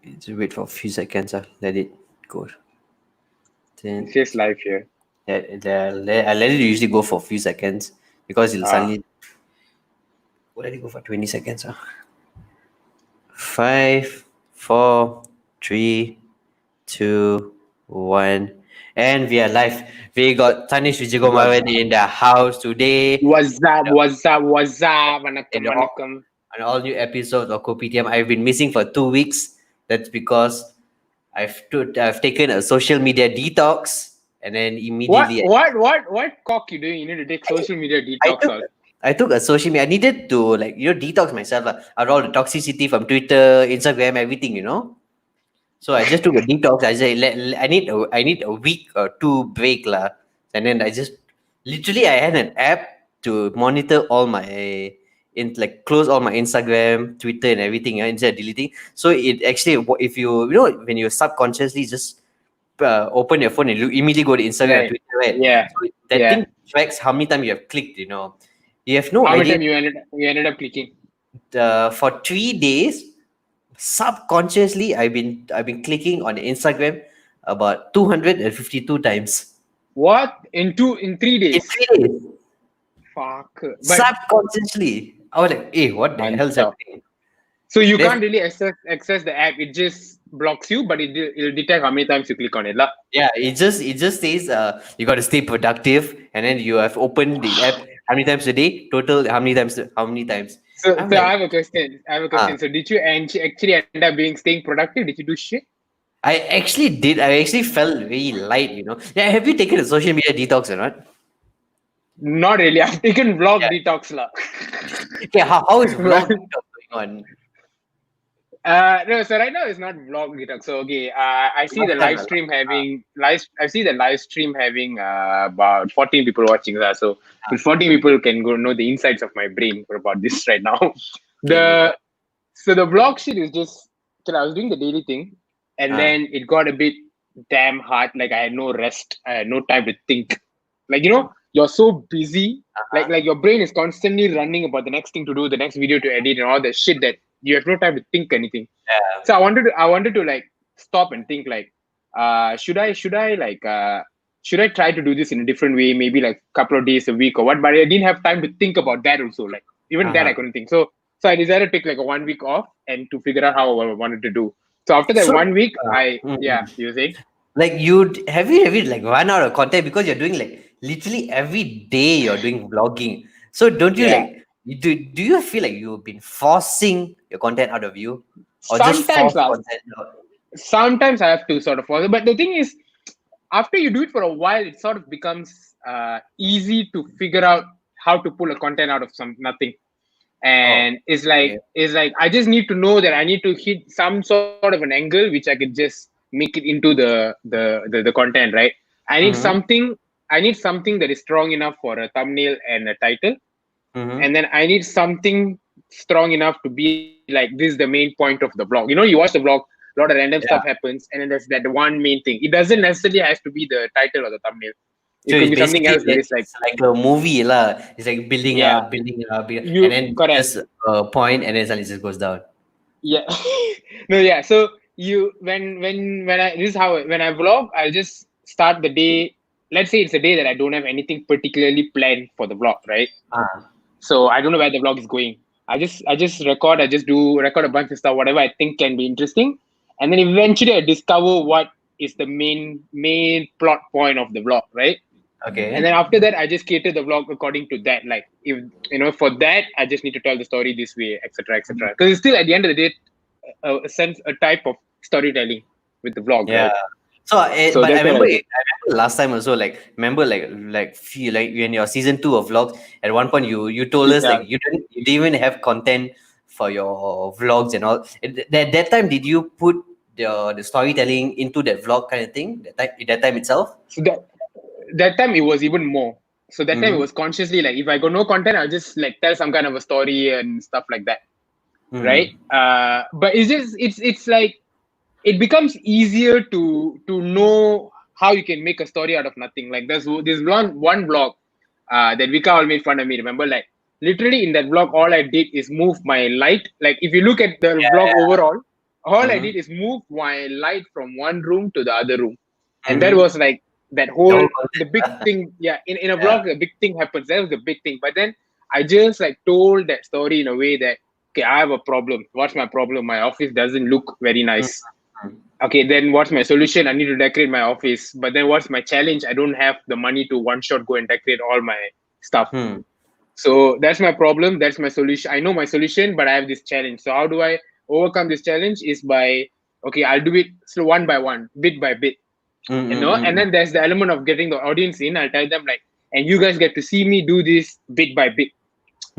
Just wait for a few seconds. Let it go. It Then says live here. I let it usually go for a few seconds because it'll Ah, suddenly. Let it go for 20 seconds. 5, 4, 3, 2, 1, and we are live. We got Tanesh what's Vijayagomaran in the house today. what's up? What's up? What's up? Vanakkam, And vanakkam. an all new episode of Kopitiam. I've been missing for 2 weeks. That's because I've taken a social media detox, and then What immediately what what what cock you doing? You need to take social media I detox took out. I took a social media. I needed to detox myself out of all the toxicity from Twitter, Instagram, everything. So I just took a detox. I said I need a week or two break lah. And then I just literally I had an app to monitor all my close all my Instagram, Twitter, and everything instead of deleting. So it actually if when you subconsciously just open your phone and immediately go to Instagram or Right. Twitter, right? Yeah. So that Yeah. thing tracks how many times you have clicked. You have no How many idea. time you ended up clicking? For 3 days, subconsciously I've been clicking on Instagram about 252 times In 3 days? in 3 days. Fuck. But Subconsciously, I was like, "Hey, what the hell's non-stop. happening?" So you There's can't really access the app. It just blocks you, but it'll detect how many times you click on it, lah. Yeah, it just says you got to stay productive, and then you have opened the app how many times a day, total how many times. So, I'm so I like, have a question. I have a ah, question. So did you actually end up being staying productive? Did you do shit? I actually felt very light. Yeah, have you taken a social media detox or not? Not really. I've taken vlog Yeah. detox, lah. Okay, how is But, vlog detox going on? no, so right now it's not vlog detox. So okay, I see the Last time, live stream having live. I see the live stream having about 14 people watching that. So if 14 people can go know the insides of my brain for about this right now. okay, okay. The So the vlog shit is just, I was doing the daily thing, and Ah, then it got a bit damn hard. Like I had no rest. I had no time to think. Like you're so busy. Like your brain is constantly running about the next thing to do, the next video to edit, and all the shit that you have no time to think anything. yeah. So I wanted to like stop and think like, should I try to do this in a different way, maybe like a couple of days a week or what? But I didn't have time to think about that also. Like even that Uh-huh. I couldn't think. So I decided to take like a 1 week off and to figure out how I wanted to do. So after that So, 1 week, uh, yeah, mm, you were saying? like have you like run out of content because you're doing like literally every day you're doing vlogging. So don't you Yeah. do you feel like you've been forcing your content out of you or just Sometimes, force lah, content out? sometimes I have to sort of follow. But the thing is, after you do it for a while, it sort of becomes easy to figure out how to pull a content out of some nothing. Oh, And okay. I just need to know that I need to hit some sort of an angle which I could just make it into the content, right? I need Mm-hmm. something I need something that is strong enough for a thumbnail and a title, Mm-hmm. and then I need something strong enough to be like, this is the main point of the vlog. You watch the vlog, a lot of random stuff Yeah. happens, and then there's that one main thing. It doesn't necessarily has to be the title or the thumbnail. It So could it's be something basically else that is like, it's like a movie lah. It's like building yeah, up, building up, and you then correct. just a point, and then suddenly it just goes down. Yeah. No, yeah. So you when I this is how when I vlog, I'll just start the day. Let's say it's a day that I don't have anything particularly planned for the vlog, right? Ah, So I don't know where the vlog is going. I just record. I just do record a bunch of stuff, whatever I think can be interesting, and then eventually I discover what is the main plot point of the vlog, right? And then okay. after that, I just cater the vlog according to that. Like if for that, I just need to tell the story this way, etc., etc. Because it's still at the end of the day, a type of storytelling with the vlog, Yeah. right? So, So but I that's what remember, I I do. remember last time also. Remember, feel like in your season 2 of vlogs, at one point you told us Yeah. like you didn't even have content for your vlogs and all. That time, did you put the storytelling into that vlog kind of thing? That time itself. So that time it was even more. So that time it Mm-hmm. was consciously like, if I got no content, I'll just like tell some kind of a story and stuff like that, right? Mm-hmm. But it's like it becomes easier to know how you can make a story out of nothing. Like there's one vlog that Vika all made fun of me. Remember, like literally in that vlog, all I did is move my light. Like if you look at the vlog overall, All I Mm-hmm. did is move my light from one room to the other room, and that Mm-hmm. was like that The whole whole the concept. big thing. Yeah, in a Yeah. vlog, a big thing happens. That was the big thing. But then I just like told that story in a way that, okay, I have a problem. What's my problem? My office doesn't look very nice. Mm-hmm. Okay, then what's my solution? I need to decorate my office. But then what's my challenge? I don't have the money to one shot go and decorate all my stuff. Hmm. So that's my problem. That's my solution. I know my solution, but I have this challenge. So how do I overcome this challenge? Is by, okay, I'll do it slow, one by one, bit by bit, and Mm-hmm. then there's the element of getting the audience in. I'll tell them like, and you guys get to see me do this bit by bit.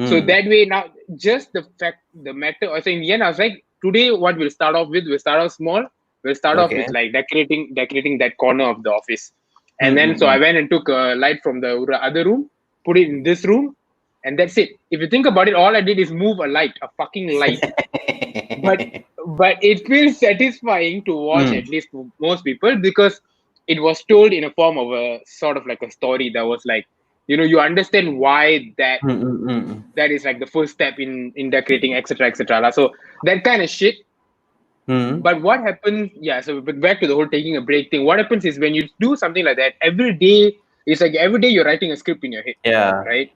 So Mm-hmm. that way now, just the fact, the matter. Also in the end, I was like, today what we'll start off with, we'll start off small. We'll start off Okay. with like decorating that corner of the office, and then so Mm-hmm. I went and took a light from the other room, put it in this room, and that's it. If you think about it, all I did is move a light, a fucking light, but it feels satisfying to watch, Mm. at least for most people, because it was told in a form of a sort of like a story that was like, you understand why Mm-mm-mm. that is like the first step in decorating, etc., etc. So that kind of shit. Mm. But what happens? Yeah. So but back to the whole taking a break thing. What happens is when you do something like that every day, it's like every day you're writing a script in your head, Yeah. right?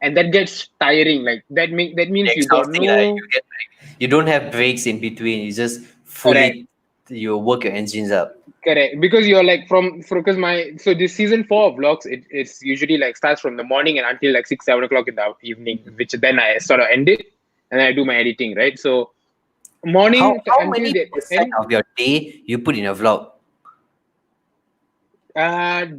And that gets tiring. Like that means you got Exhausting. Like no. you get like you don't have breaks in between. You just Correct. fully you work your engines up. Correct, because you're like because my so this season 4 of vlogs, it's usually like starts from the morning and until like 6 7 o'clock in the evening, which then I sort of end it and I do my editing, right? So morning How until many the percent end. of your day you put in a vlog?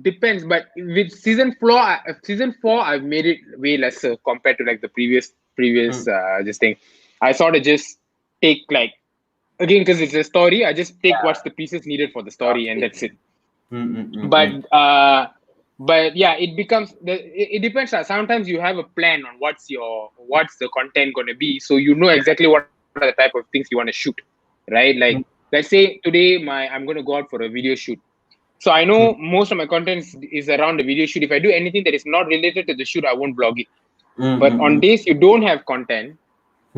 Depends, but with season 4, I've made it way lesser compared to like the previous Mm. this thing. I sort of just take like, again, because it's a story, I just take what's the pieces needed for the story and Okay. that's it. But Mm-mm-mm-mm. yeah, it becomes it depends. Sometimes you have a plan on what's the content going to be, so you know exactly what are the type of things you want to shoot, right? Like, let's say today I'm going to go out for a video shoot. So I know most of my content is around the video shoot. If I do anything that is not related to the shoot, I won't blog it. But on Mm-mm-mm. days you don't have content,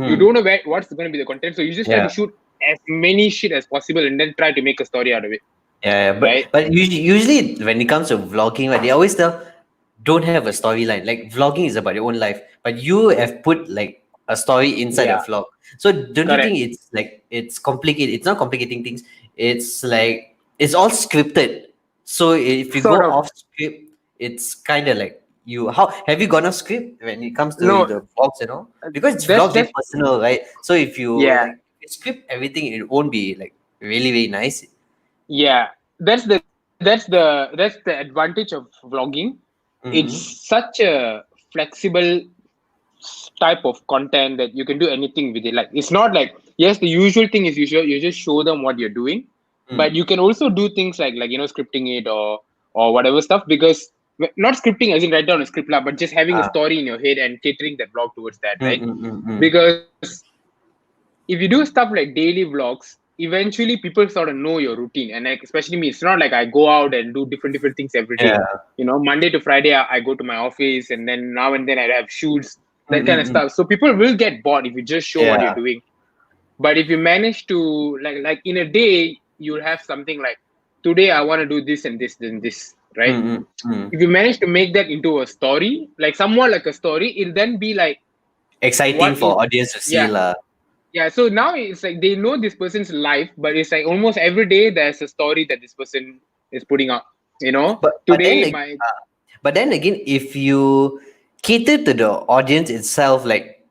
you Hmm. don't know what's going to be the content, so you just try Yeah. to shoot as many shit as possible and then try to make a story out of it, Yeah, right? but usually when it comes to vlogging, right, they always tell don't have a storyline. Like vlogging is about your own life, but you have put like a story inside a Yeah, vlog. So don't you correct. think it's like it's complicated? It's not complicating things. It's like it's all scripted. So if you Sort go of. off script, it's kind of like you. How have you gone off script when it comes to No, the vlogs and all? Because it's that's vlogs very that's personal, right? So if you yeah, like script everything, it won't be like really very nice. yeah. That's the advantage of vlogging. Mm-hmm. It's such a flexible type of content that you can do anything with it. Like, it's not like, yes, the usual thing is you just show them what you're doing, but Mm. you can also do things like scripting it or whatever stuff, because not scripting as in write down a script lah, but just having a Ah. story in your head and catering that blog towards that, Mm, right? mm, mm, mm. Because if you do stuff like daily vlogs, eventually people sort of know your routine. And like, especially me, it's not like I go out and do different things every day. Yeah. Monday to Friday, I go to my office, and then now and then I have shoots, Mm, that kind mm, of mm. stuff. So people will get bored if you just show what you're Yeah. doing. But if you manage to like in a day, you'll have something like, today I want to do this and this and this, right? Mm, mm, mm. If you manage to make that into a story, like somewhat like a story, it'll then be like, Exciting what is for audience to see yeah, lah. yeah, so now it's like they know this person's life, but it's like almost every day there's a story that this person is putting up. But then Today like my but then again, if you cater to the audience itself, like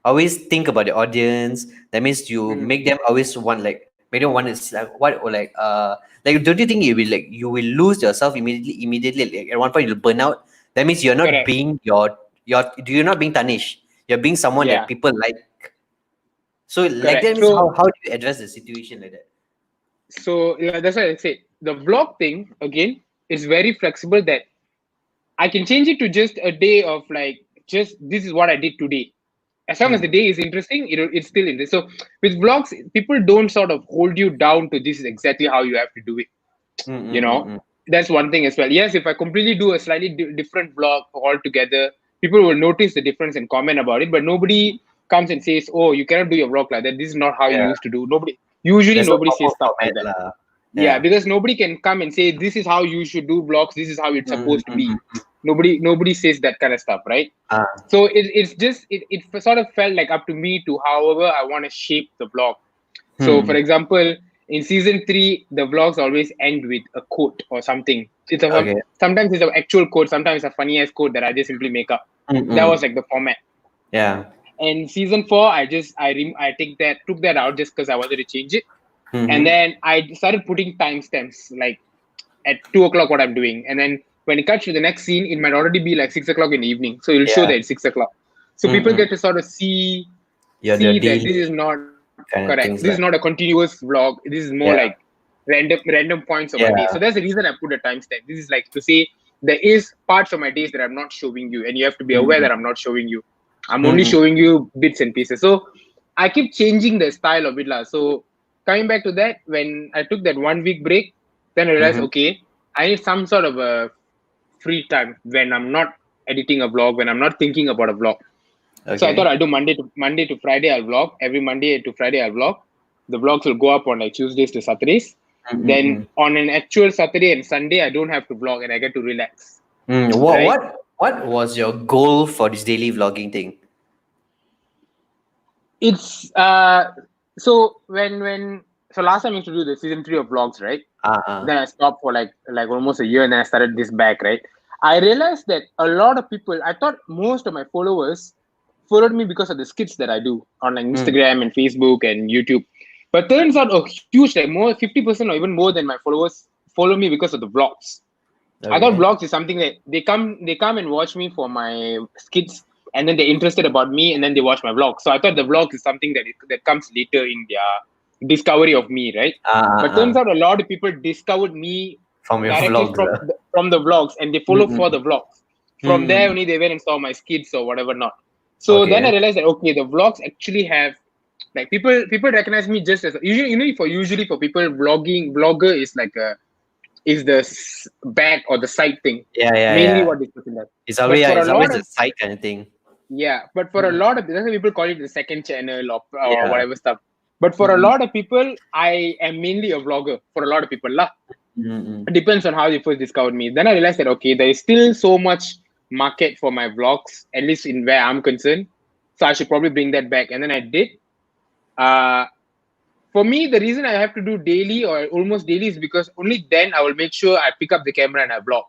always think about the audience. That means you Mhm. make them always want like make them want to what or like don't you think you will lose yourself immediately like, at one point you'll burn out. That means you're not Correct, being you're not being Tanesh. You're being someone that yeah, people like. So like that correct. means So how do you address the situation like that? yeah, that's what I said. The vlog thing again is very flexible. That I can change it to just a day of like, just this is what I did today. As long as the Hmm. day is interesting, it's still interesting. So with vlogs, people don't sort of hold you down to this is exactly how you have to do it. Mm, you mm, mm, know mm. that's one thing as well. Yes, if I completely do a slightly different vlog altogether, people will notice the difference and comment about it, but nobody comes and says, "Oh, you cannot do your vlog like that. This is not how you Yeah. used to do." Usually There's no nobody proper says stuff like format that. lah. Yeah, because nobody can come and say this is how you should do vlogs. This is how it's supposed to be. Nobody says that kind of stuff, right? Ah. So it's just it sort of felt like up to me to however I want to shape the vlog. So for example, in season 3, the vlogs always end with a quote or something. Okay. Sometimes it's an actual quote, sometimes it's a funny ass quote that I just simply make up. That was like the format. Yeah. And season 4, I took that out just because I wanted to change it. And then I started putting timestamps like at 2 o'clock what I'm doing. And then when it cuts to the next scene, it might already be like 6 o'clock in the evening. So it'll show that it's 6 o'clock. So people get to sort of see Your that daily this is not kind of correct. things This is not a continuous vlog. This is more like random points of my day. So that's the reason I put a timestamp. This is like to say there is parts of my days that I'm not showing you, and you have to be aware that I'm not showing you. I'm only showing you bits and pieces. So I keep changing the style of it. So coming back to that, when I took that 1 week break, then I realized, okay, I need some sort of a free time when I'm not editing a vlog, when I'm not thinking about a vlog. Okay. So I thought I'll do Monday to Friday, I'll vlog. Every Monday to Friday, I'll vlog. The vlogs will go up on like Tuesdays to Saturdays. Then on an actual Saturday and Sunday, I don't have to vlog and I get to relax. What was your goal for this daily vlogging thing? It's so so last time I used to do the season 3 of vlogs, right? Then I stopped for like almost a year, and then I started this back, right? I realized that a lot of people, I thought most of my followers followed me because of the skits that I do on like Instagram and Facebook and YouTube. But turns out a huge, like more 50% or even more than my followers follow me because of the vlogs. I thought vlogs is something that they come and watch me for my skits, and then they're interested about me, and then they watch my vlog. So I thought the vlog is something that comes later in their discovery of me, right? But turns out a lot of people discovered me from your directly vlogs, from the vlogs, and they follow for the vlogs. From there only they went and saw my skits or whatever not. So then I realized that okay, the vlogs actually have like people recognize me just as usually for people vlogger is like is the back or the side thing. Mainly what this person does. It's always a side kind of thing. Yeah, but for a lot of that's why people call it the second channel or whatever stuff. But for a lot of people, I am mainly a vlogger. For a lot of people, lah. It depends on how you first discovered me. Then I realized that okay, there is still so much market for my vlogs, at least in where I'm concerned. So I should probably bring that back. And then I did. For me, the reason I have to do daily or almost daily is because only then I will make sure I pick up the camera and I vlog.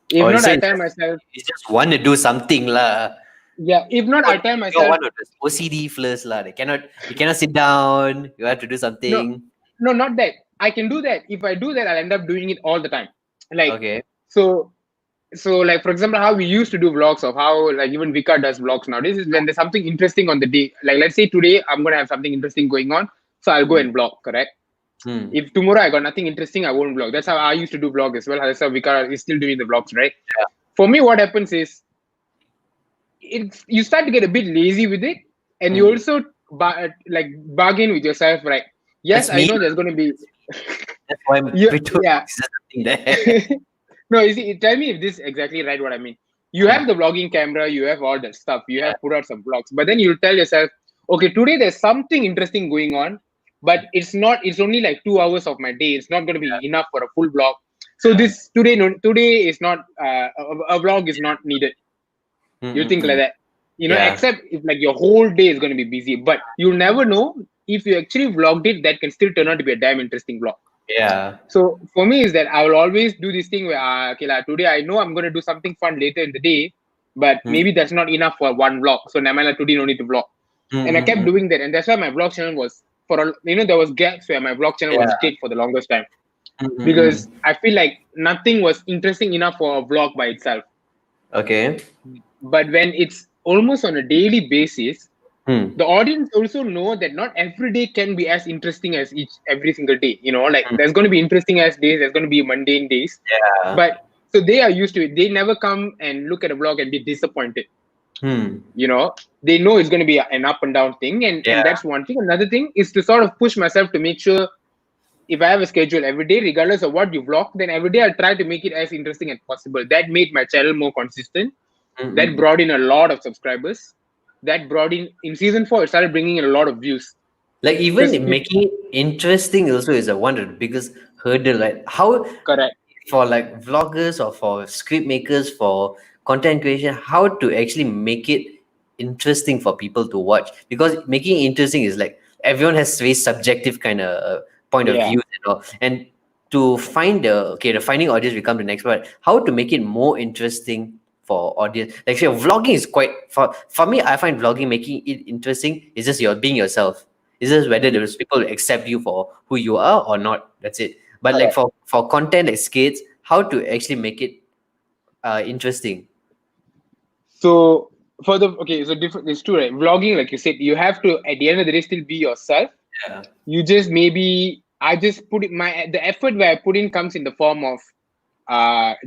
If not, I tell myself. You just want to do something lah. Yeah, if not, I tell myself. You're one of those OCD flirts lah. You cannot sit down. You have to do something. No, not that. I can do that. If I do that, I'll end up doing it all the time. Like so like for example, how we used to do vlogs of how like even Vika does vlogs nowadays is when there's something interesting on the day. Like let's say today I'm gonna have something interesting going on, so I'll go and vlog, correct? If tomorrow I got nothing interesting, I won't vlog. That's how I used to do vlog as well. That's how Vika is still doing the vlogs, right? Yeah. For me, what happens is you start to get a bit lazy with it, and you also bargain with yourself, right? Yes, I know there's gonna be. That's why I'm there. No, you see, tell me if this is exactly right what I mean. You have the vlogging camera, you have all that stuff, you have put out some vlogs, but then you tell yourself, okay, today there's something interesting going on, but it's only like 2 hours of my day. It's not going to be enough for a full vlog. So today is not, a vlog is not needed. You think like that, except if like your whole day is going to be busy, but you'll never know if you actually vlogged it, that can still turn out to be a damn interesting vlog. Yeah. So for me is that I will always do this thing where today I know I'm going to do something fun later in the day, but maybe that's not enough for one vlog. So Namala today no need to vlog. And I kept doing that, and that's why my vlog channel was there was gaps where my vlog channel was dead for the longest time because I feel like nothing was interesting enough for a vlog by itself. Okay. But when it's almost on a daily basis, the audience also know that not every day can be as interesting as every single day. There's going to be interesting as days, there's going to be mundane days. Yeah. But so they are used to it. They never come and look at a vlog and be disappointed. They know it's going to be an up and down thing, and that's one thing. Another thing is to sort of push myself to make sure if I have a schedule every day, regardless of what you vlog, then every day I'll try to make it as interesting as possible. That made my channel more consistent. That brought in a lot of subscribers. that brought in season 4, it started bringing in a lot of views. Like Because even making it interesting also is a one of the biggest hurdle, right? How correct, for like vloggers or for script makers for content creation, how to actually make it interesting for people to watch? Because making it interesting is like everyone has very subjective kind of point of yeah. view and all. And to find the finding audience become the next part. How to make it more interesting for audience? Like say vlogging is quite for me. I find vlogging making it interesting is just your being yourself. It's just whether those people accept you for who you are or not. That's it. But like Correct. for content like skits, how to actually make it interesting? So for the okay, so different. It's true, right? Vlogging, like you said, you have to at the end of the day still be yourself. Yeah. You just maybe I just put it my the effort where I put in comes in the form of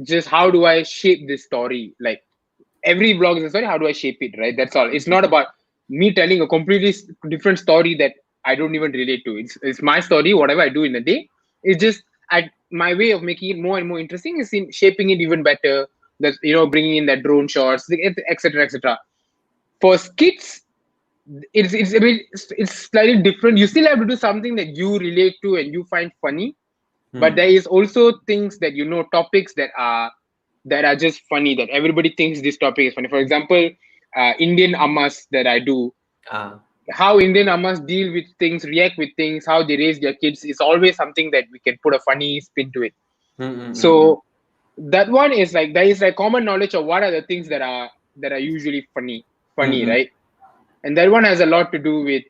just how do I shape this story? Like every vlog is a story. How do I shape it? Right. That's all. It's not about me telling a completely different story that I don't even relate to. It's my story. Whatever I do in the day, it's just my way of making it more and more interesting is in shaping it even better. That bringing in that drone shots, etc. etc. For skits, it's a bit it's slightly different. You still have to do something that you relate to and you find funny, but Hmm. there is also things that topics that are just funny that everybody thinks this topic is funny. For example, Indian ammas that I do, Ah. how Indian ammas deal with things, react with things, how they raise their kids is always something that we can put a funny spin to it. Mm. So that one is like there is like common knowledge of what are the things that are usually funny, Mm. right? And that one has a lot to do with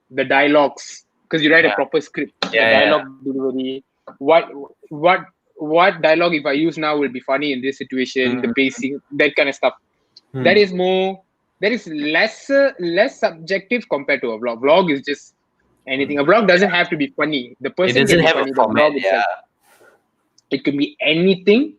the dialogues because you write a Yeah. proper script, the Yeah. Yeah. dialogue delivery, what what what dialogue if I use now will be funny in this situation, the Mm. pacing, that kind of stuff. That Hmm. is more, that is less subjective compared to a vlog. Vlog is just anything. A vlog doesn't have to be funny. The It person can doesn't be have a funny. The format. vlog Yeah. itself, it can be anything.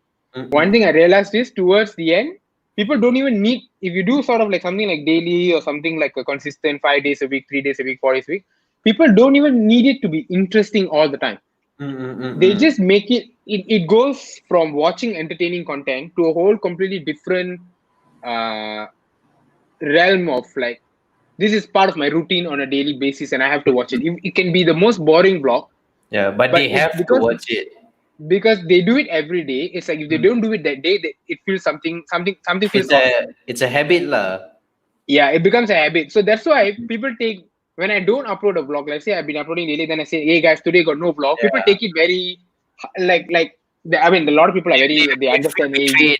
One thing I Mm. realized is towards the end, people don't even need, if you do sort of like something like daily or something like a consistent 5 days a week, 3 days a week, 4 days a week, people don't even need it to be interesting all the time. They Mm. just make it goes from watching entertaining content to a whole completely different uh, realm of like, this is part of my routine on a daily basis and I have to watch it. It can be the most boring vlog, Yeah, but but they it have to watch it. because they do it every day. It's like if they Mm. don't do it that day, it feels something feels It's off. a habit lah. Yeah, it becomes a habit. So that's why people take, when I don't upload a vlog, let's say I've been uploading daily, then I say, hey guys, today got no vlog. People Yeah. take it very like I mean, a lot of people are very, they They feel understand. Hey, betrayed.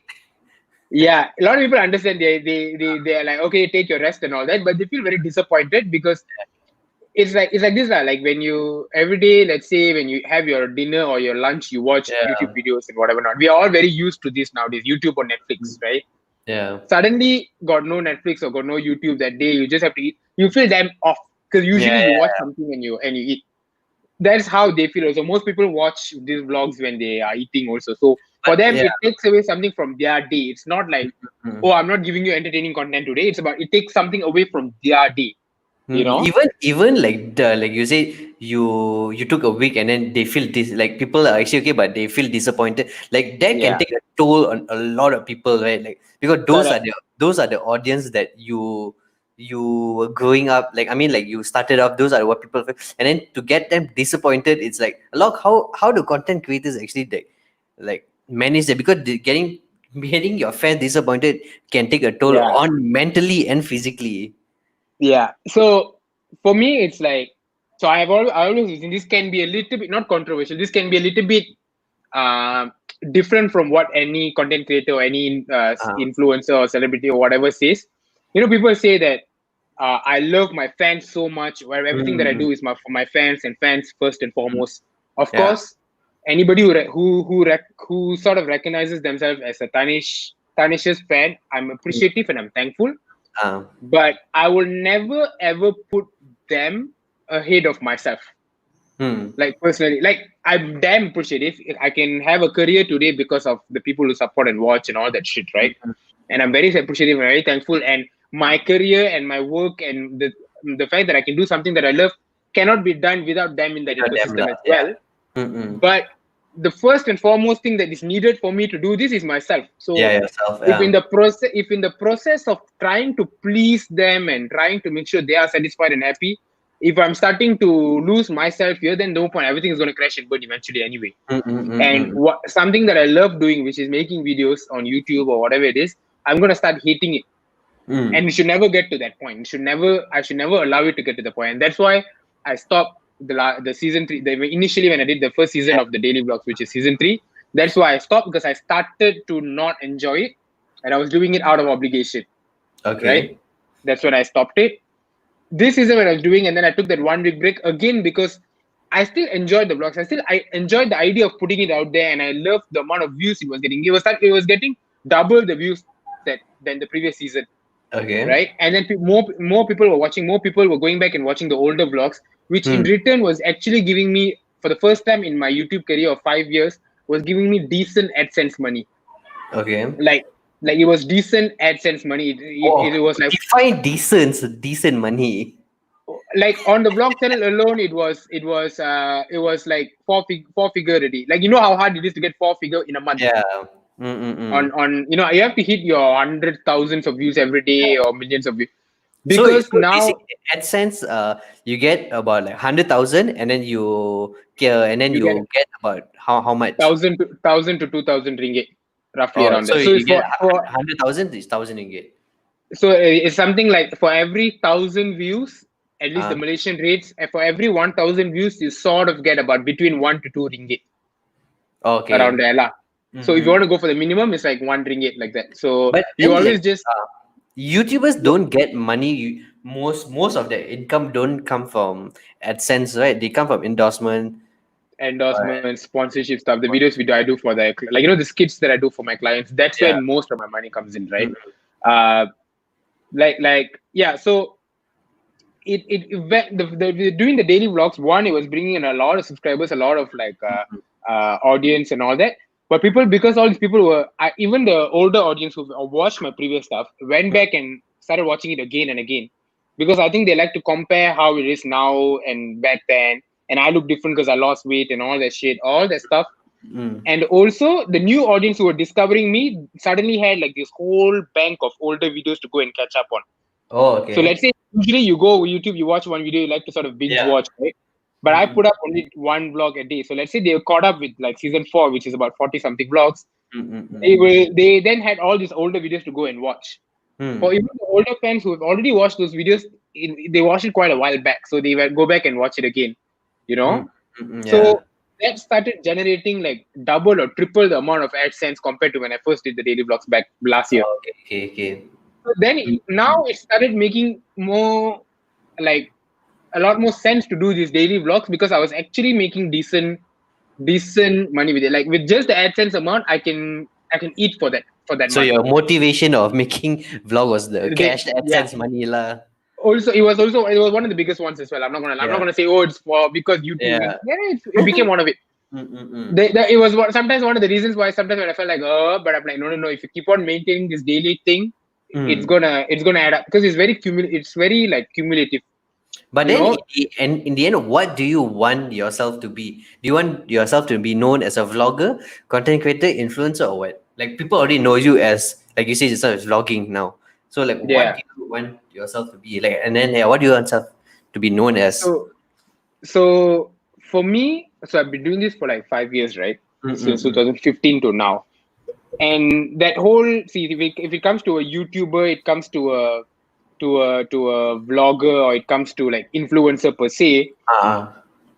yeah, a lot of people understand. They are like, okay, take your rest and all that, but they feel very disappointed because it's like this lah. Like when you every day, let's say when you have your dinner or your lunch, you watch YouTube Yeah. videos and whatever not. We are all very used to this nowadays, YouTube or Netflix, right? Yeah. Suddenly got no Netflix or got no YouTube that day, you just have to eat. You feel damn off because Yeah. usually you watch Yeah. something and you eat. That's how they feel. Also, most people watch these vlogs when they are eating. Also, so for But them, yeah. it takes away something from their day. It's not like, Mm. oh, I'm not giving you entertaining content today. It's about it takes something away from their day. You Mm. know? Even like like you say you took a week and then they feel this like people are actually okay but they feel disappointed like that can Yeah. take a toll on a lot of people, right? Like because Correct. those are the audience that you were growing up, like I mean like you started off, those are what people feel. And then to get them disappointed, it's like a lot. How do content creators actually like manage that? Because getting your fans disappointed can take a toll Yeah. on mentally and physically. Yeah. So for me, it's like, so I always think this can be a little bit not controversial. This can be a little bit uh, different from what any content creator or any uh, influencer or celebrity or whatever says. People say that I love my fans so much, where everything that I mm, do is for my fans and fans first and mm, foremost. Of yeah. course, anybody who sort of recognizes themselves as a Tanish's fan, I'm appreciative and I'm thankful, uh, but I will never ever put them ahead of myself. mm, Like personally, like I'm damn appreciative. I can have a career today because of the people who support and watch and all that shit, right? mm, And I'm very appreciative and very thankful. And my career and my work and the fact that I can do something that I love cannot be done without them in that without them ecosystem lah, as yeah. well. Mm-mm. But the first and foremost thing that is needed for me to do this is myself. So Yeah, yourself. if in Yeah. the process of trying to please them and trying to make sure they are satisfied and happy, if I'm starting to lose myself here, then no point. Everything is going to crash and burn eventually anyway. And Mm-mm-mm-mm. something that I love doing, which is making videos on YouTube or whatever it is, I'm going to start hating it. And Mm. we should never get to that point. I should never allow it to get to the point. And that's why I stopped the season 3. Initially, when I did the first season Yeah. of the daily vlogs, which is season 3, that's why I stopped, because I started to not enjoy it, and I was doing it out of obligation. Right? Okay. That's when I stopped it. This season when I was doing, and then I took that 1 week break again, because I still enjoyed the vlogs. I enjoyed the idea of putting it out there, and I loved the amount of views it was getting. It was getting double the views than the previous season. Okay. Right? And then more people were watching. More people were going back and watching the older vlogs, which in Hmm. return was actually giving me, for the first time in my YouTube career of 5 years, was giving me decent AdSense money. Okay. Like it was decent AdSense money. Oh, It was like define decent money. on the vlog channel alone, it was like four figure already. Like, you know how hard it is to get 4 figure in a month. Yeah. Mm-mm-mm. On you have to hit your hundred thousands of views every day or millions of views, So, because so now basically, in AdSense, you get about like 100,000, and then you get get about how much? 1,000 to 2,000 ringgit, roughly Oh, around so that. So it's you get for 100,000 is 1,000 ringgit. so it's something like, for every 1,000 views, at least the Uh, Malaysian rates, and for every 1,000 views, you sort of get about between 1 to 2 ringgit, around okay. there lah. So if you Mm-hmm. want to go for the minimum, it's like 1 ringgit, like that. So But you then always like just YouTubers don't get money. Most of their income don't come from AdSense, right? They come from endorsement. endorsements, sponsorship stuff, the videos I do for the, like, the skits that I do for my clients. That's Yeah. where most of my money comes in, right? Mm-hmm. Uh, yeah. So doing the daily vlogs, one, it was bringing in a lot of subscribers, a lot of like audience and all that. But people, because all these people were, even the older audience who watched my previous stuff, went back and started watching it again and again, because I think they like to compare how it is now and back then. And I look different because I lost weight and all that shit, all that stuff. Mm. And also the new audience who were discovering me suddenly had like this whole bank of older videos to go and catch up on. Oh, So okay. let's say usually you go YouTube, you watch one video, you like to sort of binge Yeah. watch, right? But I Mm-mm. put up only one vlog a day. So let's say they were caught up with like season 4, which is about 40 something vlogs. Mm-mm-mm. They then had all these older videos to go and watch. For Mm. even the older fans who have already watched those videos, they watched it quite a while back. So they will go back and watch it again, you Mm. know? Mm-mm. Yeah. So that started generating like double or triple the amount of AdSense compared to when I first did the daily vlogs back last year. Oh, okay. So then Mm-mm. now it started making more, like, a lot more sense to do these daily vlogs, because I was actually making decent money with it. Like, with just the AdSense amount, I can eat for that So month. your motivation of making vlog was the cash Yeah. AdSense money lah. Also, it was one of the biggest ones as well. I'm not Yeah. gonna say, oh, it's for because YouTube. Yeah. Yeah, it became one of it. Mm-mm-mm. It was sometimes one of the reasons why sometimes when I felt like, oh, but I'm like, no. If you keep on maintaining this daily thing, it's Mm. gonna add up, because it's very It's very like cumulative. But You then know, in the end, what do you want yourself to be? Do you want yourself to be known as a vlogger, content creator, influencer, or what? Like people already know you as, like you say yourself, as vlogging now. So like, what yeah. do you want yourself to be like? And then yeah, what do you want yourself to be known as? So so for me, so I've been doing this for like 5 years, right? Since Mm-mm-mm. 2015 to now. And that whole, see, if it comes to a YouTuber, it comes to a vlogger, or it comes to like influencer per se, Ah.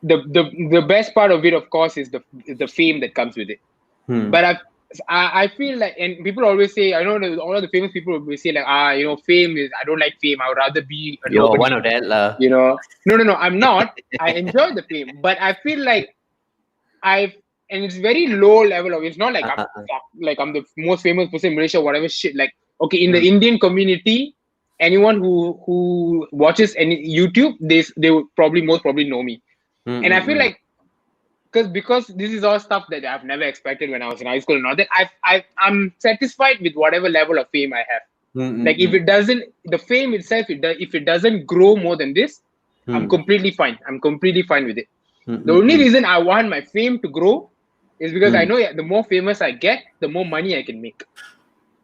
the best part of it, of course, is the fame that comes with it. Hmm. But I feel like, and people always say, I know that all of the famous people always say like, fame is, I don't like fame, I would rather be a You're nobody. one of that lah. No, I'm not. I enjoy the fame, but I feel like I've and it's very low level of, it's not like I'm the most famous person in Malaysia, whatever shit. Like, okay, in the Hmm. Indian community, anyone who watches any YouTube, they would most probably know me. And I feel Mm-mm-mm. like, because this is all stuff that I've never expected when I was in high school and all that, I'm satisfied with whatever level of fame I have. Like, if Mm-mm-mm. it doesn't, the fame itself, if it doesn't grow more than this, I'm Hmm. completely fine. I'm completely fine with it. The only Mm-mm-mm. reason I want my fame to grow is because I know the more famous I get, the more money I can make.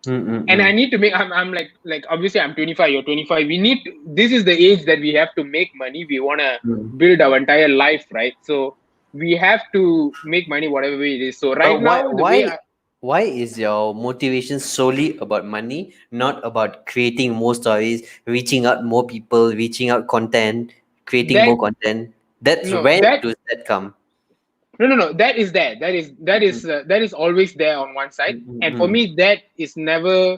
And I need to make. I'm like obviously I'm 25. You're 25. We need. This is the age that we have to make money. We want to build our entire life, right? So we have to make money whatever way it is. So But right now, the way why is your motivation solely about money, not about creating more stories, reaching out more people, reaching out content, creating that more content? That's no when that does that come? no that is there. That is always there on one side. And for Mm-mm. me, that is never.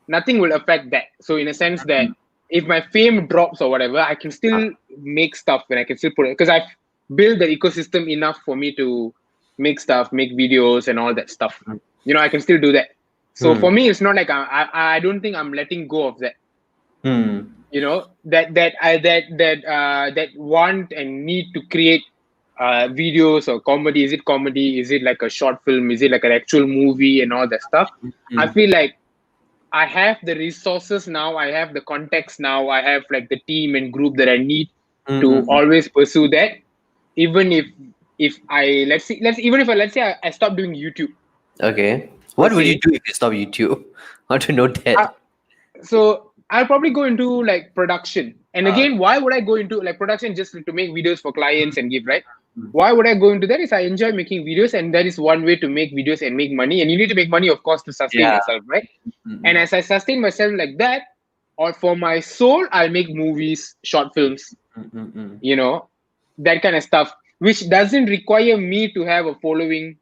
Nothing will affect that. So in a sense that if my fame drops or whatever, I can still make stuff and I can still put it because I've built the ecosystem enough for me to make stuff, make videos and all that stuff. I can still do that. So for me, it's not like I don't think I'm letting go of that. Hmm. That want and need to create videos or comedy. Is it comedy? Is it like a short film? Is it like an actual movie and all that stuff? I feel like I have the resources now. I have the context now. I have like the team and group that I need to Mm-mm. always pursue that. Even if I let's say I stop doing YouTube. Okay. What Let's would you say do if you stop YouTube? I want to know I, that. so I'll probably go into like production. And Uh, again, why would I go into like production just to make videos for clients and give, right? Why would I go into that? Is I enjoy making videos, and that is one way to make videos and make money. And you need to make money, of course, to sustain yeah. yourself, right? And Mm-mm. as I sustain myself like that, or for my soul, I'll make movies, short films, Mm-mm. you know, that kind of stuff, which doesn't require me to have a following,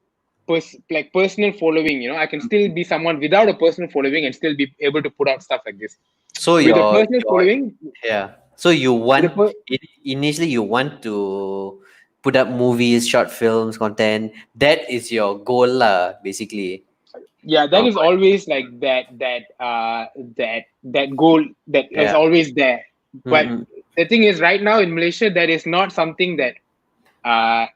like personal following. I can still be someone without a personal following and still be able to put out stuff like this. So With a personal your following, yeah. So you with a want initially you want to put up movies, short films, content. That is your goal, lah, basically. yeah, that Oh, is always like that goal that is yeah. always there. But Mm-mm. the thing is, right now in Malaysia, that is not something that uh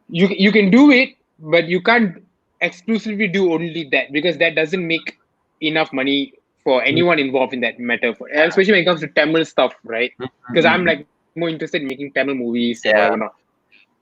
you can do it, but you can't exclusively do only that because that doesn't make enough money for anyone involved in that matter. Especially when it comes to Tamil stuff, right? Because I'm Mm-mm. like more interested in making Tamil movies and whatever. Yeah. Not,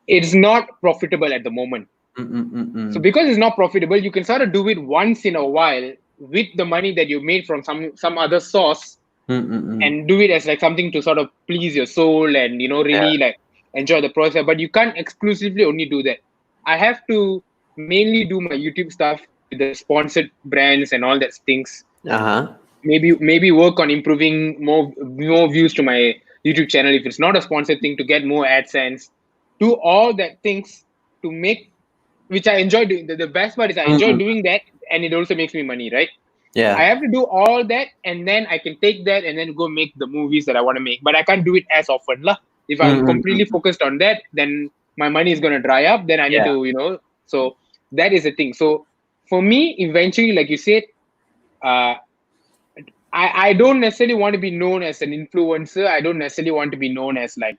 it's not profitable at the moment. So Mm-mm. because it's not profitable, you can sort of do it once in a while with the money that you made from some other source Mm-mm. and do it as like something to sort of please your soul and Yeah. really like enjoy the process. But you can't exclusively only do that. I have to mainly do my YouTube stuff with the sponsored brands and all that things. Uh-huh. Maybe work on improving more views to my YouTube channel if it's not a sponsored thing to get more AdSense. Do all that things to make, which I enjoy doing. The best part is I enjoy Mm-mm. doing that and it also makes me money, right? I Yeah. have to do all that and then I can take that and then go make the movies that I want to make. But I can't do it as often. Lah. If I'm completely Mm-mm. focused on that, then my money is gonna dry up. Then I need Yeah. to. So that is the thing. So for me, eventually, like you said, uh I don't necessarily want to be known as an influencer. I don't necessarily want to be known as like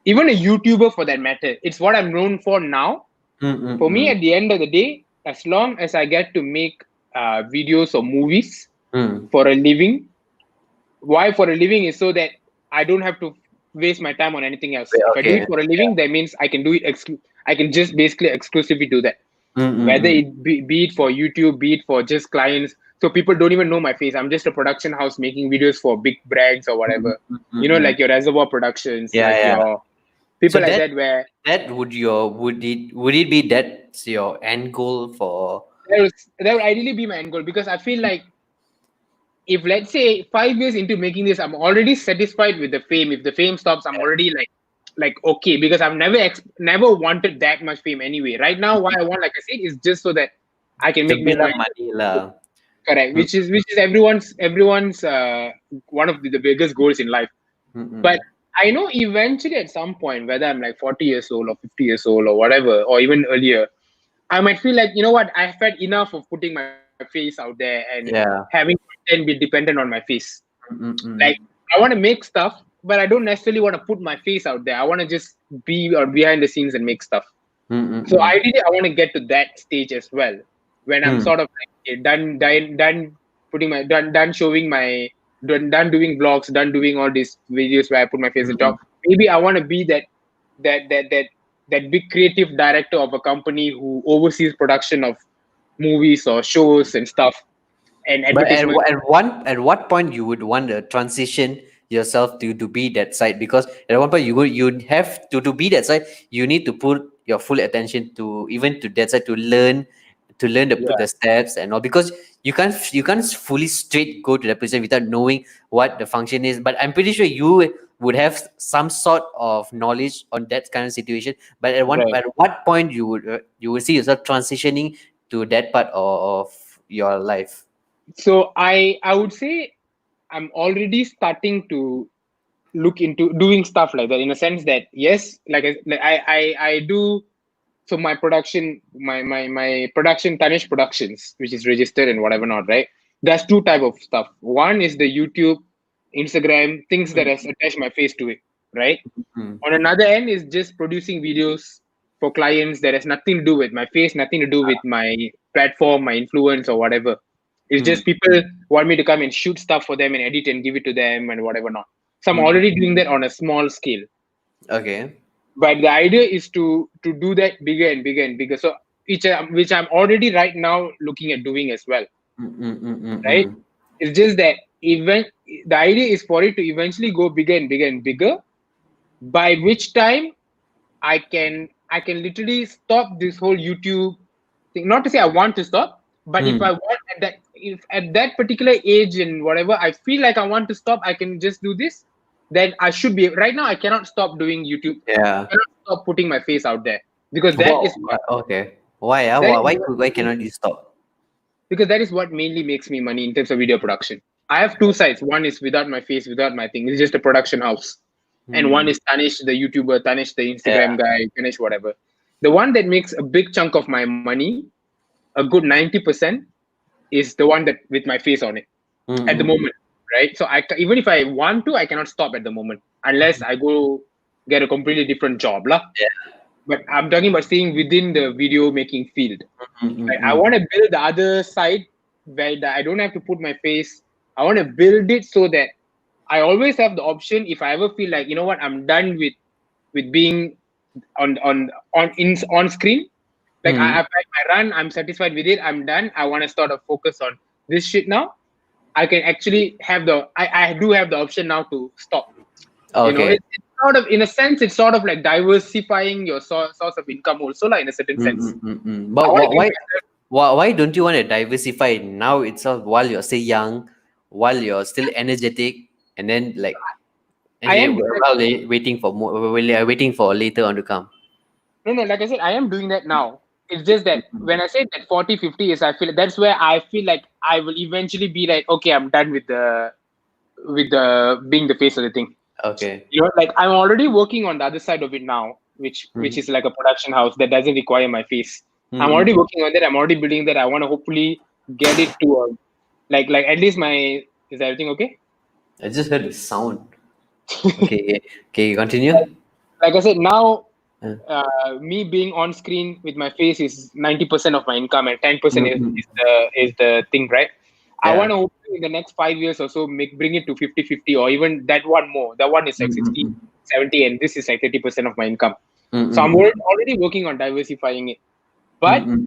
even a YouTuber for that matter. It's what I'm known for now. For me, Mm-mm. at the end of the day, as long as I get to make videos or movies Mm. for a living, why for a living is so that I don't have to waste my time on anything else. If I do Okay. it for a living, that means I can do it. I can just basically exclusively do that. Whether Mm-mm. it be it for YouTube, be it for just clients, so people don't even know my face. I'm just a production house making videos for big brands or whatever. Mm-mm. Like your Reservoir Productions, Yeah, like yeah. your So people like that, where would it be that's your end goal for that would ideally be my end goal because I feel like if let's say 5 years into making this, I'm already satisfied with the fame. If the fame stops, I'm already like okay because I've never wanted that much fame anyway. Right now, what I want, like I said, is just so that I can to make more build up money. money lah? Correct, which is everyone's one of the biggest goals in life. But Mm-mm. I know eventually at some point, whether I'm like 40 years old or 50 years old or whatever, or even earlier, I might feel like, you know what, I've had enough of putting my face out there and Yeah. having content be dependent on my face. Like, Mm-mm. I want to make stuff, but I don't necessarily want to put my face out there. I want to just be or behind the scenes and make stuff. So Mm-mm. ideally, I want to get to that stage as well, when I'm Mm. sort of like done putting my done showing my done doing vlogs, done doing all these videos where I put my face and Mm-mm. talk. Maybe I want to be that that big creative director of a company who oversees production of movies or shows and stuff and But advertisement. at what point you would want to transition yourself to be that side? Because at one point you have to be that side. You need to put your full attention to even to that side to learn Yeah, the steps and all. Because you can't fully straight go to the position without knowing what the function is. But I'm pretty sure you would have some sort of knowledge on that kind of situation. But right. at what point you would see yourself transitioning to that part of your life? So I would say I'm already starting to look into doing stuff like that, in a sense that yes, like I do. So my production, my production, Tanesh Productions, which is registered and whatever not, right? There's two type of stuff. One is the YouTube, Instagram, things that has attached my face to it, right? Mm. On another end is just producing videos for clients that has nothing to do with my face, nothing to do with my platform, my influence or whatever. It's Mm. just people want me to come and shoot stuff for them and edit and give it to them and whatever not. So I'm Mm. already doing that on a small scale. Okay. But the idea is to do that bigger and bigger and bigger. So which I'm already right now looking at doing as well, Mm, mm, mm, mm, right? mm. It's just that the idea is for it to eventually go bigger and bigger and bigger, by which time I can literally stop this whole YouTube thing. Not to say I want to stop, but if Mm. I want if at that particular age and whatever I feel like I want to stop, I can just do this. Then I should be right now. I cannot stop doing YouTube. I Yeah. cannot stop putting my face out there because Well, okay. Why? that is Why cannot you stop? that is what mainly makes me money in terms of video production. I have two sides. One is without my face, without my thing. It's just a production house. And one Hmm. is Tanesh, the YouTuber, Tanesh, the Yeah. Instagram guy, Tanesh, whatever. The one that makes a big chunk of my money, a good 90%, is the one that with my face on it Mm, at the mm, mm. moment, right? So even if I want to, I cannot stop at the moment unless I go get a completely different job, lah. Yeah. But I'm talking about staying within the video making field. Mm, mm, Like I mm. want to build the other side where I don't have to put my face. I want to build it so that I always have the option if I ever feel like what, I'm done with being on screen. Like Mm. I've had my run, I'm satisfied with it, I'm done. I want to sort of focus on this shit now. I can actually have I do have the option now to stop. Okay. It's sort of, in a sense, it's sort of like diversifying your source of income also, like, in a certain Mm, sense. mm, mm, mm. I But want to give why myself. why don't you want to diversify now itself while you're still young, while you're still energetic, and then like I actually am doing that. while waiting for more, waiting for later on to come. No, like I said, I am doing that now. It's just that when I say that 40, 50 is, I feel that's where I feel like I will eventually be like, okay, I'm done with the being the face of the thing. Okay. Like I'm already working on the other side of it now, which Mm-hmm. is like a production house that doesn't require my face. I'm already Mm-hmm. working on that. I'm already building that. I want to hopefully get it to a, like at least my, is everything okay? I just heard the sound. Okay. Okay. Continue. Like I said, now Uh, me being on screen with my face is 90% of my income, and 10% is, mm-hmm. is the thing, right? I want Yeah. to hopefully in the next 5 years or so bring it to 50-50, or even that one more. That one is like 60, Mm-hmm. 70, and this is like 30% of my income. So I'm Mm-hmm. already working on diversifying it. But Mm-hmm.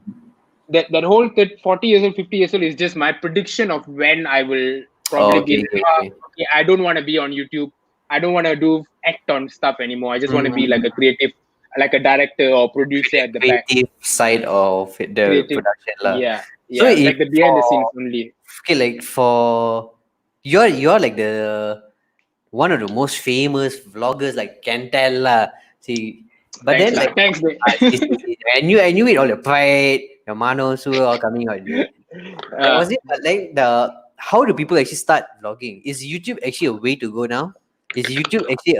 that whole 40 years old, 50 years old is just my prediction of when I will Oh, probably be okay. like, Okay. Okay. okay, I don't want to be on YouTube. I don't want to do act on stuff anymore. I just want to be like a Mm-hmm. creative, like a director or producer at the back. Creative side of the Creative, production lah. yeah, So yeah, if like the behind the scenes for only. okay, like for you're like the one of the most famous vloggers, like can tell lah. See, but Thanks, then lah. like Thanks, mate. see, I knew it all your pride, your manos all coming out. Like uh, was it like the how do people actually start vlogging? Is YouTube actually a way to go now? Is YouTube actually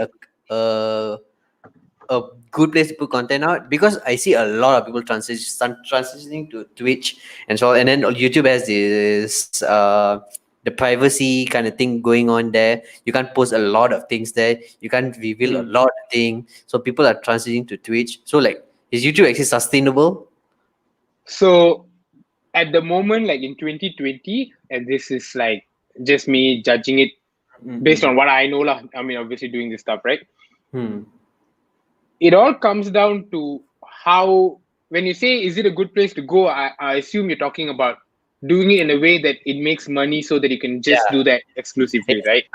a a good place to put content out? Because I see a lot of people transitioning to Twitch and so on. And then YouTube has this the privacy kind of thing going on there. You can't post a lot of things there. You can't reveal a hmm. lot of things. So people are transitioning to Twitch. So like is YouTube actually sustainable? So at the moment, like in 2020, and this is like just me judging it based Mm-mm. on what I know, lah. I mean, obviously doing this stuff, right? Hmm. it all comes down to how, when you say is it a good place to go, I assume you're talking about doing it in a way that it makes money so that you can just Yeah. do that exclusively, It's, right?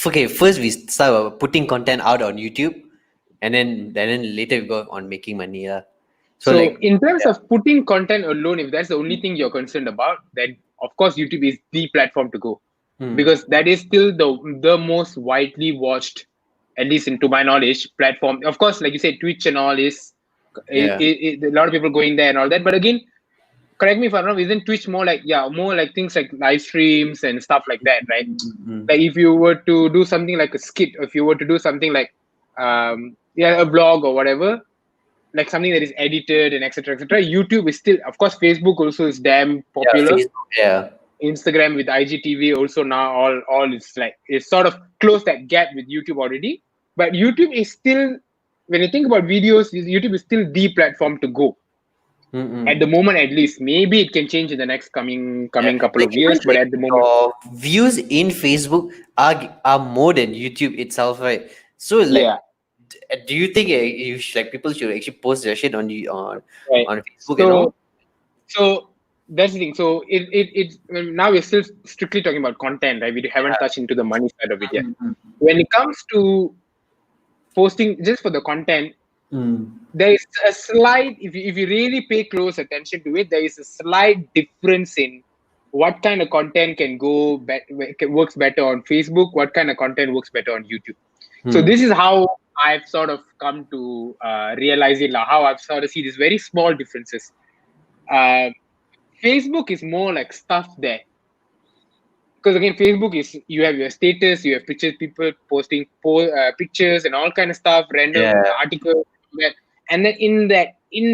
okay, first we start putting content out on YouTube, and then later we go on making money. Yeah. So So like, in terms yeah. of putting content alone, if that's the only thing you're concerned about, then of course YouTube is the platform to go, Hmm. because that is still the most widely watched, at least into my knowledge, platform. Of course, like you said, Twitch and all is Yeah. a lot of people going there and all that. But again, correct me if I'm wrong, isn't Twitch more like, yeah, more like things like live streams and stuff like that, right? Mm-hmm. Like if you were to do something like a skit, if you were to do something like yeah, a blog or whatever, like something that is edited and etc etc, YouTube is still, of course, Facebook also is damn Yeah. popular. Facebook. Yeah. Instagram with IGTV also now all is like, it's sort of closed that gap with YouTube already. But YouTube is still, when you think about videos, YouTube is still the platform to go at the Mm-mm. moment, at least. Maybe it can change in the next Yeah. coming couple Like of even years, but like at the moment, your views in Facebook are more than YouTube itself, right? So yeah, like, do you think like people should actually post their shit right. on Facebook and So all? so that's the thing. So now we're still strictly talking about content, right? We haven't touched into the money side of it yet. Mm-mm. When it comes to posting just for the content, Mm. there is a slight, if you really pay close attention to it, there is a slight difference in what kind of content works better on Facebook, what kind of content works better on YouTube. So Mm. this is how I've sort of come to realize it, how I've sort of see these very small differences. uh, Facebook is more like stuff there, because again, Facebook is, you have your status, you have pictures, people posting pictures and all kind of stuff, random Yeah. articles, that, and then in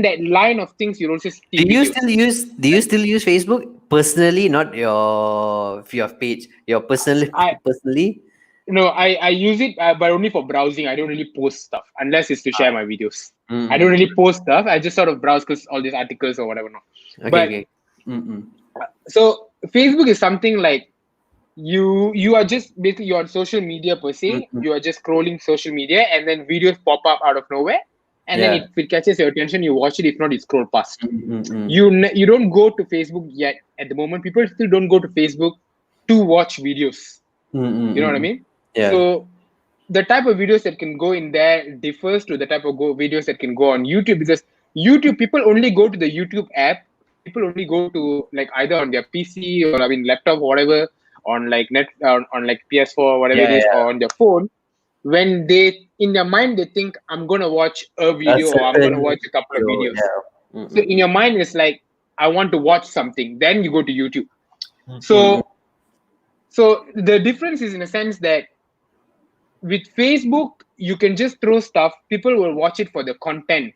that line of things, you also see videos. Do you still use Facebook personally, not your page, your personal I personally? No, I use it, but only for browsing. I don't really post stuff unless it's to share my videos. I don't Mm-mm. really post stuff. I just sort of browse because all these articles or whatever. Not. Okay, But okay. Mm-mm. so Facebook is something like, you are just basically, you're on social media per se. Mm-mm. You are just scrolling social media, and then videos pop up out of nowhere, and then if Yeah. it catches your attention, you watch it. If not, you scroll past. Mm-mm. You don't go to Facebook yet at the moment. People still don't go to Facebook to watch videos. You know what I Mm-mm. mean? Yeah. So the type of videos that can go in there differs to the type of videos that can go on YouTube, because YouTube, people only go to the YouTube app. People only go to, like, either on their PC, or I mean laptop or whatever, on like on like PS4 or whatever it Yeah, is, yeah. or on their phone, when they, in their mind, they think, I'm gonna watch a A video, or I'm gonna certain watch a couple of video, videos. yeah. So in Mm-mm. your mind, it's like, I want to watch something, then you go to YouTube. Mm-mm. So so the difference is, in a sense, that with Facebook, you can just throw stuff. People will watch it for the content.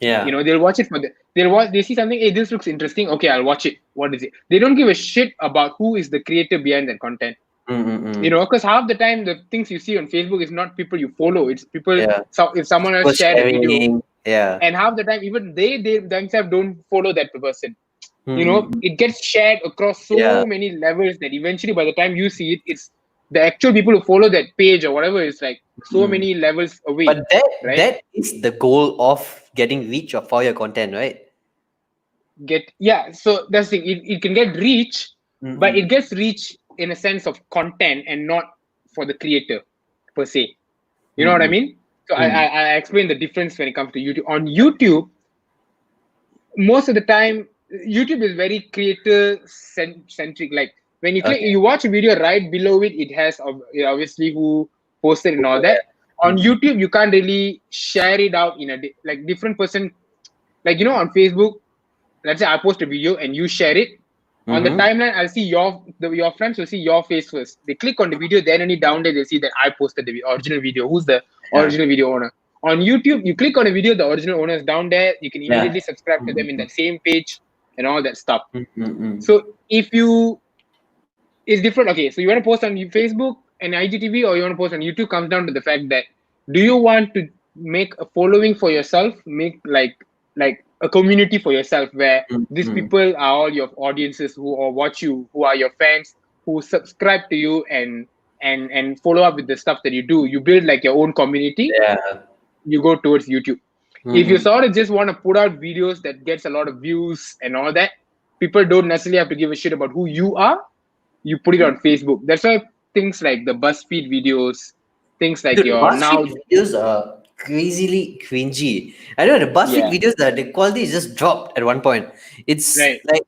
Yeah. They'll watch it for they see something. Hey, this looks interesting. Okay, I'll watch it. What is it? They don't give a shit about who is the creator behind that content. Mm-mm. Because half the time the things you see on Facebook is not people you follow. It's people. Yeah. So if someone else People shared a video, sharing. Yeah. and half the time even they themselves don't follow that person. Mm-mm. It gets shared across Yeah. so many levels that eventually, by the time you see it, it's the actual people who follow that page or whatever is like so Mm. many levels away, But that right? that is the goal of getting reach of for your content, right? So that's the thing. It can get reach, but it Mm-mm. gets reach in a sense of content and not for the creator per se. You know what I Mm-mm. mean? So I, Mm. I, I explain the difference when it comes to YouTube. On YouTube, most of the time, YouTube is very creator centric. Like, when Okay. you watch a video, right below it, it has obviously who posted and all Oh, that. yeah. On Mm-mm. YouTube, you can't really share it out in like different person. Like, on Facebook, let's say I post a video and you share it. On the Mm-hmm. timeline, I'll see your friends will see your face first. They click on the video, then only down there they see that I posted the original video. Who's the Yeah. original video owner? On YouTube, you click on a video, the original owner is down there. You can Yeah. immediately subscribe to them in Mm-mm. that same page and all that stuff. Mm-mm. So if you it's different. Okay, so you want to post on Facebook and IGTV, or you want to post on YouTube, comes down to the fact that, do you want to make a following for yourself, make like a community for yourself, where these Mm-mm. people are all your audiences who or watch you, who are your fans, who subscribe to you and follow up with the stuff that you do. You build like your own community, Yeah. you go towards YouTube. If you Mm-mm. sort of just want to put out videos that gets a lot of views and all that, people don't necessarily have to give a shit about who you are. You put it on Facebook. That's why things like the BuzzFeed videos, things like Dude, your now, BuzzFeed videos are crazily cringy. I don't know, the BuzzFeed yeah, videos, the quality is just dropped at one point. It's right, like,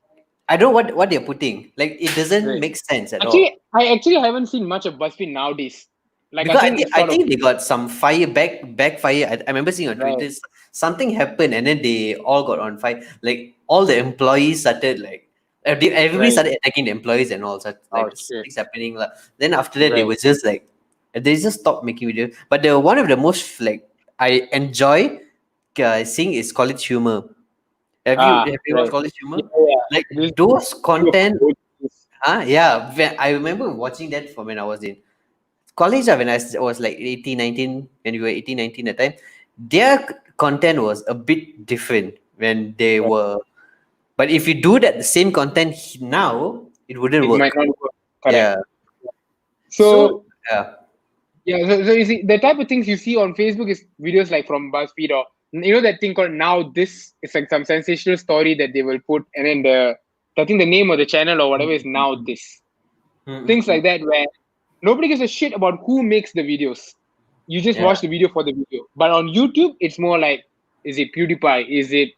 I don't know what they're putting. Like, it doesn't right. make sense at all. I actually haven't seen much of BuzzFeed nowadays. Like I Because think it's I sort of think they got some backfire. I remember seeing on right, Twitter something happened and then they all got on fire. Like all the employees started like everybody right. started attacking the employees and all such Oh like shit, things happening. Then after that they right. was just like they just stopped making videos. But the one of the most like I enjoy seeing is college humor. Have you watched Right. college Yeah, humor? yeah. Like This those few of content. the OGs. Yeah, I remember watching that from when I was in college when was like 18, 19, when we were 18, 19 at the time, their content was a bit different when they Right. were. But if you do that the same content now, it wouldn't It might work. not work. Correct. Yeah. So So yeah. yeah, so you see the type of things you see on Facebook is videos like from BuzzFeed or that thing called Now This. It's like some sensational story that they will put, and then I think the name of the channel or whatever is Now This. Things Mm-mm-mm. like that where nobody gives a shit about who makes the videos. You just Yeah. watch the video for the video. But on YouTube, it's more like, is it PewDiePie? Is it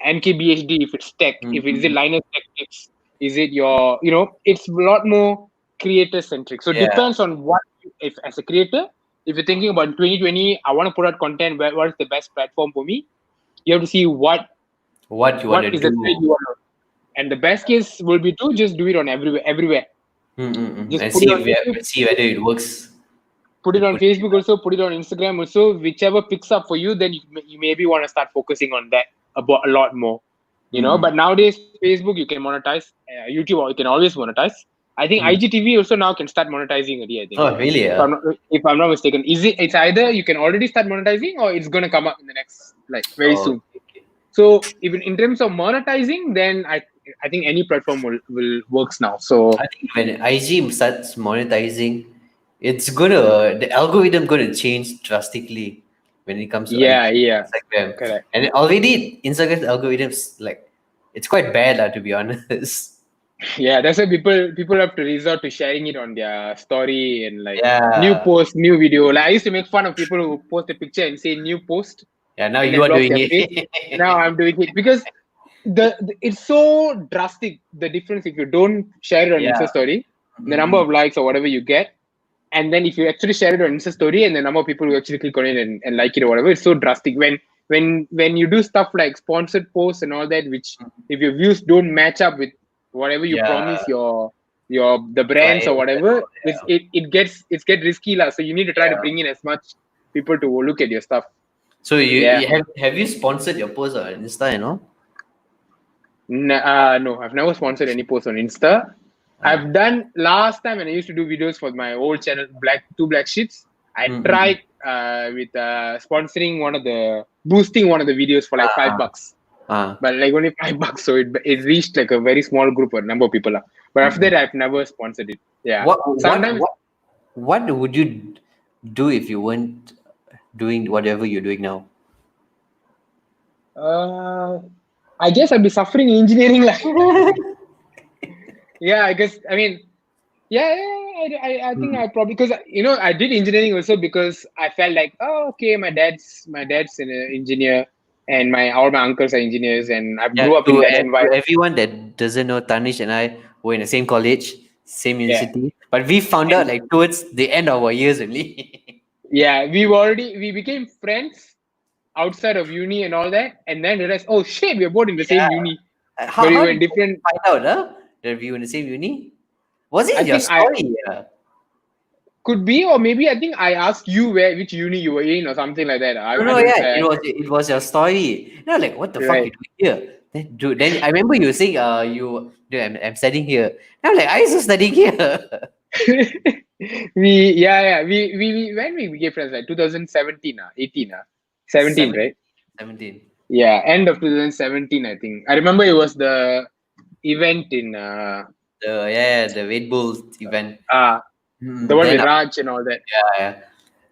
NKBHD if it's tech? If it is it Mm-mm. Linus Tech Tips? Is it your, it's a lot more creator centric. So it Yeah. depends on what, if as a creator, if you're thinking about 2020, I want to put out content, what is the best platform for me? You have to see What you want what to is the trade do. you want to. And the best case will be to just do it on everywhere. Mm-mm-mm. Just And put it see on if YouTube, see whether it works. put it You on put it. Facebook also, put it on Instagram also. Whichever picks up for you, then you maybe want to start focusing on that about a lot more. Mm. But nowadays Facebook you can monetize, YouTube you can always monetize. I think Mm. IGTV also now can start monetizing already. I think Oh really? if Yeah. I'm not mistaken, it's either you can already start monetizing or it's gonna come up in the next like very Oh, soon. okay. So even in terms of monetizing, then I think any platform will works now. So I think when IG starts monetizing, it's gonna the algorithm gonna change drastically when it comes to yeah, IG, yeah, Instagram, correct. and already Instagram's algorithms like it's quite bad lah, to be honest. Yeah, that's why people have to resort to sharing it on their story and like new Yeah, post, new video. Like I used to make fun of people who post a picture and say new post yeah. Now and you then are block doing their face. Now it. I'm doing it because it's so drastic the difference if you don't share it on Yeah. Insta story, the number Mm-mm. of likes or whatever you get, and then if you actually share it on Insta story and the number of people who actually click on it and like it or whatever, it's so drastic. When you do stuff like sponsored posts and all that, which if your views don't match up with whatever you Yeah, promise your the brands or clients and whatever, all. Yeah, it gets risky lah. So you need to try to yeah. bring in as much people to look at your stuff. So Yeah. you have you sponsored your post on Insta? You know. No, I've never sponsored any post on Insta. Uh, I've done last time when I used to do videos for my old channel, Black Sheets. I mm-mm. tried with sponsoring boosting one of the videos for like Uh, $5, uh, but like only $5, so it reached like a very small group or number of people. But after mm-mm. that, I've never sponsored it. Yeah, What what sometimes what what would you do if you weren't doing whatever you're doing now? uh, I guess I'd be suffering in engineering. Like, yeah, I guess I mean yeah, I think Mm. I probably because I did engineering also because I felt like okay my dad's an engineer and my all my uncles are engineers and I Yeah, grew up in that to environment. everyone that doesn't know, Tanish and I were in the same college, same Yeah, university, but we found out and like towards the end of our years only. yeah, we became friends outside of uni and all that, and then realized oh shit we're both in the same Yeah. uni, How but we how were did in you different. find out, that we were in the same uni? Was I it your think I story? Yeah. could be, or maybe I think I asked you which uni you were in or something like that. No, I no, don't yeah, it was your story. You know, like what the fuck right. you doing here? Then, dude, then I remember you saying, dude, I'm studying here. And I'm like, I also studying here. we when we became friends like 2017 18 17 17, right. 17. Yeah, end of 2017 I think. I remember it was the event in The Red Bull event. uh the one Then with Raj and all that. yeah, yeah.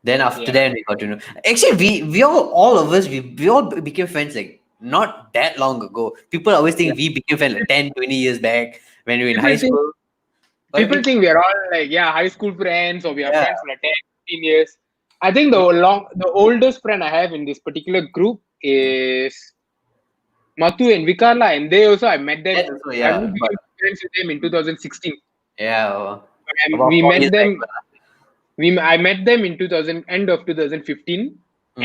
Then after Yeah. that, we got to know. Actually, we all of us, we all became friends like not that long ago. People always Yeah. think we became friends like 10, 20 years back when we were in high People think school. But people we, think we are all like, yeah, high school friends, or we are yeah, friends for like 10, 15 years. I think the oldest friend I have in this particular group is Mathu and Vikarla, and they also I met them. that also, I yeah. only But became friends with them in 2016. yeah, about We 4 years met back. them. I met them in 2000 end of 2015,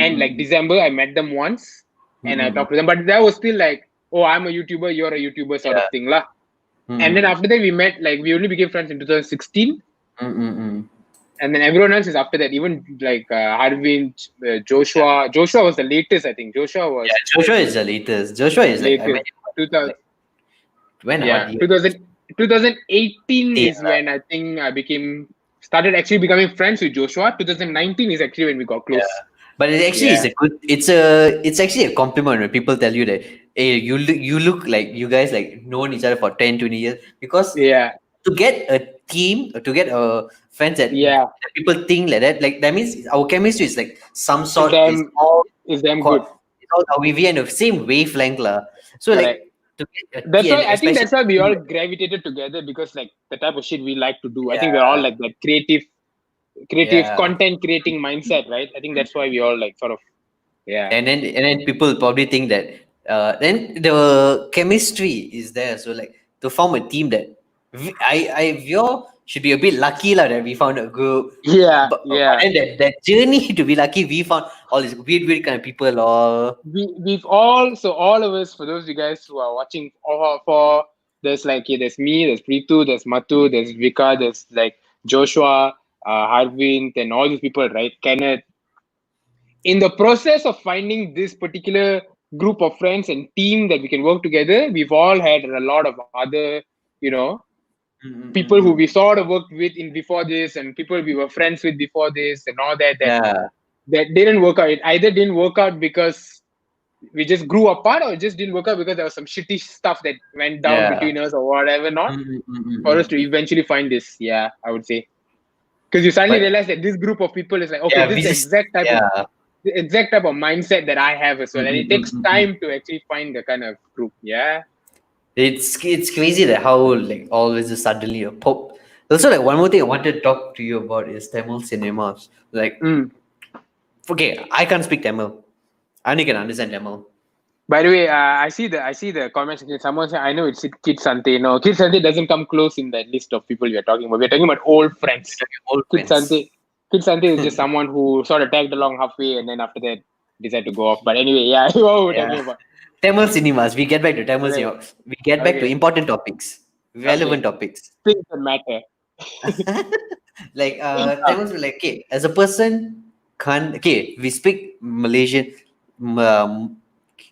and like Mm-mm. December I met them once, and I Mm-mm. talked to them. But that was still like, oh, I'm a YouTuber, you're a YouTuber sort of Yeah. thing, lah. And then Mm-mm. after that we met, like we only became friends in 2016, Mm-mm. and then everyone else is after that. Even like Harvind, Joshua. Joshua was the latest, I think. Joshua Yeah, was Joshua is the latest. Joshua is like I met latest. him 2000, like when what yeah, year? 2018 10, is when I think I started actually becoming friends with Joshua. 2019 is actually when we got yeah. close. But it actually is Yeah, a good. It's actually a compliment when people tell you that hey, you look like you guys like known each other for 10, 20 years because yeah, to get a team to get a friends yeah. that people think like that means our chemistry is like some Is sort is damn all is damn co- good. it's all we in the same wavelength lah. So Correct. like to get a That's team why and I think especially that's why we a team all that, gravitated together, because like the type of shit we like to do. I think we're all yeah, like that creative yeah. content creating mindset, right? I think that's why we all like sort of, yeah. And then people probably think that then the chemistry is there, so like to form a team that we all should be a bit lucky lah that we found a group, Yeah, but yeah. then that journey to be lucky we found all these weird kind of people or We've all, so all of us, for those of you guys who are watching, all for there's like, yeah, there's me, there's Preetu, there's Matu, there's Vika, there's like Joshua, Harvind, and all these people, right? Kenneth. In the process of finding this particular group of friends and team that we can work together, we've all had a lot of other, you know, people who we Mm-mm-mm-mm. sort of worked with in before this, and people we were friends with before this, and all Yeah, that didn't work out. It either didn't work out because we just grew apart, or it just didn't work out because there was some shitty stuff that went down yeah. between us or whatever, not for us to Mm-mm-mm-mm-mm. eventually find this. Yeah, I would say, because you suddenly But realize that this group of people is like, okay, yeah, this we is the just exact type of yeah. mindset that I have as well, and it takes Mm-mm-mm-mm-mm. time to actually find the kind of group. Yeah. It's crazy that how like always just suddenly a pop. Also, like one more thing I wanted to talk to you about is Tamil cinemas. Like, Mm. okay, I can't speak Tamil. I only can understand Tamil. By the way, I see the comments. Someone said, I know it's Kid Sante. No, Kid Sante doesn't come close in that list of people we are talking about. We're talking about old We're friends. talking old Kid friends. Sante, Kid Sante is just someone who sort of tagged along halfway and then after that decided to go off. But anyway, yeah, what we're Yeah, talking about. Tamil cinemas. We get back to Tamil Okay, cinema. We get back to okay, important topics, relevant okay. topics. Things that matter. Like Things up. Tamils were like, okay, as a person, can't okay, we speak Malaysian. I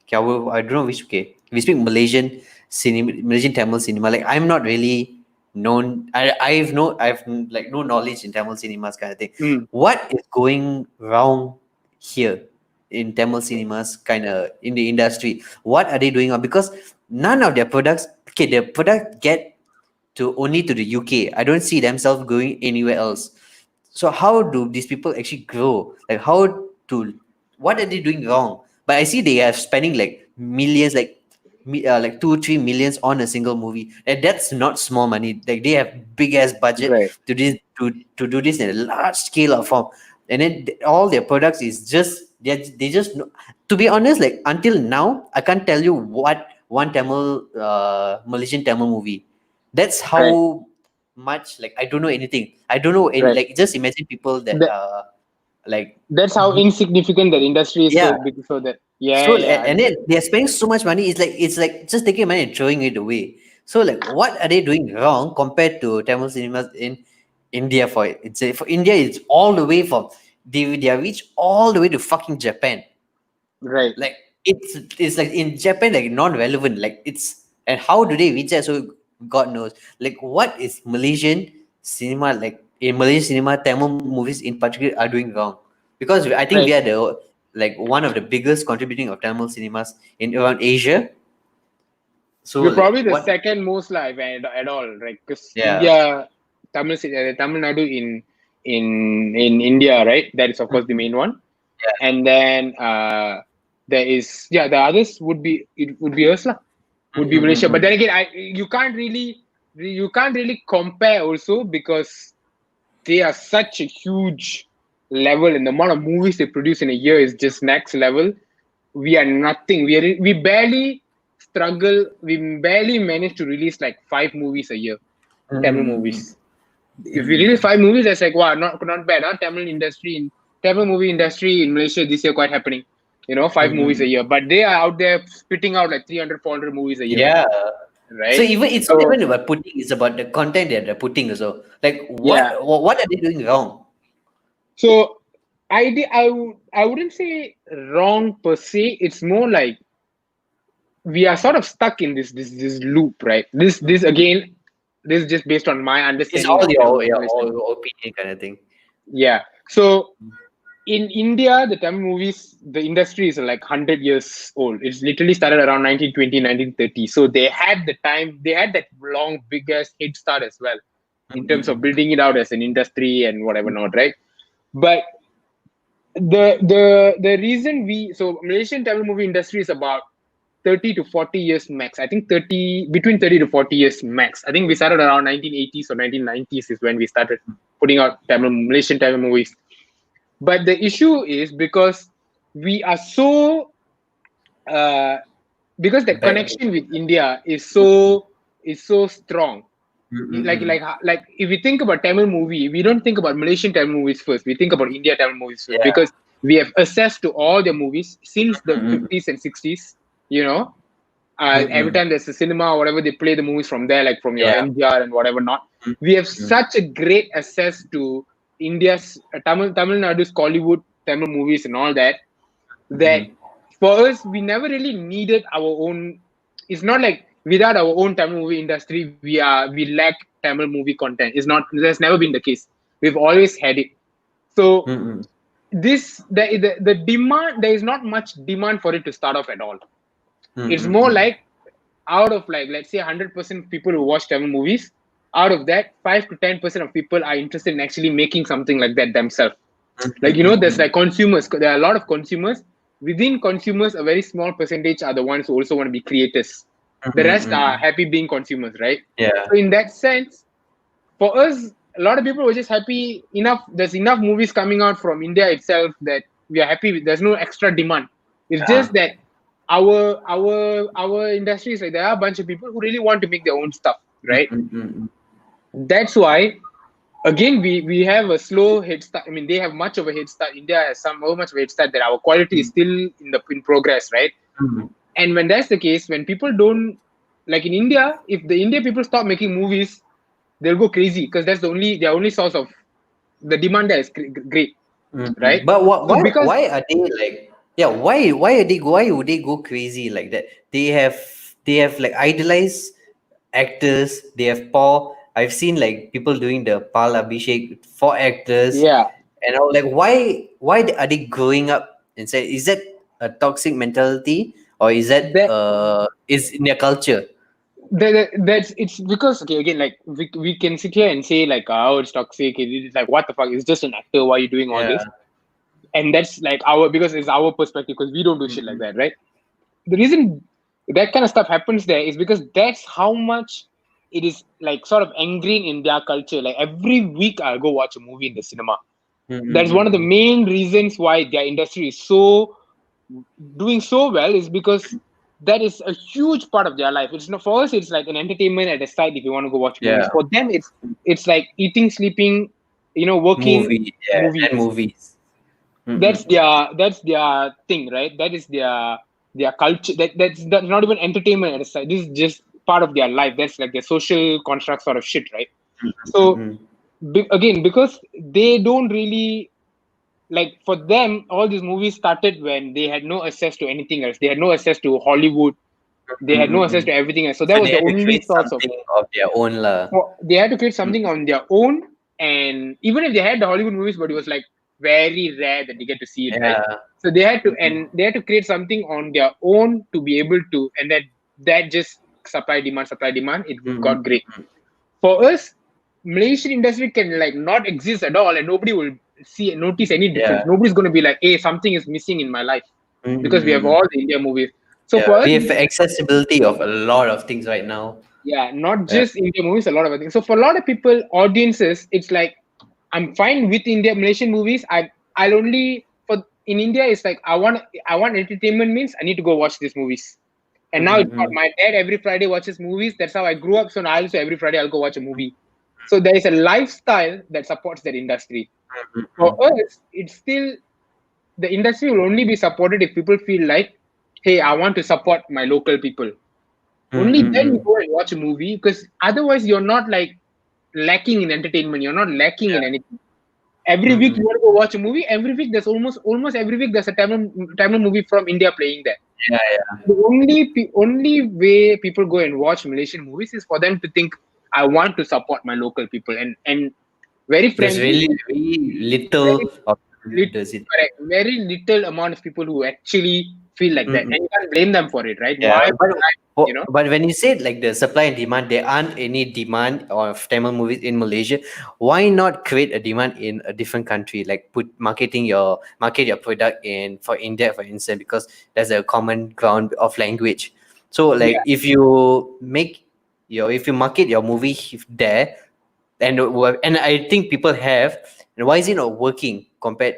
don't know which okay. We speak Malaysian cinema, Malaysian Tamil cinema. Like I'm not really known. I've like no knowledge in Tamil cinemas kind of thing. Mm, What is going wrong here in Tamil cinemas kind of in the industry? What are they doing? Because none of their products, okay, their product get to only to the UK. I don't see themselves going anywhere else. So how do these people actually grow? Like how to what are they doing wrong? But I see they are spending like millions, like 2 3 millions on a single movie, and that's not small money. Like they have big ass budget right, to this to do this in a large scale of form, and then all their products is just they just know. To be honest, like until now, I can't tell you what one Tamil Malaysian Tamil movie. That's right, how much like I don't know anything. I don't know any right. like just imagine people that That, like that's how insignificant that industry is, yeah. so big, so that, So yeah, yeah, and then they're spending so much money. It's like just taking money and throwing it away. So like what are they doing wrong compared to Tamil cinemas in India for it? For India it's all the way from they are reach all the way to fucking Japan. right, Like it's like in Japan like non-relevant. Like it's and how do they reach that? So God knows. Like what is Malaysian cinema like in Malaysian cinema Tamil movies in particular are doing wrong? Because I think right. we are the like one of the biggest contributing of Tamil cinemas in around Asia. So We're like probably the what? second most live at all, right? Because Yeah. India, Tamil Nadu in in India, right? That is of course the main one. And then there is the others would be us lah, would be Malaysia. But then again, you can't really compare also because they are such a huge level, and the amount of movies they produce in a year is just next level. We are nothing. We barely struggle. We barely manage to release like 5 movies a year, Tamil movies. If we release 5 movies, that's like wow, not bad. Huh? Tamil movie industry in Malaysia this year quite happening. 5 movies a year, but they are out there spitting out like 300, 400 movies a year. Yeah. Right. So even it's not even about putting; it's about the content that they're putting. Also, like what are they doing wrong? So I wouldn't say wrong per se. It's more like we are sort of stuck in this loop, right? This again, this is just based on my It's understanding. all of your opinion kind of thing. Yeah. So in India, the Tamil movies, the industry is like 100 years old. It's literally started around 1920, 1930. So they had the time, they had that long, biggest head start as well in terms of building it out as an industry and whatever not, right? But the reason Malaysian Tamil movie industry is about 30 to 40 years max. I think between 30 to 40 years max. I think we started around 1980s or 1990s is when we started putting out Malaysian Tamil movies. But the issue is because we are so because the connection with India is so strong. Like if we think about Tamil movie, we don't think about Malaysian Tamil movies first. We think about India Tamil movies first because we have access to all their movies since the 50s and 60s. Every time there's a cinema or whatever, they play the movies from there, like from your MGR and whatever not. We have such a great access to India's Tamil Nadu's Kollywood Tamil movies and all that. That for us, we never really needed our own. It's not like without our own Tamil movie industry, we lack Tamil movie content. That's never been the case. We've always had it. So the demand, there is not much demand for it to start off at all. It's more like out of like let's say 100% people who watch Tamil movies, out of that 5 to 10% of people are interested in actually making something like that themselves. Like there's like consumers. There are a lot of consumers. Within consumers, a very small percentage are the ones who also want to be creators. The rest are happy being consumers, right? Yeah. So in that sense, for us, a lot of people were just happy enough. There's enough movies coming out from India itself that we are happy with. There's no extra demand. It's just that our industry is like there are a bunch of people who really want to make their own stuff, right? That's why again we have a slow head start. I mean, they have much of a head start. India has so much of a head start that our quality is still in progress, right? And when that's the case, when people don't like in India, if the India people stop making movies, they'll go crazy because that's their only source of the demand there is great, right? But So why are they like? Yeah, why would they go crazy like that? They have like idolized actors. They have Paul. I've seen like people doing the Pal Abhishek for actors. yeah, And I was like, why are they growing up and say, is that a toxic mentality or is that is in their culture? that's it's because okay again like we can sit here and say like oh it's toxic, it's like what the fuck, it's just an actor, why are you doing all this? And that's like because it's our perspective because we don't do shit like that, right? The reason that kind of stuff happens there is because that's how much it is like sort of ingrained in their culture. Like every week I'll go watch a movie in the cinema. That's one of the main reasons why their industry is so doing so well, is because that is a huge part of their life. It's not for us, it's like an entertainment at the side if you want to go watch movies. For them it's like eating, sleeping, working, movies. That's their thing, right? That is their culture. That's not even entertainment at the side. This is just part of their life. That's like their social construct sort of shit, right? So again, because they don't really like, for them all these movies started when they had no access to anything else. They had no access to Hollywood. They had no access to everything else. So that was the only source of their own lah. they had to create something on their own. And even if they had the Hollywood movies, but it was like very rare that they get to see it, right? So they had to create something on their own to be able to, and that just supply demand. It got great. For us, Malaysian industry can like not exist at all, and nobody will notice any difference. Yeah. Nobody's going to be like, "Hey, something is missing in my life," because we have Mm-hmm. all the India movies. So Yeah, for us, we have accessibility of a lot of things right now. yeah, not Yeah. just India movies, a lot of other things. So for a lot of people, audiences, it's like I'm fine with India Malaysian movies. I'll only for in India it's like I want entertainment means I need to go watch these movies. And now it's not Mm-hmm. my dad every Friday watches movies. That's how I grew up. So now also every Friday I'll go watch a movie. So there is a lifestyle that supports that industry. For us, it's still the industry will only be supported if people feel like, hey, I want to support my local people. Only then you Mm-hmm. go and watch a movie because otherwise you're not like lacking in entertainment. You're not lacking in Yeah. anything. Every week Mm-hmm. you want to go watch a movie. Every week there's almost every week there's a Tamil movie from India playing there. Yeah, yeah. The only way people go and watch Malaysian movies is for them to think I want to support my local people and very There's frankly, really very very little of people who lit, does it. correct, very little amount of people who actually feel like that, Mm-hmm. and you can't blame them for it, right? Yeah, Why but would I, you know? but when you say like the supply and demand, there aren't any demand of Tamil movies in Malaysia. Why not create a demand in a different country? Like market your product in for India, for instance, because there's a common ground of language. So Yeah, like if you market your movie there, and I think people have, and why is it not working compared?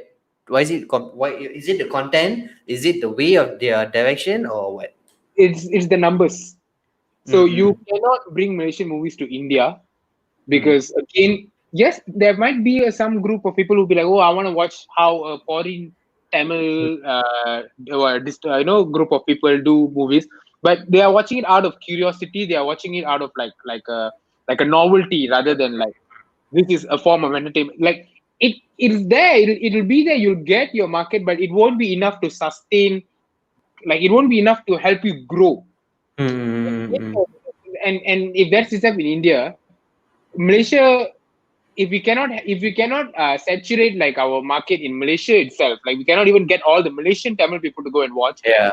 Why is it the content? Is it the way of their direction or what? it's the numbers. So you Mm-mm. cannot bring Malaysian movies to India Mm. because again, yes, there might be some group of people who'll be like, oh, I want to watch how a foreign Tamil, group of people do movies, but they are watching it out of curiosity. They are watching it out of like a novelty rather than like this is a form of entertainment. Like it's there. It'll be there. You'll get your market, but it won't be enough to sustain. Like it won't be enough to help you grow. Mm. And if that's the stuff in India, Malaysia, if we cannot saturate like our market in Malaysia itself, like we cannot even get all the Malaysian Tamil people to go and watch. Yeah.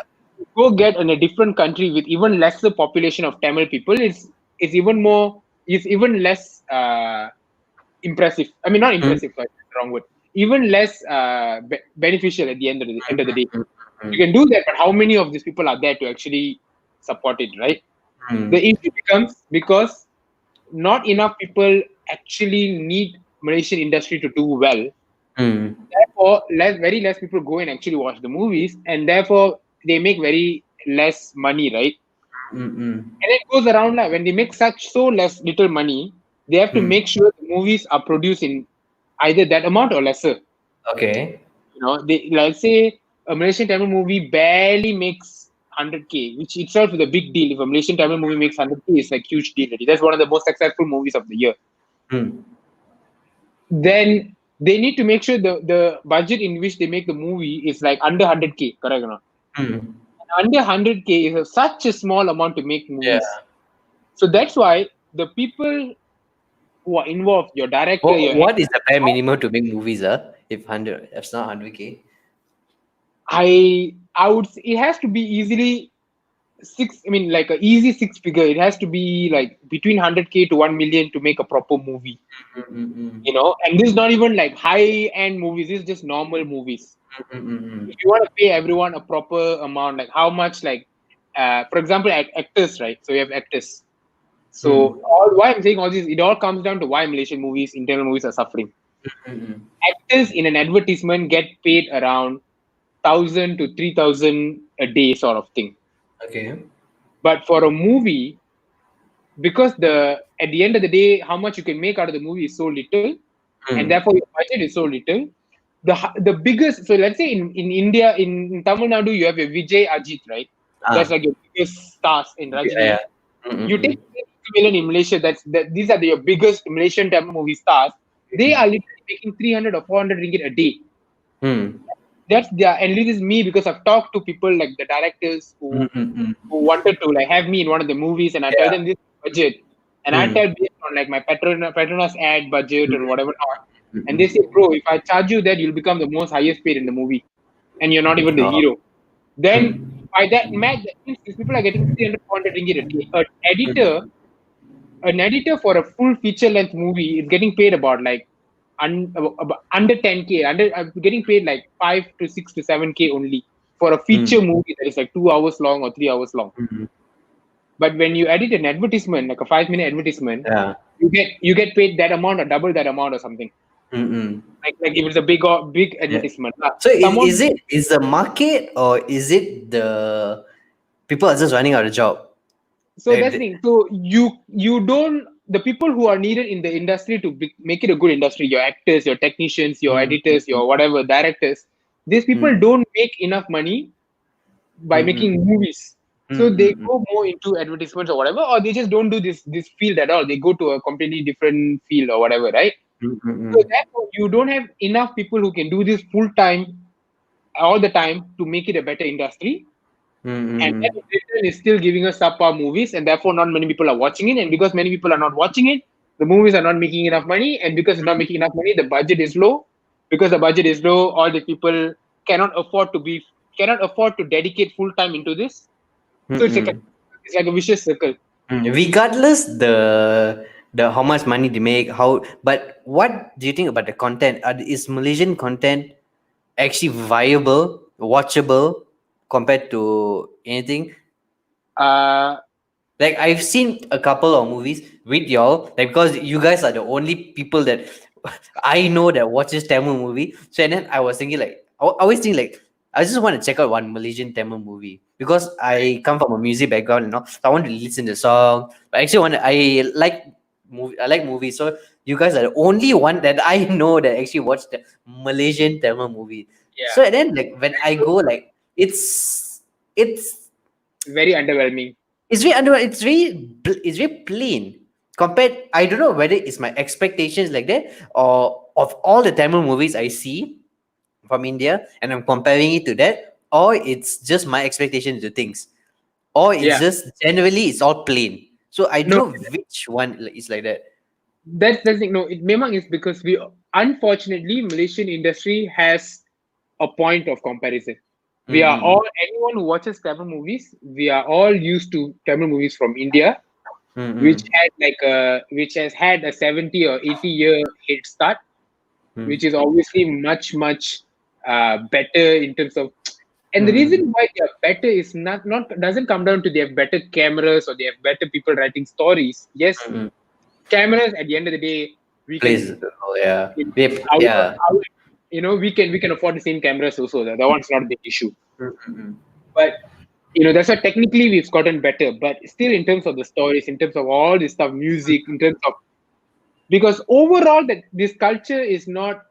Go get in a different country with even lesser population of Tamil people. It's even more. It's even less impressive. I mean, not Mm. impressive. Sorry, that's the wrong word. Even less beneficial at the end of the day. You Mm. can do that, but how many of these people are there to actually support it, right? The Mm. issue becomes because not enough people actually need Malaysian industry to do well. Mm. Therefore, very less people go and actually watch the movies, and therefore they make very less money, right? Mm. And it goes around like when they make such so less little money, they have to Mm. make sure the movies are produced in either that amount or lesser. Okay. They let's say a Malaysian Tamil movie barely makes 100K, which itself is a big deal. If a Malaysian Tamil movie makes 100K, it's like huge deal already. That's one of the most successful movies of the year. Mm. Then they need to make sure the budget in which they make the movie is like under 100K, correct or not? Mm. Under 100K is such a small amount to make Yeah. movies. So that's why the people who are involved, your director, What is the bare minimum to make movies? If 100, that's not 100K. I would say it has to be easily six. I mean, like a easy six figure. It has to be like between 100K to 1 million to make a proper movie. Mm. And this is not even like high end movies. This is just normal movies. Mm. If you want to pay everyone a proper amount, like how much, like, for example, actors, right? So you have actors. Mm. So why I'm saying all this, it all comes down to why Malaysian movies, internal movies are suffering. Mm. Actors in an advertisement get paid around 1,000 to 3,000 a day, sort of thing. Okay. But for a movie, because at the end of the day, how much you can make out of the movie is so little, and Mm. therefore your budget is so little. The biggest, so let's say in India, in Tamil Nadu, you have a Vijay Ajit, right? That's Ah. like your biggest stars in Yeah. Yeah. Rajini. You Mm. take 80 million in Malaysia, these are your biggest Malaysian Tamil movie stars. They are literally making 300 or 400 ringgit a day. Mm. That's their, and this is me because I've talked to people like the directors who wanted to like have me in one of the movies, and I tell Yeah. them this budget, and I Mm. tell based on like my Petronas ad budget or whatever not, and they Mm. say, bro, if I charge you that, you'll become the most highest paid in the movie, and you're not even the Oh. hero. Then Mm. by that match, that means these people are getting 300, 400 ringgit a day. An editor an editor for a full feature length movie is getting paid about like about under 10K, getting paid like 5 to 6 to 7K only for a feature movie that is like 2 hours long or 3 hours long. Mm-hmm. But when you edit an advertisement, like a 5 minute advertisement, Yeah. you get paid that amount or double that amount or something. Mm-hmm. Like if it's a big Yeah. advertisement. So Someone is the market, or is it the people are just running out of job? So that's the thing. So you don't the people who are needed in the industry to make it a good industry, your actors, your technicians, your editors, Mm-hmm. your whatever directors, these people don't make enough money by Mm-hmm. making movies. So they Mm-hmm. go more into advertisements or whatever, or they just don't do this field at all. They go to a completely different field or whatever, right? So Mm-hmm. therefore, you don't have enough people who can do this full time all the time to make it a better industry. And that Mm-hmm. in return is still giving us subpar movies, and therefore not many people are watching it. And because many people are not watching it, the movies are not making enough money. And because it's not making enough money, the budget is low. Because the budget is low, all the people cannot afford to be cannot afford to dedicate full time into this. So Mm-hmm. it's like a vicious circle. Regardless the how much money they make, how, but what do you think about the content? Is Malaysian content actually viable, watchable compared to anything? Uh, Like I've seen a couple of movies with y'all, like because you guys are the only people that I know that watches Tamil movie. So and then I was thinking like I always think like I just want to check out one Malaysian Tamil movie because I come from a music background, so I want to listen to song. But actually, I like movies. So you guys are the only one that I know that actually watched the Malaysian Tamil movie. yeah, So and then like when I go like it's very underwhelming. it's very plain compared. I don't know whether it's my expectations like that, or of all the Tamil movies I see from India and I'm comparing it to that, or it's just my expectations to things, or it's Yeah, just generally it's all plain. So I don't no, know which one is like that. that's the thing. No, it memang is because we unfortunately Malaysian industry has a point of comparison. We are Mm-mm. all anyone who watches Tamil movies. We are all used to Tamil movies from India, which Mm-mm. had which has had a 70 or 80 year head start, Mm. which is obviously much better in terms of. And the Mm-mm. reason why they are better is not doesn't come down to they have better cameras or they have better people writing stories. Yes, Mm-mm. cameras at the end of the day we Plays. can Oh yeah. in Yeah. our we can afford the same cameras also. That one's not a big issue. Mm-mm. But that's why technically we've gotten better. But still, in terms of the stories, in terms of all this stuff, music, in terms of because overall that this culture is not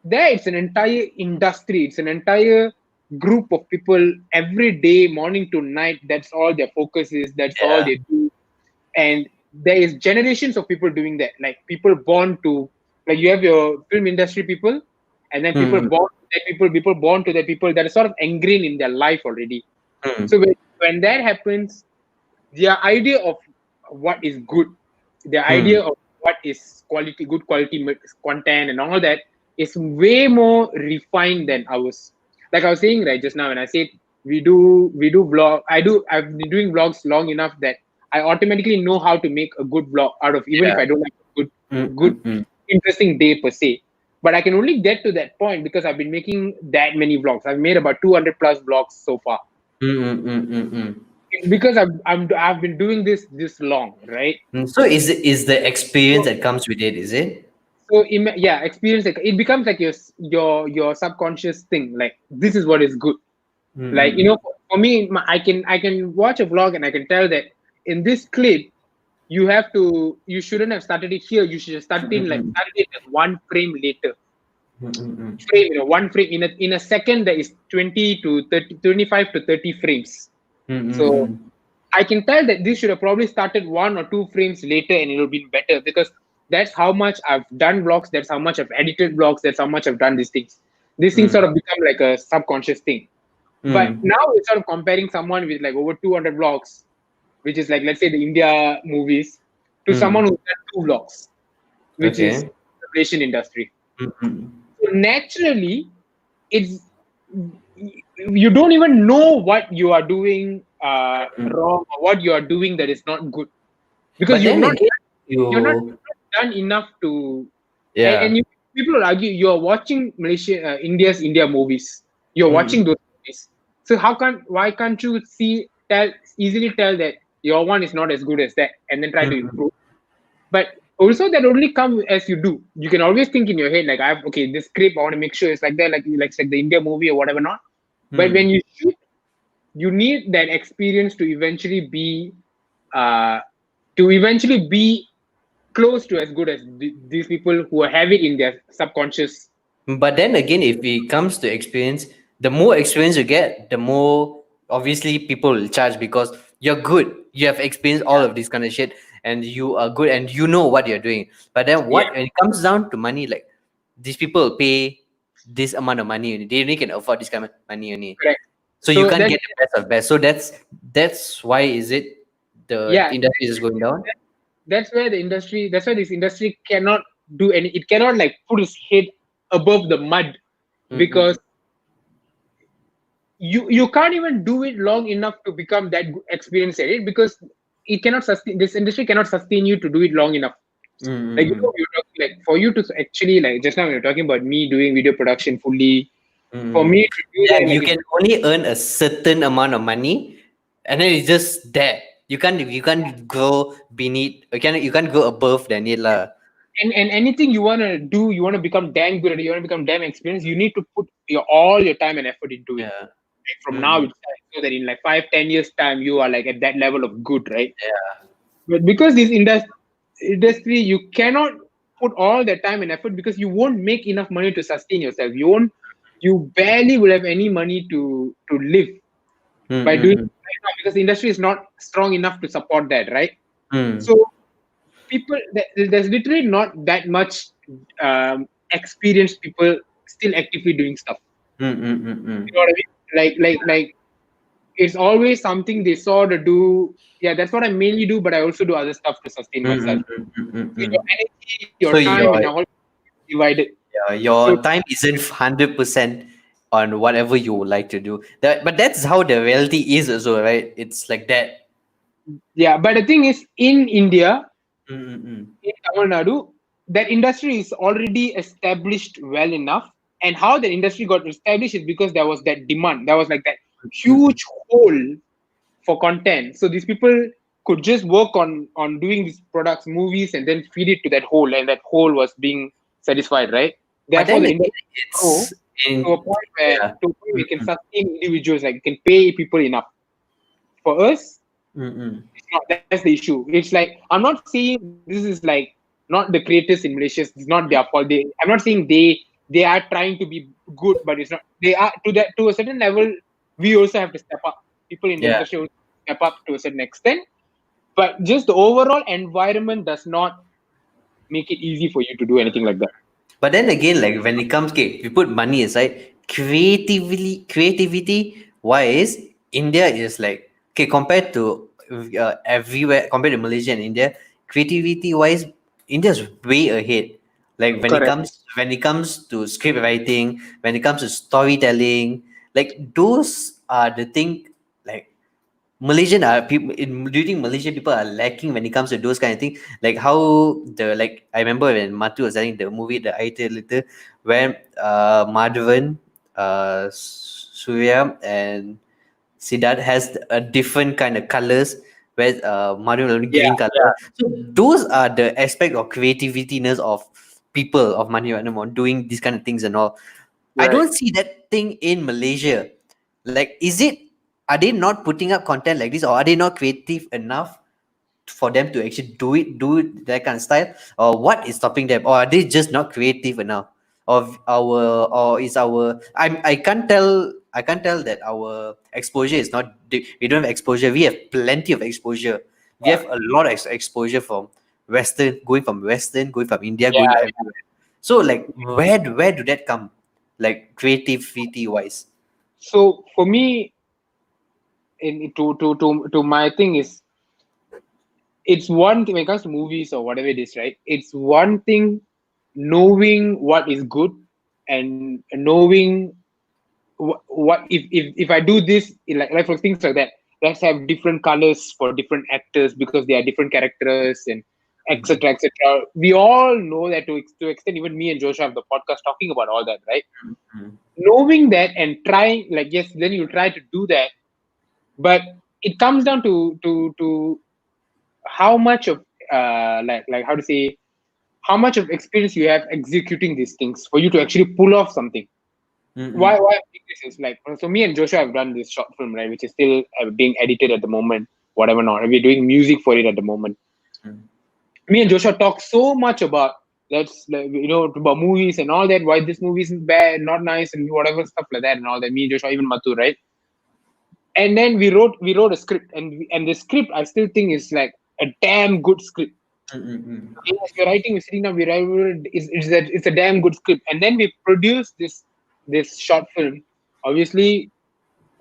there. It's an entire industry. It's an entire group of people every day, morning to night. That's all their focus is. That's all Yeah. they do. And there is generations of people doing that. Like people born to like you have your film industry people, and then people Mm-mm. born to that people born to that people that are sort of ingrained in their life already. So Mm. when that happens, their idea of what is good, their Mm. idea of what is good quality content and all that is way more refined than ours. Like I was saying right just now, when I said we do vlog, I've been doing vlogs long enough that I automatically know how to make a good vlog out of even if Yeah. I don't have a good Mm-mm. interesting day per se. But I can only get to that point because I've been making that many vlogs. I've made about 200 plus vlogs so far. Mm-mm. It's because I've been doing this long, right? So is the experience So that comes with it? Is it? yeah, experience like it becomes like your subconscious thing. Like this is what is good. Like Mm-mm. for me, I can watch a vlog and I can tell that in this clip you shouldn't have started it here. You should have Mm-mm. started it at one frame later. Mm-mm. Frame, one frame in a second there is 20 to 30, 25 to 30 frames. So Mm-mm. I can tell that this should have probably started 1 or 2 frames later and it will be better because that's how much I've done vlogs, that's how much I've edited vlogs, that's how much I've done these things. These things sort Mm. of become like a subconscious thing. But Mm. now it's sort of comparing someone with like over 200 vlogs, which is like, let's say the India movies, to someone Mm. who's done 2 vlogs, which is Okay. the Malaysian industry. Mm-mm. So naturally, it's you don't even know what you are doing Mm. wrong or what you are doing that is not good because But you've then not again, done you're not You, done enough to, yeah. and people will argue you're watching India movies, you're Mm, watching those movies, so why can't you easily tell that your one is not as good as that and then try to mm, improve? But also that only come as you do. You can always think in your head like, okay, this script I want to make sure it's like that, like the India movie or whatever not. But when mm. you shoot, you need that experience uh to eventually be close to as good as these people who have it in their subconscious. But then again, if it comes to experience, the more experience you get, the more obviously people will charge because you're good. You have experienced all of this kind of shit, and you are good, and you know what you're doing. But then, Yeah, what when it comes down to money, like these people will pay this amount of money, only. They only can afford this kind of money only. correct. So you So can't that get the best of best. So that's why is it the yeah, industry is going down. that's why this industry cannot do any. It cannot like put its head above the mud, because Mm-mm. you can't even do it long enough to become that experienced at it, because it cannot sustain, this industry cannot sustain you to do it long enough. Like, Mm-mm. you're talking, like, for you to actually, like, just now we were talking about me doing video production fully. For Mm. me to do Yeah, that, you like, can only earn a certain amount of money, and then it's just there. You can't go beneath. You can't go above than it lah. and anything you want to do, you want to become damn good at it, you want to become damn experienced, you need to put all your time and effort into it, Yeah. like, from now Mm. itself, so that in like 5-10 years time you are like at that level of good, right? Yeah. But because this industry, you cannot put all the time and effort, because you won't make enough money to sustain yourself. You barely will have any money to live Mm, by mm, doing it mm. right now, because the industry is not strong enough to support that, right? Mm. So there's literally not that much experienced people still actively doing stuff. Mm, mm, mm, mm. You know what I mean? Like it's always something they saw to do. Yeah, that's what I mainly do, but I also do other stuff to sustain Mm, myself. mm, mm, mm, mm, So your mm. energy, your So time, and your your whole divided. So your time isn't 100% on whatever you would like to do. But that's how the reality is also, right? It's like that. yeah, but the thing is, in India, Mm, mm, mm. in Tamil Nadu, that industry is already established well enough. And how the industry got established is because there was that demand. There was like that Mm, mm. huge hole for content. So these people could just work on doing these products, movies, and then feed it to that hole, and that hole was being satisfied, right? But Therefore, then the again, industry grow it's in yeah. to a point where Mm, it can mm, sustain individuals, like it can pay people enough. For us, mm, mm. it's not. That's the issue. It's like, I'm not saying this is like not the creators in Malaysia. It's not their fault. I'm not saying they are trying to be good, but it's not. They are to a certain level. We also have to step up. People in the Yeah. industry also step up to a certain extent. But just the overall environment does not make it easy for you to do anything like that. But then again, like when it comes, okay, we put money aside, creativity wise, India is like, okay, compared to everywhere, compared to Malaysia and India, creativity wise, India's way ahead. Like Correct. when it comes to script writing, when it comes to storytelling, like those are the thing. Like Malaysian are people in do you think Malaysian people are lacking when it comes to those kind of things? Like how the like I remember when Matu was saying the movie the IT little when Madhavan, Surya and Siddharth has a different kind of colors where Madhavan only Yeah, green color. So those are the aspect of creativitiness of people of Maniratnam on doing these kind of things and all. I right. don't see that thing in Malaysia. Like, is it? Are they not putting up content like this, or are they not creative enough for them to actually do it that kind of style, or what is stopping them, or are they just not creative enough? Or is our I can't tell that our exposure is not we don't have exposure. We have plenty of exposure. We have a lot of exposure from Western, going from India, Yeah. going everywhere. So like where do that come? Like creativity wise. So for me, to my thing is, it's one thing when it comes to movies or whatever it is, right? It's one thing knowing what is good, and knowing what if I do this, like for things like that, let's have different colors for different actors because they are different characters, and etc., etc. We all know that to extent, even me and Joshua have the podcast talking about all that, right? Mm. Knowing that and trying, like, yes, then you try to do that, but it comes down to how much of like how to say, how much of experience you have executing these things for you to actually pull off something. Why I think this is like, so me and Joshua have done this short film, right, which is still being edited at the moment, whatever not. We're doing music for it at the moment. Mm. Me and Joshua talk so much about that's like, about movies and all that, why this movie is bad, not nice, and whatever stuff like that and all that. Me and Joshua, even Matu, right? And then we wrote a script, and the script I still think is like a damn good script. Yes, we're writing, we're sitting down, we write it's a damn good script, and then we produce this short film. Obviously,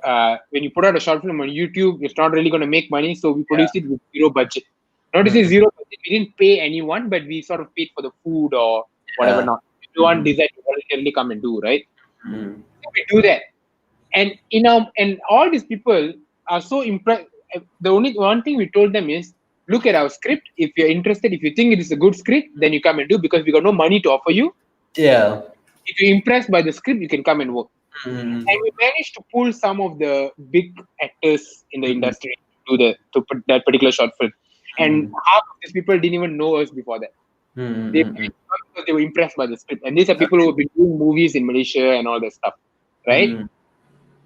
when you put out a short film on YouTube, it's not really going to make money, so we produced it with zero budget. Not to say zero budget, we didn't pay anyone, but we sort of paid for the food or whatever. Not if you want design to voluntarily come and do, right? So we do that, and and all these people are so impressed. The only one thing we told them is, look at our script. If you're interested, if you think it is a good script, then you come and do, because we got no money to offer you. Yeah. If you're impressed by the script, you can come and work. Mm. And we managed to pull some of the big actors in the industry to put that particular short film. And half of these people didn't even know us before that. They were impressed by the script. And these are people who have been doing movies in Malaysia and all that stuff, right?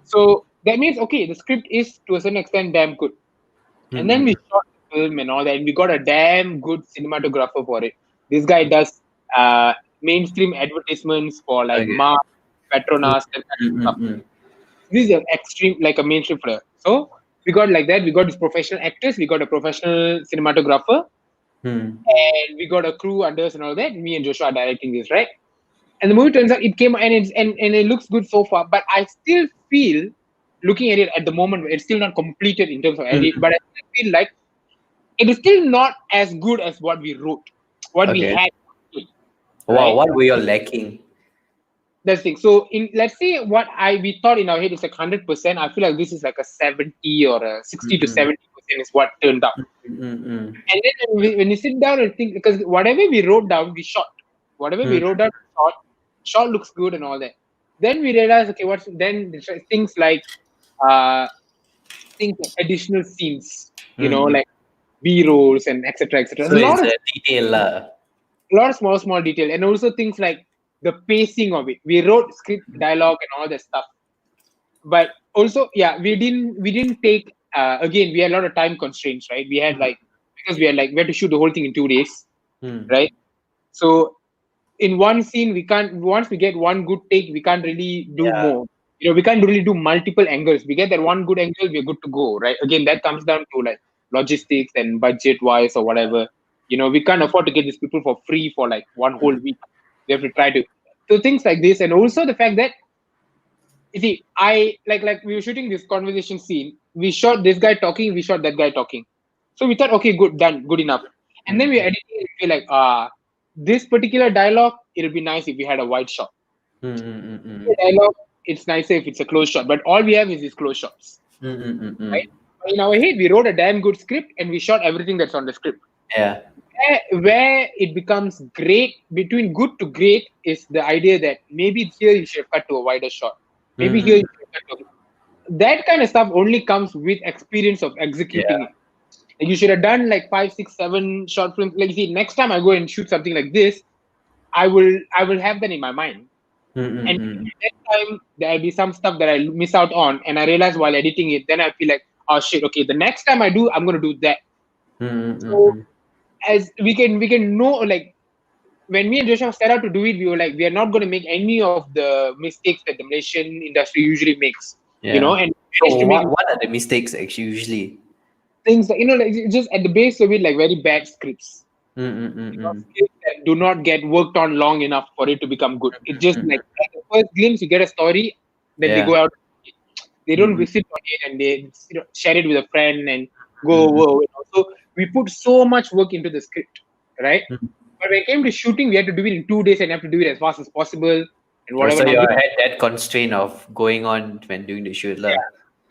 So that means, okay, the script is to a certain extent damn good. And then we shot the film and all that, and we got a damn good cinematographer for it. This guy does mainstream advertisements for like Mars, Petronas, and that stuff. This is an extreme, like a mainstream player. So we got like that. We got these professional actors. We got a professional cinematographer, and we got a crew under us and all that. Me and Joshua are directing this, right? And the movie turns out it came and it looks good so far. But I still feel, looking at it at the moment, it's still not completed in terms of edit. But I still feel like it is still not as good as what we wrote, what we had. Wow, right? what were you lacking? That's the thing. So let's say what we thought in our head is like 100%. I feel like this is like a 70 or a 60 to 70% is what turned out. And then when you sit down and think, because whatever we wrote down, we shot. Whatever we wrote down, shot looks good and all that. Then we realized, okay, things like additional scenes, like B-rolls and etc. etc. So it's a detail. A lot of small detail, and also things like the pacing of it. We wrote script, dialogue, and all that stuff. But also, we didn't take. Again, we had a lot of time constraints, right? We had because we had to shoot the whole thing in 2 days, right? So in one scene, we can't. Once we get one good take, we can't really do more. We can't really do multiple angles. We get that one good angle, we're good to go, right? Again, that comes down to like logistics and budget wise or whatever. We can't afford to get these people for free for like one whole week. We have to try to. So things like this, and also the fact that, you see, I like we were shooting this conversation scene. We shot this guy talking. We shot that guy talking. So we thought, okay, good, done, good enough. And then we edited it. We feel like, this particular dialogue, it would be nice if we had a wide shot. The dialogue, it's nicer if it's a close shot. But all we have is these close shots. Right? In our head, we wrote a damn good script and we shot everything that's on the script. Yeah. Where it becomes great, between good to great, is the idea that maybe here you should have cut to a wider shot. Maybe here you should have cut to. That kind of stuff only comes with experience of executing it. Like you should have done like 5, 6, 7 short films. Like, see, next time I go and shoot something like this, I will have that in my mind. And next time there'll be some stuff that I miss out on, and I realize while editing it, then I feel like, oh shit, okay, the next time I do, I'm gonna do that. So as we can know, like when me and Joshua set out to do it, we were like, we are not going to make any of the mistakes that the Malaysian industry usually makes. And so what are the mistakes actually usually? Things that, like just at the base of it, like very bad scripts. Scripts that do not get worked on long enough for it to become good. It's just like at the first glimpse, you get a story, then they go out. They don't visit on it, and they share it with a friend and go over. So we put so much work into the script, right? But when it came to shooting, we had to do it in 2 days and have to do it as fast as possible and whatever. So you had that constraint of going on when doing the shoot.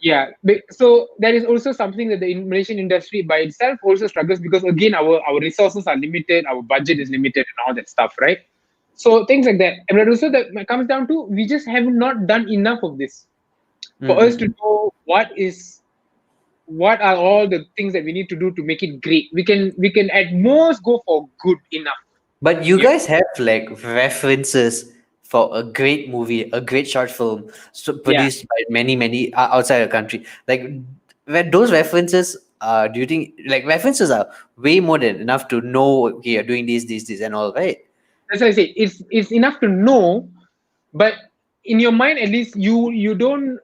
Yeah, so there is also something that the Malaysian industry by itself also struggles, because again our resources are limited, our budget is limited, and all that stuff, right? So things like that, and also that comes down to we just have not done enough of this for us to Mm-mm. know what are all the things that we need to do to make it great. We can at most go for good enough. But you Yeah, guys have like references for a great movie, a great short film, so yeah. produced by many outside the country. Like, when those references, do you think like references are way more than enough to know, okay, you're doing this, and all, right? That's why I say it's enough to know, but in your mind at least you don't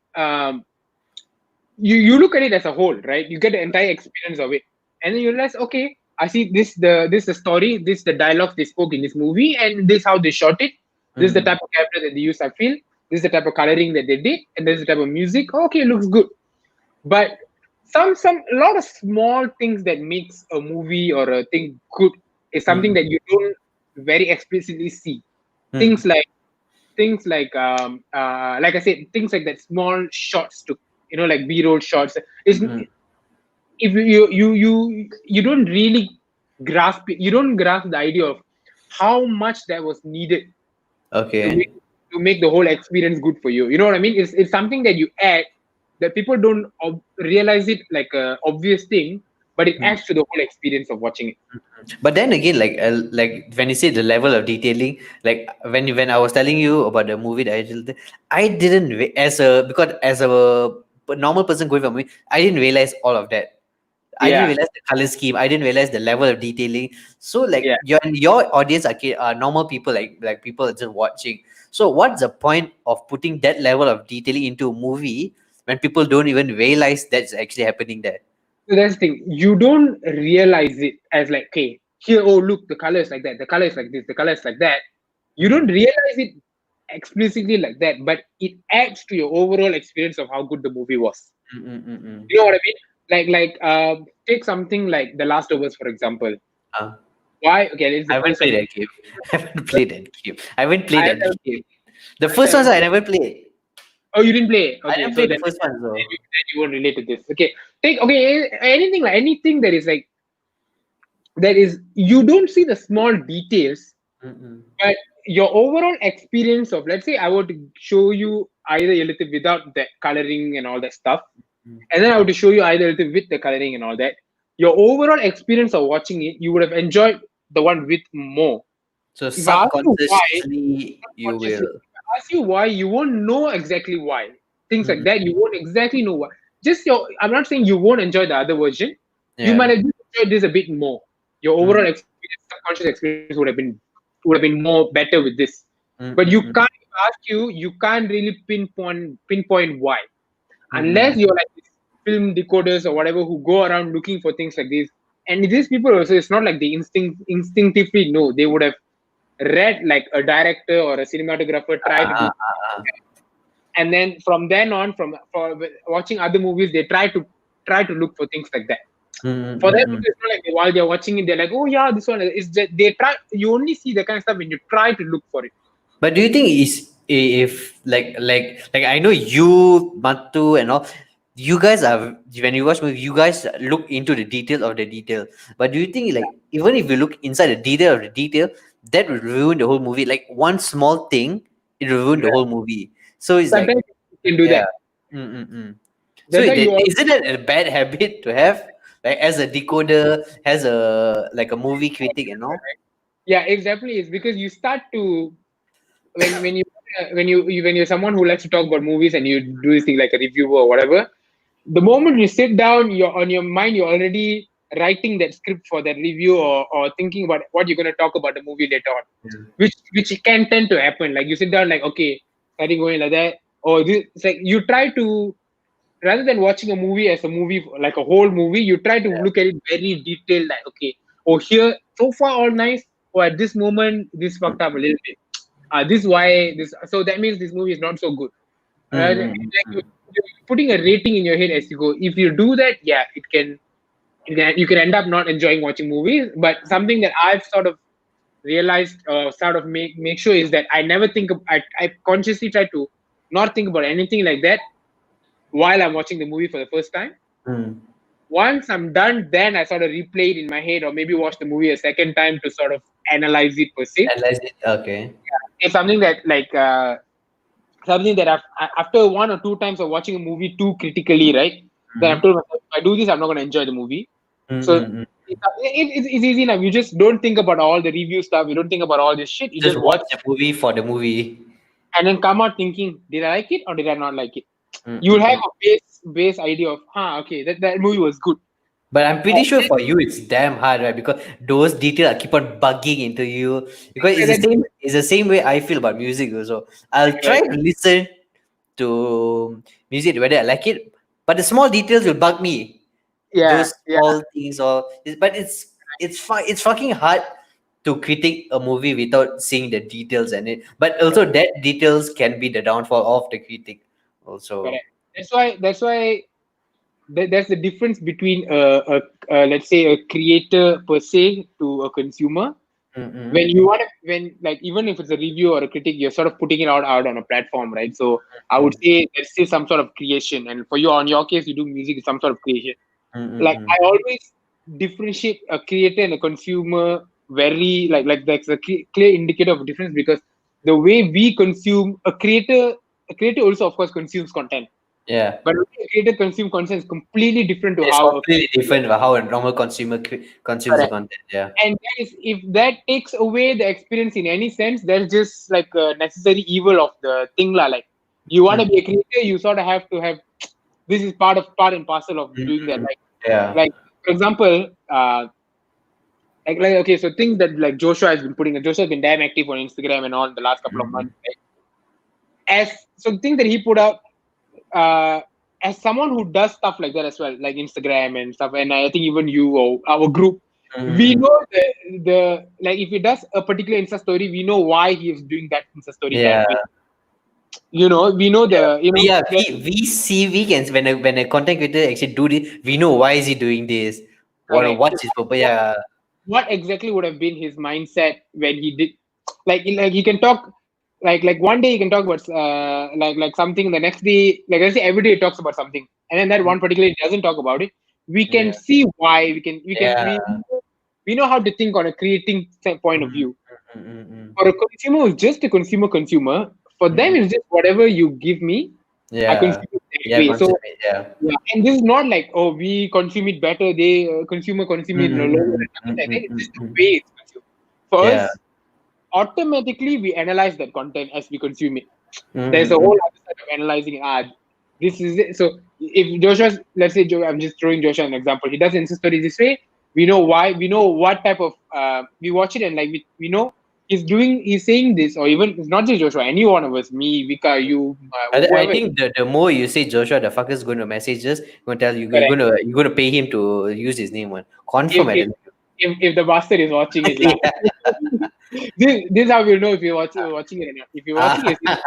you look at it as a whole, right? You get the entire experience of it, and then you realize, okay, I see this the story, this the dialogue they spoke in this movie, and this how they shot it. This is the Mm-mm. type of character that they use. I feel this is the type of coloring that they did, and this is the type of music. Okay, it looks good, but some a lot of small things that makes a movie or a thing good is something Mm-mm. that you don't very explicitly see. Mm-mm. Things like I said, things like that small shots to like B-roll shots is Mm-mm. if you don't really grasp it, you don't grasp the idea of how much that was needed to Okay. make to make the whole experience good for you. You know what I mean? It's something that you add that people don't realize it like a obvious thing, but it adds to the whole experience of watching it. But then again, like when you say the level of detailing, like when I was telling you about the movie that I didn't as a because as a normal person going for a movie, I didn't realize all of that. I didn't Yeah, realize the color scheme. I didn't realize the level of detailing. So yeah. like your audience are normal people, like people just watching. So what's the point of putting that level of detailing into a movie when people don't even realize that's actually happening there? So that's the thing. You don't realize it as like, okay, here, oh look, the color is like that, the color is like this, the color is like that. You don't Mm, realize it explicitly like that, but it adds to your overall experience of how good the movie was. mm, mm, mm, mm. You know what I mean? Take something like The Last of Us, for example. Uh, Why? Okay, it's I the haven't first played one. that game. I haven't played that game. I haven't played I that have, game. The I first have, ones I never played. oh, you didn't play? I Okay, never so played then, the first one, so. then you won't relate to this. Okay, take okay anything like anything that is like that is you don't see the small details, Mm-mm. but your overall experience of, let's say I were to show you either a little without that coloring and all that stuff, Mm. and then I were to show you either a little with the coloring and all that, your overall experience of watching it, you would have enjoyed the one with more. So If I ask you why, subconsciously you consciously, will. if I ask you why, you won't know exactly why. Things like Mm-mm. that, you won't exactly know why. Just your, I'm not saying you won't enjoy the other version. You Yeah. might have just enjoyed this a bit more. Your Mm, overall experience, subconscious experience would have been more better with this. But you mm-mm. can't, if I ask you, you can't really pinpoint why, unless Mm-mm. you're like these film decoders or whatever who go around looking for things like this. And these people also, it's not like they instinctively know. They would have read like a director or a cinematographer try to do, Ah. and then from then on, from for watching other movies, they try to look for things like that. For them, Mm-mm. it's not like while they're watching it, they're like, oh yeah, this one is just they try. You only see the kind of stuff when you try to look for it. But do you think is if like I know you, Matu, and all, you guys are when you watch movie, you guys look into the detail of the detail. But do you think like even if you look inside the detail of the detail, that would ruin the whole movie? Like one small thing, it will ruin the Yeah. whole movie. So it's like Sometimes you can do yeah. that. Mm-mm-mm. So That's why you all isn't it a bad habit to have? Like as a decoder, as a like a movie critic and all. yeah, exactly. It's because you start to when you're someone who likes to talk about movies and you do this thing like a review or whatever. The moment you sit down, you're on your mind, you're already writing that script for that review, or thinking about what you're going to talk about the movie later on, which can tend to happen. Like you sit down, like okay, starting going like that, or this, it's like you try to, rather than watching a movie as a movie like a whole movie, you try to look at it very detailed. Like okay, oh here so far all nice, or at this moment this fucked up a little bit. This why this. So that means this movie is not so good. Like Mm-mm-mm. you're putting a rating in your head as you go. If you do that, yeah, you can end up not enjoying watching movies. But something that I've sort of realized, sort of make sure is that I never think of, I consciously try to not think about anything like that while I'm watching the movie for the first time. Mm. Once I'm done, then I sort of replay it in my head, or maybe watch the movie a second time to sort of analyze it per se. Analyze it. Okay. It's something that something that after one or two times of watching a movie too critically, right? Then I've Mm-hmm. told myself, if I do this, I'm not going to enjoy the movie. So Mm-mm-mm. it's easy enough. You just don't think about all the review stuff. You don't think about all this shit. You Just just watch watch the movie for the movie. and then come out thinking, did I like it or did I not like it? You will have Mm-mm-mm. a base idea of, okay, that movie was good. But I'm pretty sure for you it's damn hard, right? Because those details keep on bugging into you. Because it's And the then, same. It's the same way I feel about music also. I'll try to listen to music whether I like it, but the small details will bug me. yeah, Those yeah, small things, but it's fucking hard to critique a movie without seeing the details in it. But also that details can be the downfall of the critic. Also. correct. That's why there's the difference between let's say a creator per se to a consumer. When Mm-mm. you want to, when like even if it's a review or a critic, you're sort of putting it out on a platform, right? So I would say there's still some sort of creation, and for you, on your case, you do music is some sort of creation. Like Mm-mm. I always differentiate a creator and a consumer very like that's a clear indicator of difference, because the way we consume a creator also of course consumes content, Yeah. but a creator consume content is completely different to It's how a completely different from how a normal consumer consumes the correct. content. Yeah. And that is, if that takes away the experience in any sense, that's just like a necessary evil of the thing lah. Like you want to Mm. be a creator, you sort of have to have, this is part and parcel of doing that. Mm-mm. Yeah. Like for example, okay, so things that like Joshua has been putting, Joshua has been damn active on Instagram and all the last couple of Mm-mm. months, right? As so things that he put out, uh as someone who does stuff like that as well, like Instagram and stuff, and I think even you or our group, we Mm-mm. know the like if he does a particular Insta story, we know why he is doing that Insta story that Yeah. way. We know Yeah. the We can when a content creator actually do this, we know why is he doing this. correct. What's his purpose? Yeah. What exactly would have been his mindset when he did, like he can talk, like one day he can talk about like something, the next day, like let's say every day he talks about something, and then that one particular he doesn't talk about it. We Yeah. can see why, Yeah. we know how to think on a creating point of Mm-mm. view. Mm-mm. For a consumer who's just a consumer, for them Mm-mm. it's just whatever you give me, I Yeah. consume it that Yeah. way. So Consume it. Yeah. yeah, and this is not like, oh, we consume it better, they consumer consume it lower, Mm-mm. and nothing like that. It's just the Mm-mm. way it's consumed. For Yeah. us, automatically we analyze that content as we consume it. There's a Mm-mm. whole other side of analyzing it. This is it. So if Joshua, let's say I'm just throwing Joshua an example, he does Insta stories this way, we know why, we know what type of we watch it, and like we know he's saying this, or even it's not just Joshua, any one of us, me, Vika, you, I whoever. think the more you say Joshua, the fucker's going to message us, going to tell you, Correct. you're gonna pay him to use his name. One confirm, If I if tell if the bastard is watching it, you. lah. This is how we'll know if you're watching it or not. If you're Ah. watching it,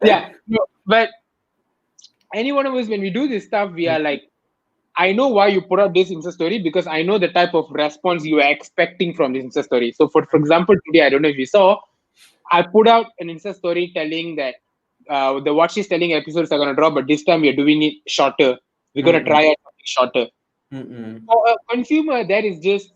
yeah. No, but any one of us, when we do this stuff, we are like, I know why you put out this Insta story, because I know the type of response you are expecting from this Insta story. So for example, today, I don't know if you saw, I put out an Insta story telling that the Watch is telling episodes are gonna drop, but this time we're doing it shorter. We're gonna Mm-mm. try out something shorter. Mm-mm. For a consumer, that is just,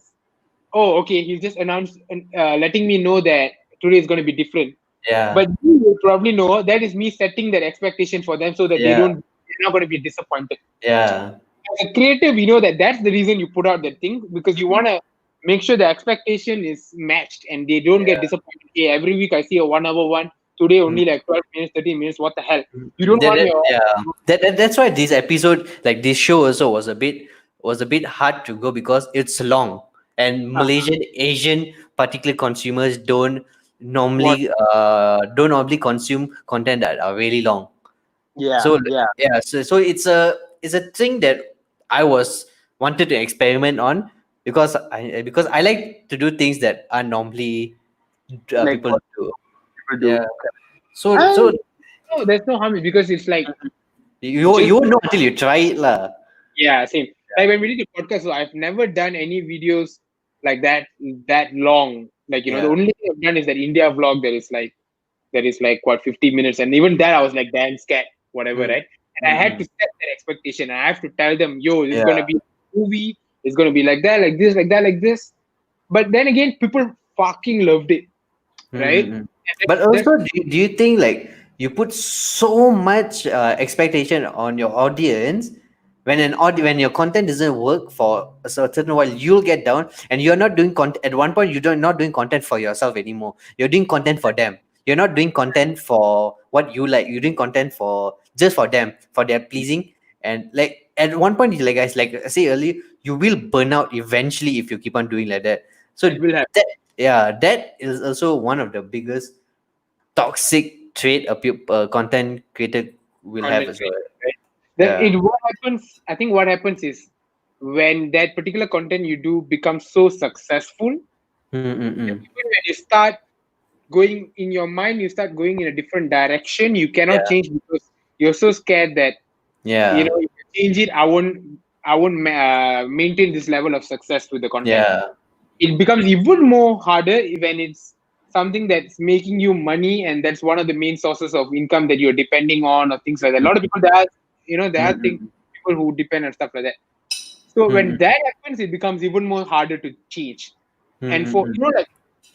oh, okay, he's just announced, letting me know that today is going to be different. Yeah, But you will probably know that is me setting that expectation for them so that yeah, they're not going to be disappointed. yeah, As a creator, we know that that's the reason you put out that thing, because you want to make sure the expectation is matched and they don't get yeah. disappointed. Hey, every week I see a 1 hour one, today only like 12 minutes, 30 minutes. What the hell? You don't want your Yeah. That's why this episode, like this show, also was a bit hard to go because it's long, and uh, Malaysian Asian particular consumers what? don't normally consume content that are really long. Yeah, So yeah, yeah, so it's a thing that I was wanted to experiment on because I like to do things that are normally like people what do. people do. Yeah. So And so no, there's no harm because it's like you just won't know until you try it lah. yeah, same. Like when we did the podcast, so I've never done any videos like that long. Like the Yeah. only thing I've done is that India vlog that is like what 50 minutes, and even that I was like damn scared, whatever, Mm. right? And I had to set that expectation. I have to tell them, yo, this is Yeah. gonna be a movie, it's gonna be like that, like this, like that, like this. But then again, people fucking loved it, right? Mm-mm. And But that's also, do you think like you put so much expectation on your audience when when your content doesn't work for a certain while, you'll get down, and you're not doing content at one point. You're not doing content for yourself anymore. You're doing content for them. You're not doing content for what you like. You're doing content for just for them, for their pleasing. And like at one point, like guys, like I say earlier, you will burn out eventually if you keep on doing like that. So it will happen. that, yeah, that is also one of the biggest toxic trait a content creator will have Content as well. creator, right? Yeah. What happens, I think what happens is when that particular content you do becomes so successful, Mm-mm-mm. even when you start going in your mind, you start going in a different direction. You cannot Yeah. change because you're so scared that Yeah. if you change it, I won't maintain this level of success with the content. Yeah. It becomes even more harder when it's something that's making you money and that's one of the main sources of income that you're depending on or things like that. A lot of people there are things Mm-mm. people who depend on stuff like that. So when Mm-mm. that happens, it becomes even more harder to change. And for Mm-mm. like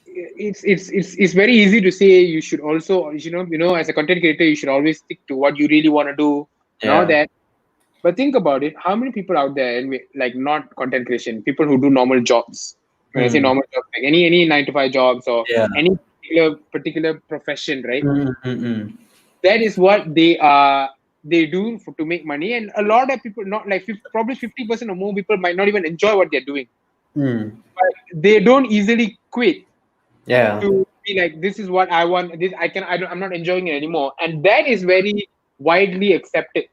it's very easy to say you should also as a content creator you should always stick to what you really want to do and all Yeah. that. But think about it, how many people out there, and like not content creation, people who do normal jobs. When I say Mm. normal jobs, like any 9 to 5 jobs or Yeah. any particular profession, right? Mm-mm. That is what they do to make money. And a lot of people, not like probably 50% or more people might not even enjoy what they're doing. Mm. But they don't easily quit Yeah. to be like, this is what I want. This I'm not enjoying it anymore, and that is very widely accepted.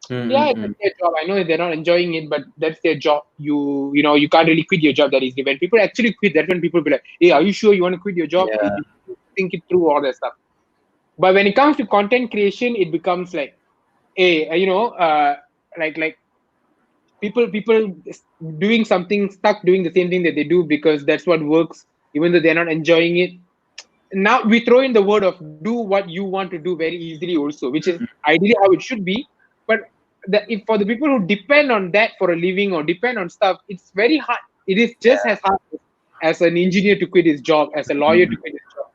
Yeah, Mm-mm. it's their job. I know they're not enjoying it, but that's their job. You can't really quit your job that easily. When people actually quit, that's when people be like, "Hey, are you sure you want to quit your job? Yeah. You think it through, all that stuff." But when it comes to content creation, it becomes like, hey, like people doing something, stuck doing the same thing that they do because that's what works, even though they're not enjoying it. Now we throw in the word of do what you want to do very easily also, which is ideally how it should be. But if for the people who depend on that for a living or depend on stuff, it's very hard. It is just as hard as an engineer to quit his job, as a lawyer to quit his job.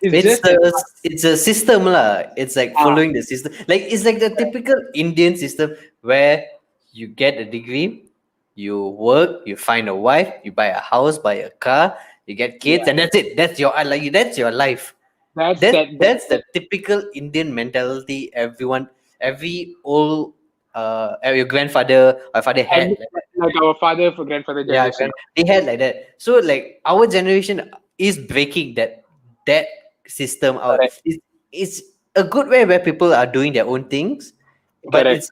It's It's just as the it's a system lah. It's like hard. following the system. Like it's like the typical Indian system where you get a degree, you work, you find a wife, you buy a house, buy a car, you get kids, Yeah, and that's it. That's your like that's your life. that's That's that, that's the typical Indian mentality. Every old your grandfather or father and had. like our father for grandfather Yeah, generation. they had like that. So like our generation is breaking that system out. Correct, It's a good way where people are doing their own things, but correct,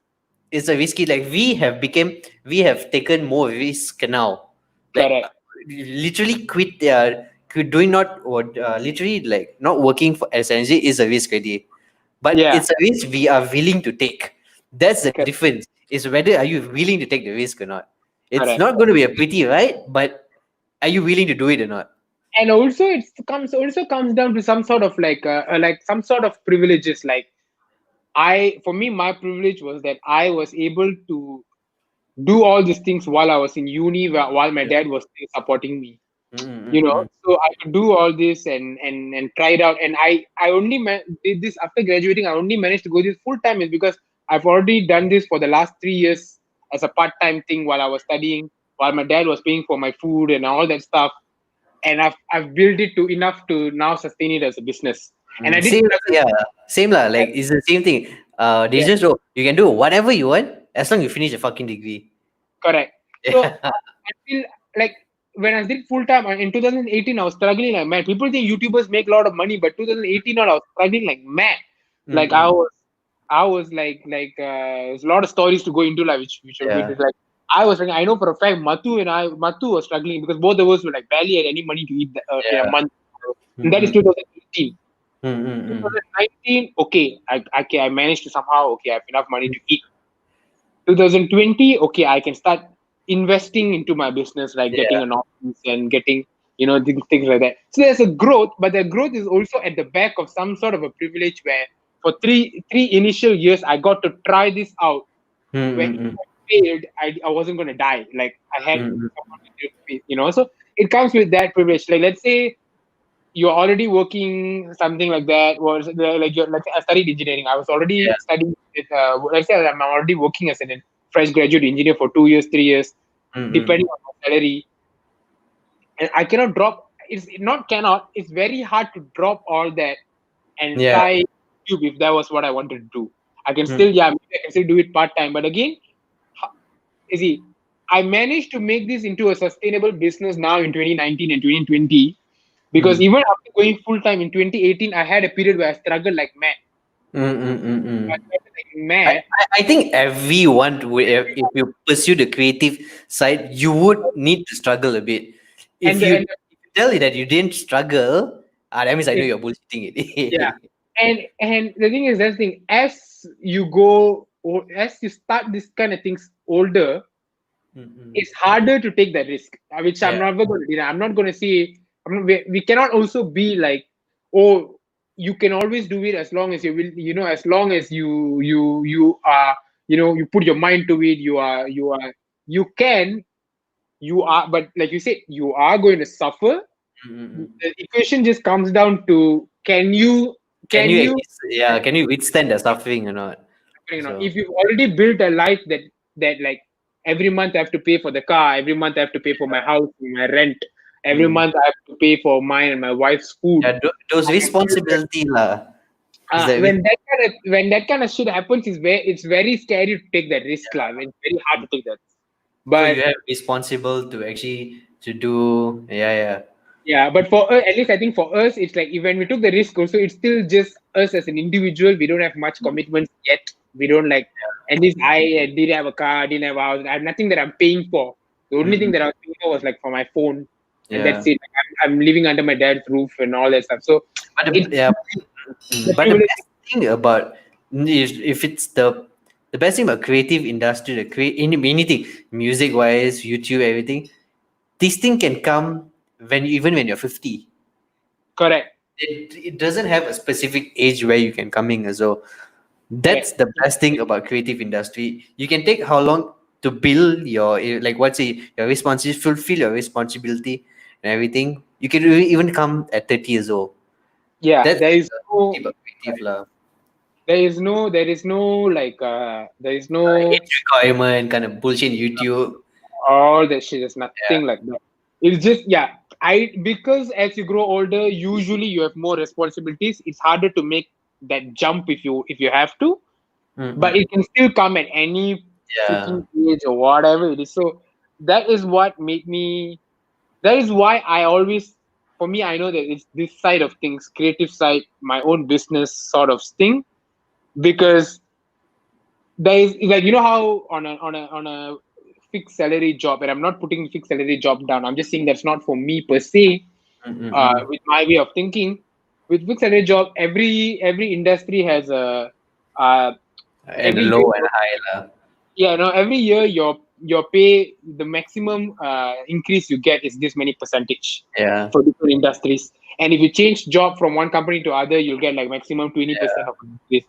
it's a risky. Like we have taken more risk now. Like correct. literally doing not or literally like not working for as an engineer is a risk already. But Yeah, it's a risk we are willing to take. That's the correct, difference. Is whether are you willing to take the risk or not. It's correct. not going to be a pretty, right? But are you willing to do it or not? And also it comes down to some sort of like some sort of privileges. Like for me, my privilege was that I was able to do all these things while I was in uni, while my Yeah. dad was still supporting me. Mm-mm-mm. So I could do all this and try it out. And I only did this after graduating. I only managed to go this full time is because I've already done this for the last 3 years as a part time thing while I was studying, while my dad was paying for my food and all that stuff. And I've built it to enough to now sustain it as a business. And I did Same, struggle. yeah, same lah. Like it's the same thing. They Yeah, just know you can do whatever you want as long as you finish a fucking degree. correct. So Yeah. I feel like when I did full time in 2018, I was struggling like mad. People think YouTubers make a lot of money, but 2018 I was struggling like mad. Like Mm-mm. I was there's a lot of stories to go into, like which Yeah. is like I know for a fact Matu was struggling because both of us were like barely had any money to eat in a Yeah. month, and that is Mm-mm. 2018. Mm-mm-mm. 2019, okay, I managed to somehow I have enough money to eat. 2020, okay, I can start investing into my business, like getting Yeah. an office and getting things like that. So there's a growth, but the growth is also at the back of some sort of a privilege where for three initial years, I got to try this out. Where if Mm-mm. I failed, I wasn't going to die. Like I had Mm-mm. someone to help me, So it comes with that privilege. Like let's say you're already working something like that. Was like you're like I studied engineering. I was already Yeah. studying. Let's say I'm already working as a fresh graduate engineer for 2 years, 3 years, depending Mm-mm. on my salary. And I cannot drop. It's not cannot. It's very hard to drop all that and Yeah. try YouTube if that was what I wanted to do. I can Mm. still, yeah, maybe I can still do it part time. But again, you see, I managed to make this into a sustainable business now in 2019 and 2020 because Mm. even after going full time in 2018, I had a period where I struggled like mad. I Mm-mm. struggled like I, mad. I think everyone would, if you pursue the creative side, you would need to struggle a bit. And If the, you, and if you tell you that you didn't struggle, that means I know the, you're bullshitting yeah, it. and the thing is, that's the thing. As you go, or as you start this kind of things older, Mm-mm. it's harder to take that risk, which I'm Yeah. never going to do. I'm not going to say we cannot also be like, oh, you can always do it as long as you will, as long as you are, you put your mind to it. You can, but like you said, you are going to suffer. Mm-mm. The equation just comes down to Can can you you, actually, yeah, can you withstand the suffering or not? So if you've already built a life that like every month I have to pay for the car, every month I have to pay for my house, my rent, every mm. month I have to pay for mine and my wife's food, Yeah, those my children. responsibility lah. Is that When that kind of shit happens, it's very scary to take that risk, lah. It's very hard to take that. so But you have responsible to actually to do, yeah, yeah. yeah, but for us, at least I think for us, it's like when we took the risk, also it's still just us as an individual. We don't have much commitments yet. We don't like. At least I didn't have a car, didn't have a house. I have nothing that I'm paying for. The only thing Mm-mm. that I was paying for was like for my phone, and that's Yeah. it. Like, I'm living under my dad's roof and all that stuff. So But it's yeah, the but the privilege. best thing about if it's the best thing about creative industry, the create anything, music wise, YouTube, everything, this thing can come even when you're 50. Correct. It doesn't have a specific age where you can come in as well. That's Correct. the best thing about creative industry. You can take how long to build your like what's it your responsibility, fulfill your responsibility and everything. You can even come at 30 years old. Yeah. That's There is the no. thing about creative lah. There is no like. There is no Age requirement kind of bullshit YouTube. all that shit. There's Yeah. nothing like that. It's just yeah. Because as you grow older, usually you have more responsibilities. It's harder to make that jump if you have to, but Mm-mm. it can still come at any Yeah. freaking age or whatever it is. So that is what made me. That is why I always, for me, I know that it's this side of things, creative side, my own business sort of thing, because there is like how on a fixed salary job, and I'm not putting fixed salary job down. I'm just saying that's not for me per se. Mm-mm. With my way of thinking, with fixed salary job, every industry has a uh, And every year. low and high lah. Yeah, no, every year your pay, the maximum increase you get is this many percentage Yeah. for different industries. And if you change job from one company to other, you'll get like maximum 20% Yeah. of this.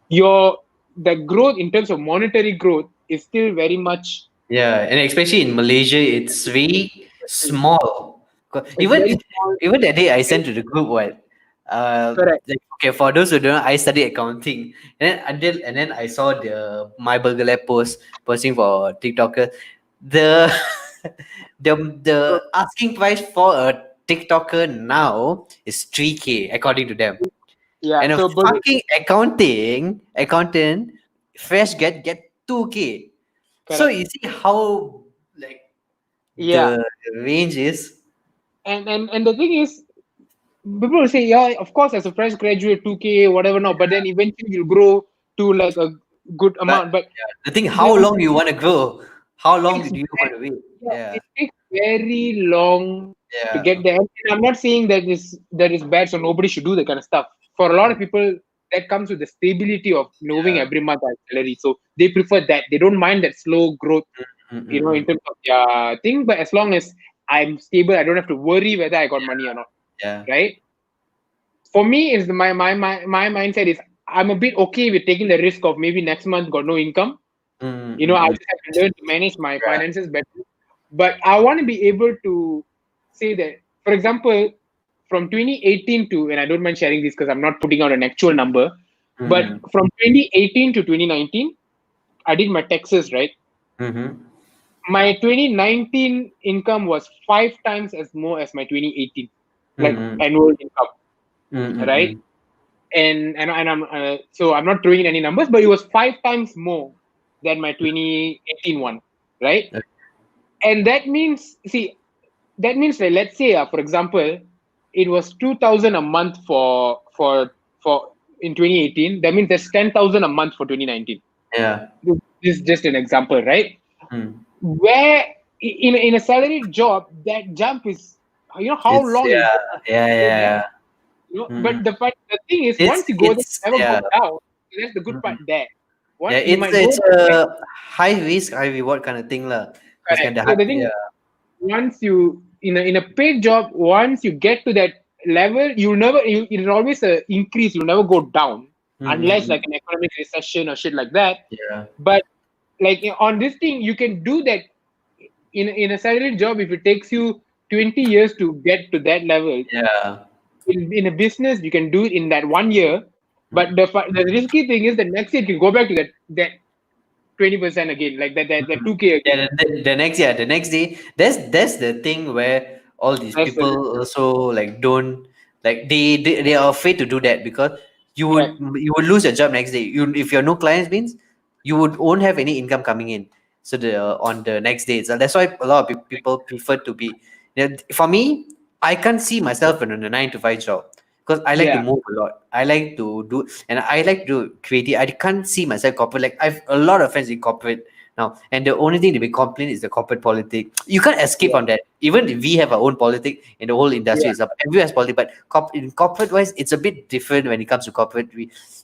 Your The growth in terms of monetary growth is still very much Yeah. And especially in Malaysia, it's very small. it's Even very small. even that day I sent to the group what Correct. like okay for those who don't know I studied accounting and then I saw the my burger lab posting for TikToker the the So asking price for a TikToker now is 3K according to them yeah, and a so but fucking accountant fresh get 2K so correct. you see how like Yeah. the range is. And the thing is, people will say, yeah, of course, as a fresh graduate, 2K, whatever, no, but then eventually you'll grow to like a good But amount. But yeah, the thing, how the long you want to grow? How long takes do you want to wait? yeah, Yeah, it takes very long to yeah, get there. And I'm not saying that is bad, so nobody should do that kind of stuff. For a lot of mm, people, that comes with the stability of knowing yeah. every month I have salary. So they prefer that. They don't mind that slow growth, Mm, in mm. terms of their thing. But as long as I'm stable, I don't have to worry whether I got money or not. Yeah, Right? For me, is my mindset is I'm a bit okay with taking the risk of maybe next month got no income. I Mm-hmm. just have to learn to manage my Yeah. finances better. But I want to be able to say that, for example, from 2018 to, and I don't mind sharing this because I'm not putting out an actual number, but Mm-hmm. from 2018 to 2019, I did my taxes, right? Mm-hmm. My 2019 income was 5 times as more as my 2018, like Mm-hmm. annual income, right? Mm-hmm. And I'm so I'm not throwing in any numbers, but it was 5 times more than my 2018 one, right? And that means, see, that means that, let's say, for example, it was 2,000 a month for in 2018. That means there's 10,000 a month for 2019. Yeah. This is just an example, right? Mm. Where in a salaried job, that jump is, how It's long is yeah, it yeah, to go there? yeah. Mm. But the thing is, It's once you go there, it's you never go yeah. down. That's the good part Mm. there. Yeah, What you might go it's there, right? a high risk, high reward kind of thing, lah. It's Correct. kind of So hard. the thing is, Yeah. once you in a paid job, once you get to that level, you'll never it'll always increase. You'll never go down unless Mm-hmm. like an economic recession or shit like that. Yeah. But like on this thing, you can do that in a salaried job. If it takes you 20 years to get to that level, Yeah. in a business you can do it in that 1 year. But the risky thing is that next year you can go back to that 20% again, like that 2K Yeah, again. the next day, that's the thing where all these That's the risk. people also like don't like they are afraid to do that because Correct. you would lose your job next day. You if you're no clients means you would won't have any income coming in. So the on the next day, so that's why a lot of people prefer to be. For me, I can't see myself in a 9 to 5 job because I like to Yeah. move a lot. I like to do and I like to do creative. I can't see myself corporate. Like I've a lot of friends in corporate now, and the only thing that we complain is the corporate politics. You can't escape Yeah. from that. Even if we have our own politics in the whole industry Yeah. itself, everyone has politics. But in corporate wise, it's a bit different when it comes to corporate.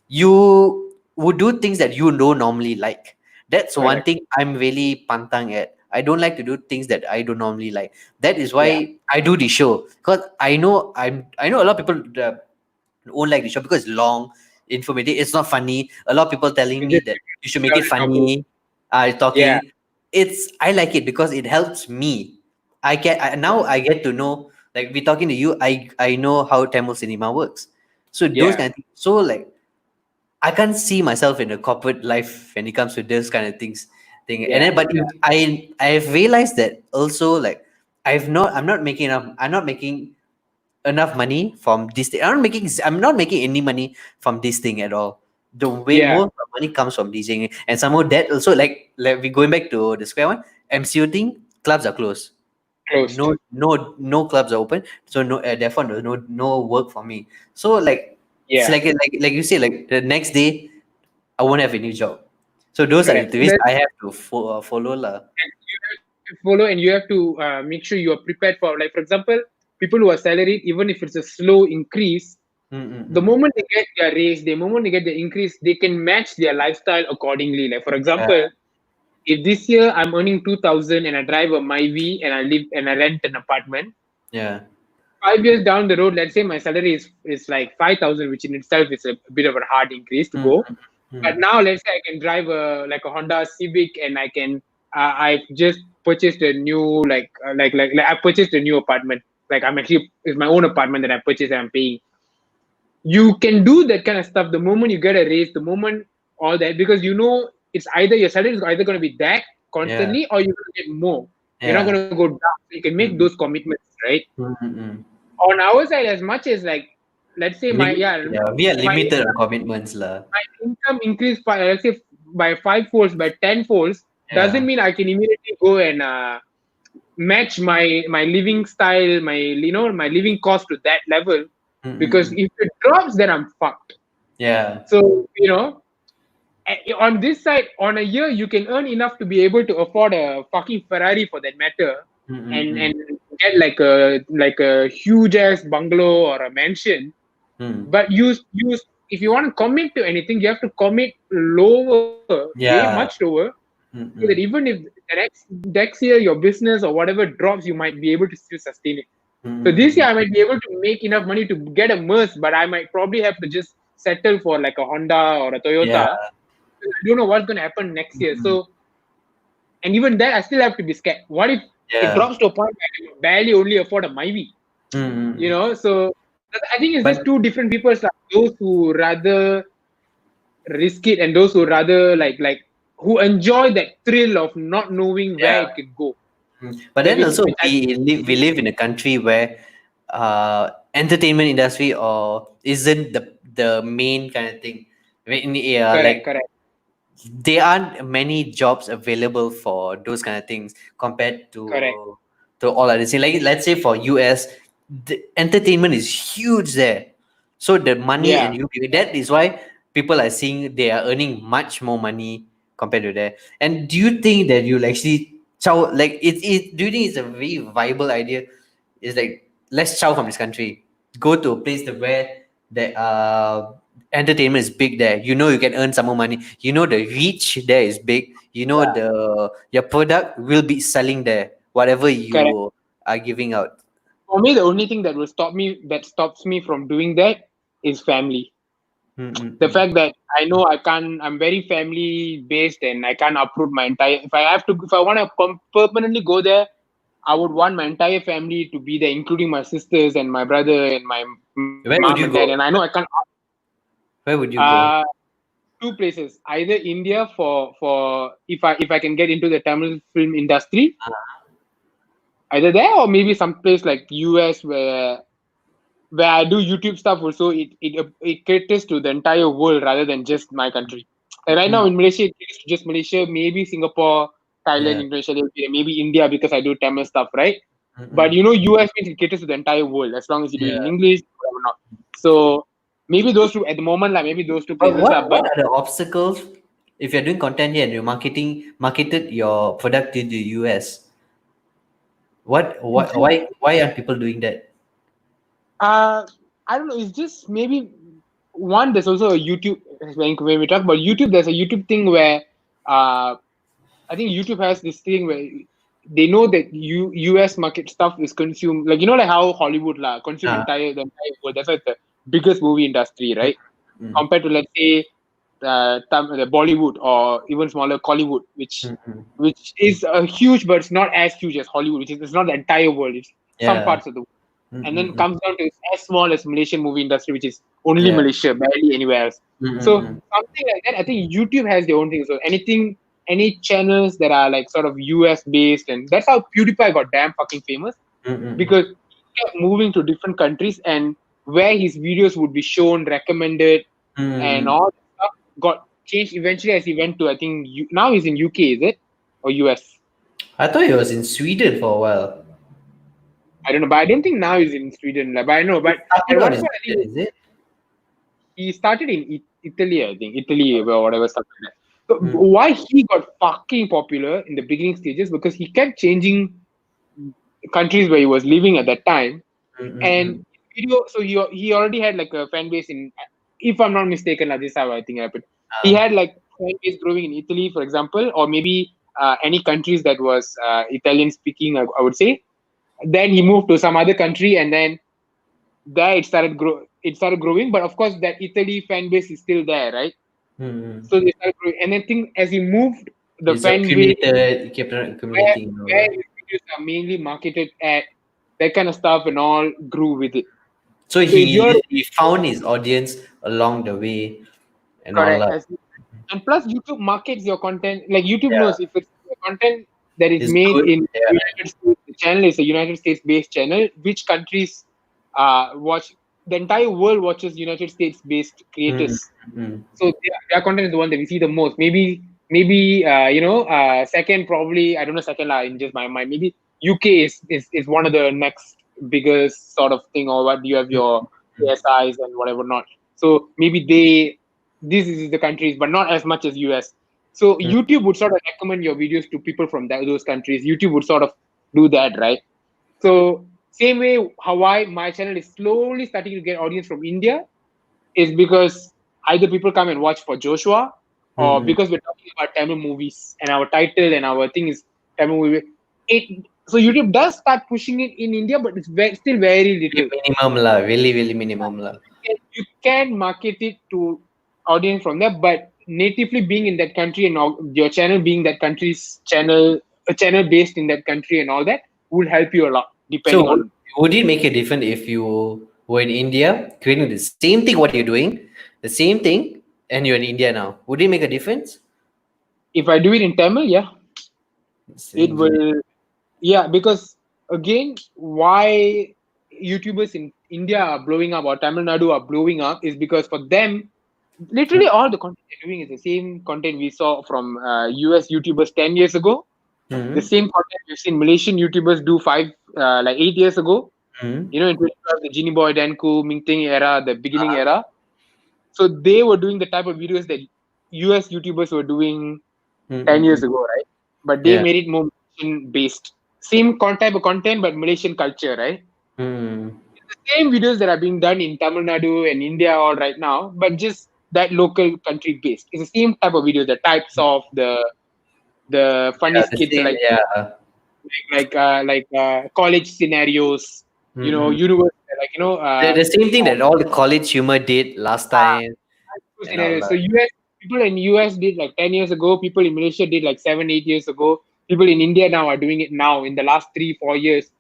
You would do things that you don't normally like. That's one Correct. thing I'm really pantang at. I don't like to do things that I don't normally like. That is Yeah. why I do the show because I know a lot of people won't like the show because it's long, informative. It's not funny. A lot of people telling It's me just that you should make down it and talking. funny. Yeah. Talking. I like it because it helps me. Now I get to know like we talking to you. I know how Tamil cinema works. So those Yeah. kind of things. So like I can't see myself in a corporate life when it comes to those kind of thing. And Yeah. then, but if I've realized that also like I'm not making enough. I'm not making enough money from this thing. I'm not making any money from this thing at all. The way Yeah. most of money comes from DJing and somehow that also like we going back to the square one, MCU thing, clubs are closed. Closed. No clubs are open. So no therefore no work for me. So like it's Yeah. like you say like the next day I won't have a new job. So those are Correct. the ways I have to follow lah. You have to follow, and you have to make sure you are prepared for, like, for example, people who are salaried, even if it's a slow increase, the Mm-mm-mm. moment they get their raise, the moment they get the increase, they can match their lifestyle accordingly. Like, for Yeah. example, if this year I'm earning 2,000 and I drive a Myvi and I live and I rent an apartment, Yeah. 5 years down the road, let's say my salary is like 5,000, which in itself is a bit of a hard increase to go. But Mm-mm-mm. now let's say I can drive a Honda Civic, and I've just purchased a new like I purchased a new apartment. Like, it's my own apartment that I purchased and I'm paying. You can do that kind of stuff the moment you get a raise, the moment all that, because it's either your salary is either going to be that Yeah. constantly, or you're going to get more. You're not Yeah. going to go down. So you can make Mm-mm. those commitments, right? Mm-mm. On our side, as much as, like, let's say Yeah, we are my limited on commitments lah. my income increased by, let's say, by 5 folds, by 10 folds, doesn't Yeah. mean I can immediately go and match my living style, my living cost to that level. Because Mm-mm. if it drops, then I'm fucked. Yeah. So, on this side, on a year, you can earn enough to be able to afford a fucking Ferrari, for that matter, and Mm-mm. get like a huge ass bungalow or a mansion. Mm. But if you want to commit to anything, you have to commit lower, way much Yeah. lower, so that Mm-mm. even if the next year your business or whatever drops, you might be able to still sustain it. So this year Mm-mm. I might be able to make enough money to get a Merc, but I might probably have to just settle for like a Honda or a Yeah. Toyota. I don't know what's going to happen next year. Mm. So, and even then, I still have to be scared. What if it Yeah. drops to a point where I can barely only afford a Myvi? Mm. So I think it's just But two different people. Like those who rather risk it and those who rather like who enjoy that thrill of not knowing where yeah. it could go. But then also Which I we live in a country where entertainment industry or isn't the main kind of thing. I mean, yeah, correct, like correct, there aren't many jobs available for those kind of things compared correct, to all others. Like let's say for US, the entertainment is huge there. So the money yeah, and that is why people are seeing they are earning much more money compared to there. And do you think that you'll actually like do you think it's a very viable idea? It's like let's chow from this country, go to a place that where the entertainment is big there. You know you can earn some more money. You know the reach there is big. You know the your product will be selling there. Whatever correct. you are giving out. For me, the only thing that stops me from doing that is family. The Mm-mm-mm. fact that I know I'm very family based and I can't uproot my entire. If I want to permanently go there, I would want my entire family to be there, including my sisters and my brother and my mom Where and would dad. you And I go? know I can't. Where would you go? Uh, Two places: either India for if I can get into the Tamil film industry, either there, or maybe some place like US where I do YouTube stuff. Also, it caters to the entire world rather than just my country. And right now Mm, in Malaysia, it caters to just Malaysia, maybe Singapore, Thailand, yeah. Indonesia, maybe India because I do Tamil stuff, right? But Mm-mm. US means it caters to the entire world as long as you do it in Yeah. English, whatever not. So maybe those two at the moment, like maybe those two But places are. what But are the obstacles if you're doing content here and you're marketed your product to the US? Why aren't people doing that? Uh, I don't know. It's just maybe one. There's also a YouTube. When we talk about YouTube, there's a YouTube thing where I think YouTube has this thing where they know that US market stuff is consumed like like how Hollywood consume Uh, the entire world. That's why it's the biggest movie industry, right? mm, Compared to let's say the Bollywood or even smaller Collywood, mm, mm. which is a huge, but it's not as huge as Hollywood, which is it's not the entire world. It's some Yeah. parts of the world. Mm, And mm, then mm. comes down to it's as small as Malaysian movie industry, which is only Yeah. Malaysia, barely anywhere else. Mm, mm, So mm. something like that. I think YouTube has their own thing. So any channels that are like sort of US based, and that's how PewDiePie got damn fucking famous Mm, mm, mm. because he kept moving to different countries and where his videos would be shown, recommended, Mm, and mm. all that stuff got changed eventually as he went to I think now he's in UK, is it or US? I thought it was in Sweden for a while. I don't know, but I don't think now he's in Sweden. Like, but I know, It but started at out one in point I Sweden, think is it? he started in Italy, I think Italy or whatever stuff like that. So Mm, why he got fucking popular in the beginning stages because he kept changing countries where he was living at that time, mm, mm, and mm. video. So he already had like a fan base in, if I'm not mistaken, this is how I think happened. He Uh, had like fan base growing in Italy, for example, or maybe any countries that was Italian speaking. I would say. Then he moved to some other country, and then there it started growing. But of course, that Italy fan base is still there, right? mm, mm. So they started growing, and I think as he moved, the It's fan base accumulated, it kept on where accumulating and all where that. his videos are mainly marketed at, that kind of stuff, and all grew with it. So So if you're he found his audience along the way and all correct, that. and plus YouTube markets your content. Like YouTube knows Yeah, if it's a content that is it's made good. in Yeah. United States, the channel is a United States based channel. Which countries watch? The entire world watches United States based Mm, creators. mm, mm. So their content is the one that we see the most. Maybe second, probably I don't know, second in just my mind. Maybe UK is one of the next biggest sort of thing, or what you have your ASIs and whatever not. So maybe this is the countries, but not as much as US. So Mm. YouTube would sort of recommend your videos to people from those countries. YouTube would sort of do that, right? So same way, Hawaii, my channel is slowly starting to get audience from India is because either people come and watch for Joshua, or Mm, because we're talking about Tamil movies and our title and our thing is Tamil movie. It So YouTube does start pushing it in India, but it's still very little. Minimum lah, really, really minimum lah. You can market it to audience from there, but natively being in that country and your channel being that country's channel, a channel based in that country and all that will help you a lot, So depending on. would it make a difference if you were in India creating the same thing what you're doing, the same thing, and you're in India now? Would it make a difference? If I do it in Tamil, yeah, it Same, yeah. will. Yeah, because again, why YouTubers in India are blowing up or Tamil Nadu are blowing up is because for them, literally all the content they're doing is the same content we saw from US YouTubers 10 years ago. The Mm-hmm. same content we've seen Malaysian YouTubers do 8 years ago. Mm-hmm. You know, in 2012, the Genie Boy, Danku, Mingting era, the beginning era. So they were doing the type of videos that US YouTubers were doing 10 Mm-hmm. years ago, right? But they Yeah. made it more Malaysian based. Same type of content, but Malaysian culture, right? Mm. The same videos that are being done in Tamil Nadu and India all right now, but just that local country based. It's the same type of video, the types of the funny Yeah, the skits same. Yeah. college scenarios, Mm-hmm. universe, The same thing that all the college humor did last time and all scenarios. So that. US people in US did like 10 years ago. People in Malaysia did like 7, 8 years ago. People in India now are doing it now in the last 3, 4 years.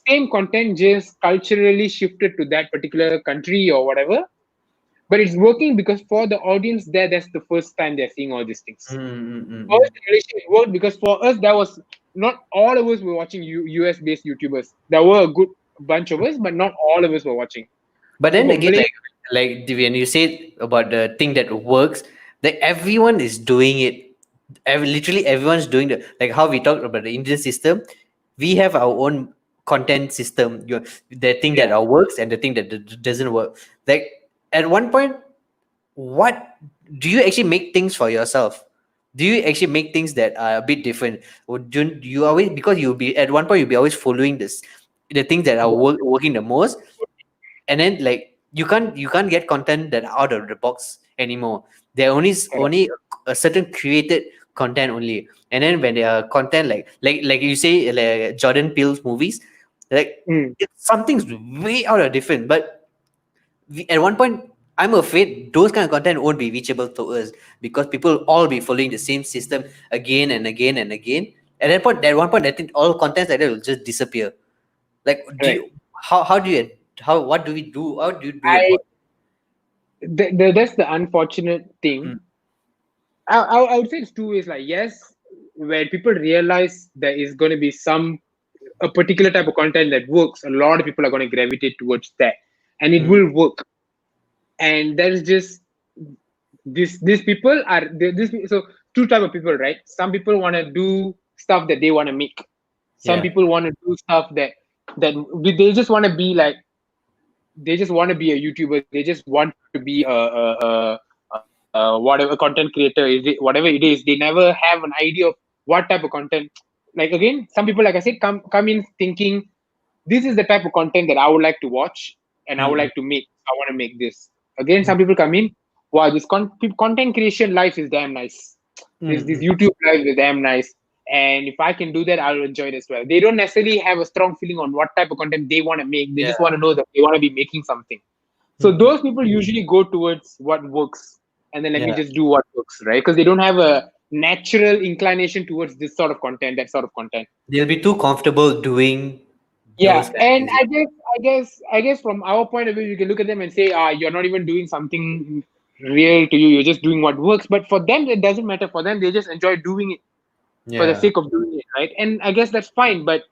Same content, just culturally shifted to that particular country or whatever. But it's working because for the audience there, that's the first time they're seeing all these things. For us Mm-hmm. in Malaysia, it worked because for us, there was not all of us were watching US based YouTubers. There were a good bunch of us, but not all of us were watching. But So then for again, Malaysia, when you say about the thing that works, like everyone is doing it. Literally everyone's doing the, like how we talked about the Indian system. We have our own content system. The thing that yeah, works and the thing that doesn't work. Like at one point, what do you actually make things for yourself? Do you actually make things that are a bit different, or do you always, because you'll be at one point you'll be always following this, the things that are working the most, and then like you can't get content that are out of the box anymore. There are correct. only a certain created content only. And then when there are content like you say, like Jordan Peele's movies, like Mm, something's way out of different. But at one point, I'm afraid those kind of content won't be reachable to us, because people will all be following the same system again and again and again. At one point, I think all contents like that will just disappear. Like, right. how do you, how what do we do? How do you do I about? That's the unfortunate thing. Mm, I would say it's two ways. Like yes, when people realize there is going to be a particular type of content that works, a lot of people are going to gravitate towards that, and it mm, will work. And that is just these people are this. So two type of people, right? Some people want to do stuff that they want to make. Some yeah. people want to do stuff that they just want to be like they just want to be a YouTuber. They just want to be whatever content creator is it, whatever it is. They never have an idea of what type of content. Like again, some people, like I said, come in thinking this is the type of content that I would like to watch and I would Mm, like to make. I want to make this. Again, mm, some people come in, wow, this content creation life is damn nice. This mm, YouTube life is damn nice. And if I can do that, I'll enjoy it as well. They don't necessarily have a strong feeling on what type of content they want to make. They yeah. just want to know that they want to be making something. So Mm, those people usually go towards what works, and then let me yeah. just do what works, right? Because they don't have a natural inclination towards this sort of content, that sort of content. They'll be too comfortable doing Yeah, those kind of and things. I guess from our point of view, you can look at them and say, you're not even doing something real to you. You're just doing what works. But for them, it doesn't matter. For them, they just enjoy doing it for the Yeah. sake of doing it, right? And I guess that's fine. But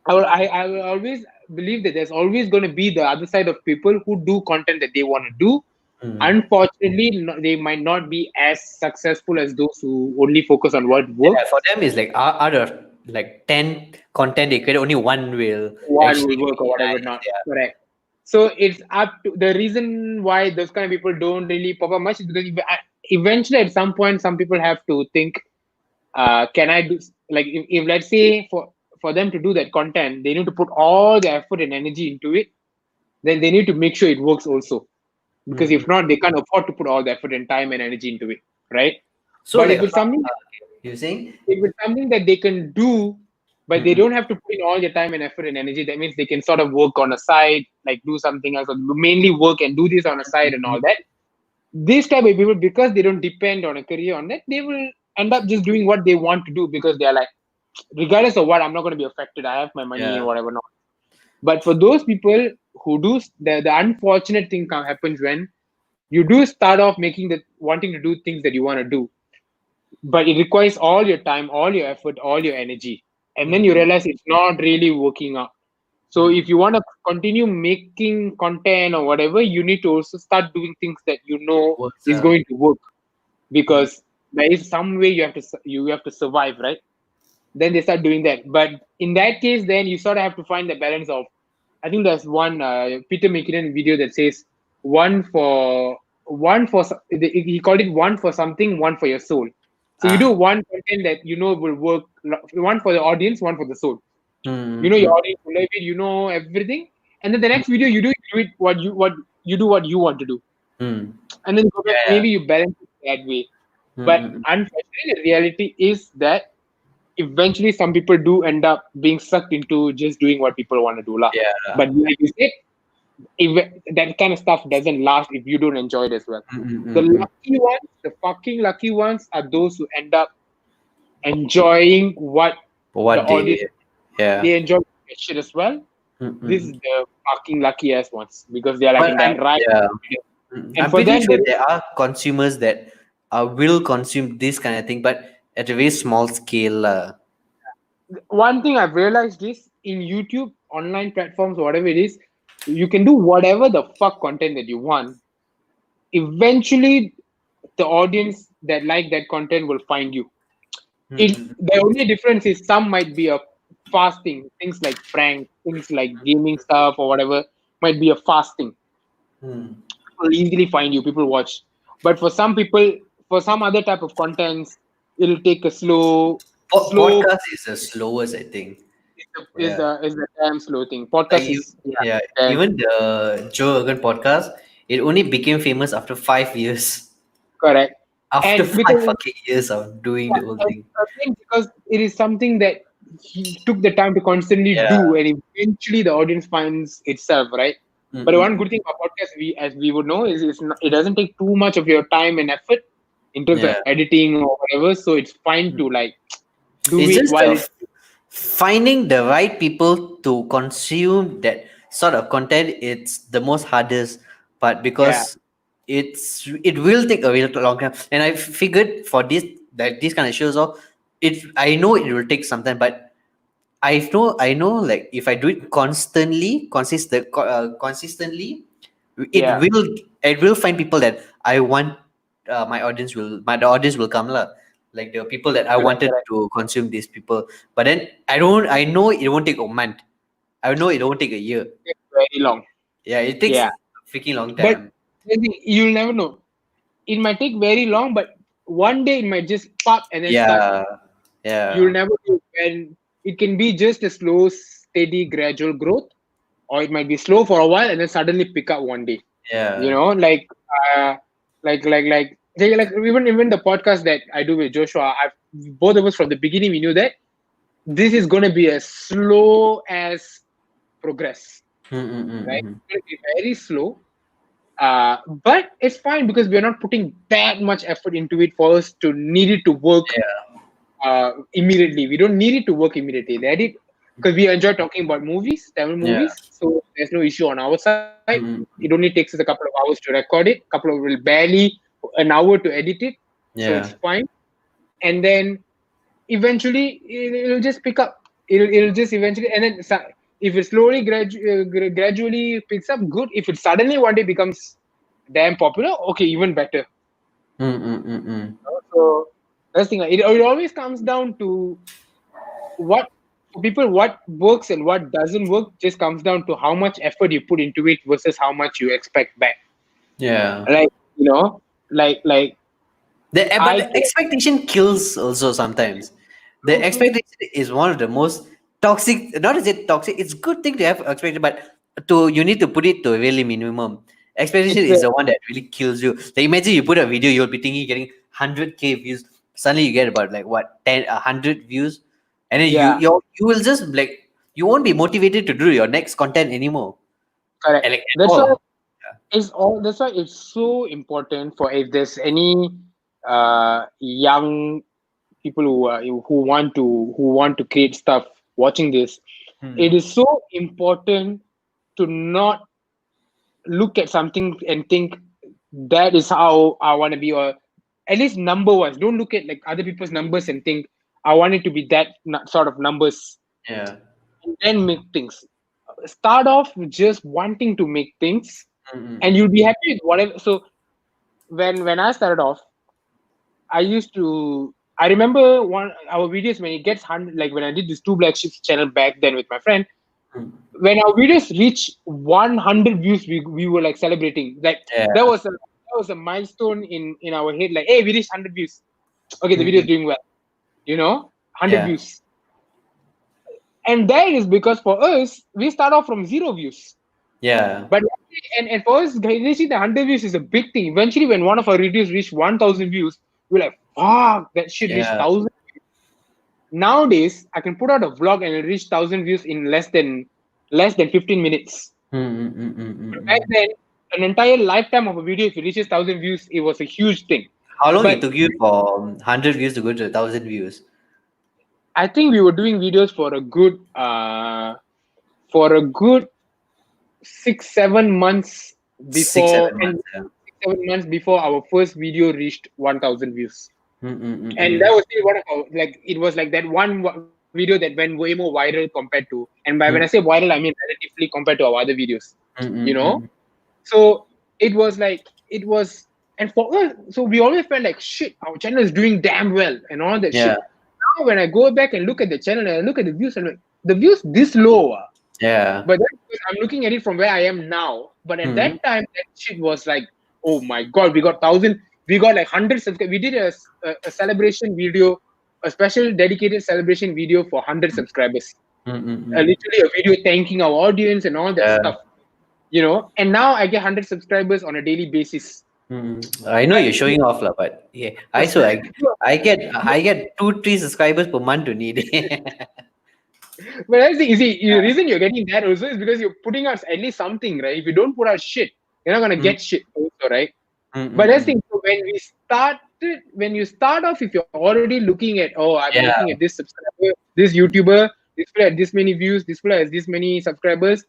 I will always believe that there's always going to be the other side of people who do content that they want to do. Mm. Unfortunately, they might not be as successful as those who only focus on what Yeah, works. for them it's like out of like 10 content they create, only one will One actually will work or be whatever nice. not. Yeah. Correct. So it's up to the reason why those kind of people don't really pop up much is because eventually at some point some people have to think, can I do like if let's say for them to do that content, they need to put all the effort and energy into it. Then they need to make sure it works also, because Mm-mm. if not, they can't afford to put all the effort and time and energy into it, right? So But like if it's something okay, you saying? if it's something that they can do, but they Mm-mm. don't have to put in all their time and effort and energy. That means they can sort of work on a side, like do something else, or mainly work and do this on a side and all that. These type of people, because they don't depend on a career on that, they will end up just doing what they want to do because they are like, regardless of what, I'm not going to be affected. I have my money and Yeah. whatever. Not. But for those people who do, the unfortunate thing happens when you do start off making the wanting to do things that you want to do, but it requires all your time, all your effort, all your energy, and then you Mm-mm. realize it's not really working out. So if Mm-mm. you want to continue making content or whatever, you need to also start doing things that you know Works is out. going to work, Mm-mm. because there is some way you have to survive, right? Then they start doing that. But in that case, then you sort of have to find the balance of. I think there's one Peter McKinnon video that says one for he called it one for something, one for your soul. So you do Ah. one content that you know will work, one for the audience, one for the soul. You know your Mm-mm. audience will love it, you know everything, and then the next video you do it what you want to do, Mm. and then you go back. Yeah. Maybe you balance it that way. But Mm-mm. unfortunately, the reality is that eventually some people do end up being sucked into just doing what people want to do lah. Yeah. But like you said, that kind of stuff doesn't last if you don't enjoy it as well. The Mm-mm. lucky ones, the fucking lucky ones, are those who end up enjoying what the What audience, they, yeah. they enjoy that shit as well. This is Mm-mm. the fucking lucky ass ones because they are like But in that I'm, right. yeah. And I'm for pretty them, sure there are consumers that will consume this kind of thing, but at a very small scale. one thing I've realized is in YouTube, online platforms, whatever it is, you can do whatever the fuck content that you want. Eventually, the audience that like that content will find you. Mm-mm. The only difference is some might be a fasting, things like prank, things like gaming stuff or whatever might be a fasting. Mm. Will easily find you. People watch, but for some people, for some other type of contents, it'll take a slow. Podcast is the slowest, I think. Is Yeah. a damn slow thing. Like Podcast you, is yeah, yeah. damn Even the Joe Rogan podcast, it only became famous after 5 years. correct. After And five because fucking years of doing the whole and thing. again, because it is something that he took the time to constantly Yeah. do, and eventually the audience finds itself, right? But the one Mm-mm. good thing about podcast, as we would know, is it doesn't take too much of your time and effort in terms of Yeah. editing or whatever. So it's fine Mm. to like do It's it just while it's finding the right people to consume that sort of content. It's the most hardest part yeah, because it will take a real long time. And I figured for this that these kind of shows, off, I know it will take some time, but I know like if I do it consistently, yeah, it will find people that I want. The audience will come lah. Like the people that I correct, wanted correct. to consume these people, but then I know it won't take a month. I know it won't take a year. It's very long. Yeah, it takes Yeah, a freaking long but time. the thing, you'll never know. It might take very long, but one day it might just pop and then start. Yeah, You'll yeah, never know when it can be just a slow, steady, gradual growth, or it might be slow for a while and then suddenly pick up one day. You yeah, know, uh, like even the podcast that I do with Joshua, both of us from the beginning we knew that this is going to be as slow as progress, right? Mm-mm-mm-mm. It's going to be very slow, but it's fine because we're not putting that much effort into it for us to need it to work Yeah, immediately. We don't need it to work immediately. They edit because we enjoy talking about movies, Tamil yeah, movies. So there's no issue on our side. It mm-mm. only takes us a couple of hours to record it. Couple of will barely an hour to edit it. So it's Yeah, fine. And then eventually it'll just pick up. It'll just eventually and then if it slowly gradually picks up, good. If it suddenly one day becomes damn popular, okay, even better. mm-mm-mm-mm. So that's the thing. It always comes down to what for people what works and what doesn't work just comes down to how much effort you put into it versus how much you expect back. Yeah. Like like But I the can expectation kills also sometimes. The true true expectation is one of the most toxic. Not is it toxic? It's good thing to have expectation, but you need to put it to a really minimum. Expectation it's is the one that really kills you. Like imagine you put a video, you'll be thinking getting 100K views. Suddenly you get about like what 10, 100 views. and then Yeah, you will just like you won't be motivated to do your next content anymore, correct. and like at That's why all. that's why it's so important for if there's any young people who want to create stuff watching this, it Hmm. is so important to not look at something and think that is how I want to be, or at least number wise. Don't look at like other people's numbers and think I want it to be that sort of numbers, Yeah. and then make things. Start off with just wanting to make things, and you'll be Mm-mm-mm. happy with whatever. So when I started off, I used to. I remember one our videos when it gets 100. Like when I did this Two Black Ships channel back then with my friend, when our videos reach 100 views, we were like celebrating. Like Yeah. that was a milestone in our head. Like, hey, we reached 100 views. Okay, the video is Mm-mm. doing well. 100 Yeah. views, and that is because for us we start off from 0 views. Yeah. But and for us, reaching the 100 views is a big thing. Eventually, when one of our videos reached 1,000 views, we're like, fuck, that shit reached Yeah. 1,000. Nowadays, I can put out a vlog and it reach 1,000 views in less than 15 minutes. Back Mm-mm-mm-mm-mm. then, an entire lifetime of a video, if it reaches 1,000 views, it was a huge thing. How long it But took you for 100 views to go to 1,000 views? I think we were doing videos for a good 6 7 months Six, before, seven and months. Yeah. 6 7 months before our first video reached 1,000 views. And that Mm-mm-mm-mm. was still one of our, like, it was like that one video that went way more viral compared to, and by when I say viral, I mean relatively compared to our other videos, you know. Mm-mm-mm. So it was like it was, and for us, so we always felt like shit. Our channel is doing damn well and all that Yeah. shit. Now when I go back and look at the channel and I look at the views, I'm like, the views this low, Yeah. but that's because I'm looking at it from where I am now. But at Mm-hmm. that time, that shit was like, oh my god, we got 1,000, we got like 100 subscribers. We did a celebration video, a special dedicated celebration video for 100 subscribers. Mm-mm-mm. Literally a video thanking our audience and all that Yeah. stuff. And now I get 100 subscribers on a daily basis. I know But you're showing off, lah, but yeah, I so I get 2 3 subscribers per month to need. but that's the reason you're getting that also is because you're putting out at least something, right? If you don't put out shit, you're not gonna Mm, get shit also, right? mm, But mm, that's the mm. thing. So when you start off, if you're already looking at, oh, I'm Yeah, looking at this subscriber, this YouTuber, this player had this many views, this player has this many subscribers,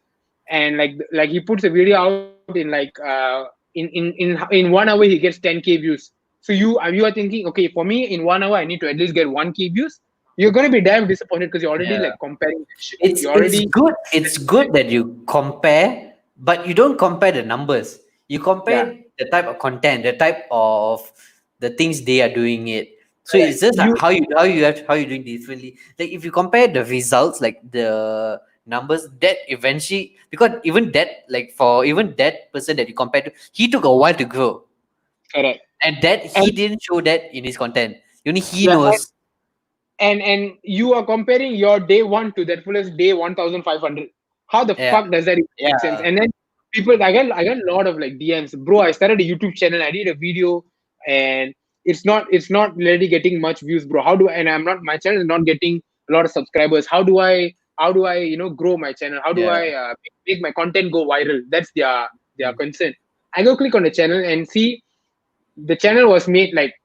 and like he puts a video out in like in 1 hour he gets 10K views. So you are thinking, okay, for me in 1 hour I need to at least get 1K views. You're gonna be damn disappointed because you're already yeah. like comparing that shit. It's You're it's already good. It's good that you compare, but you don't compare the numbers. You yeah, compare the type of content, the type of the things they are doing it. So correct. it's just like You how you doing differently. Like if you compare the results, like the numbers, that eventually, because even that, like for even that person that you compare to, he took a while to grow, correct. and that And he didn't show that in his content. Only he yeah, knows. and you are comparing your day one to that fullest day 1,500. How the Yeah, fuck does that even make sense? yeah, And then people, I get a lot of like DMs, bro. I started a YouTube channel, I did a video, and it's not really getting much views, bro. How do and I'm not my channel is not getting a lot of subscribers. How do I grow my channel? How do yeah. I make my content go viral? That's their concern. I go click on the channel and see the channel was made like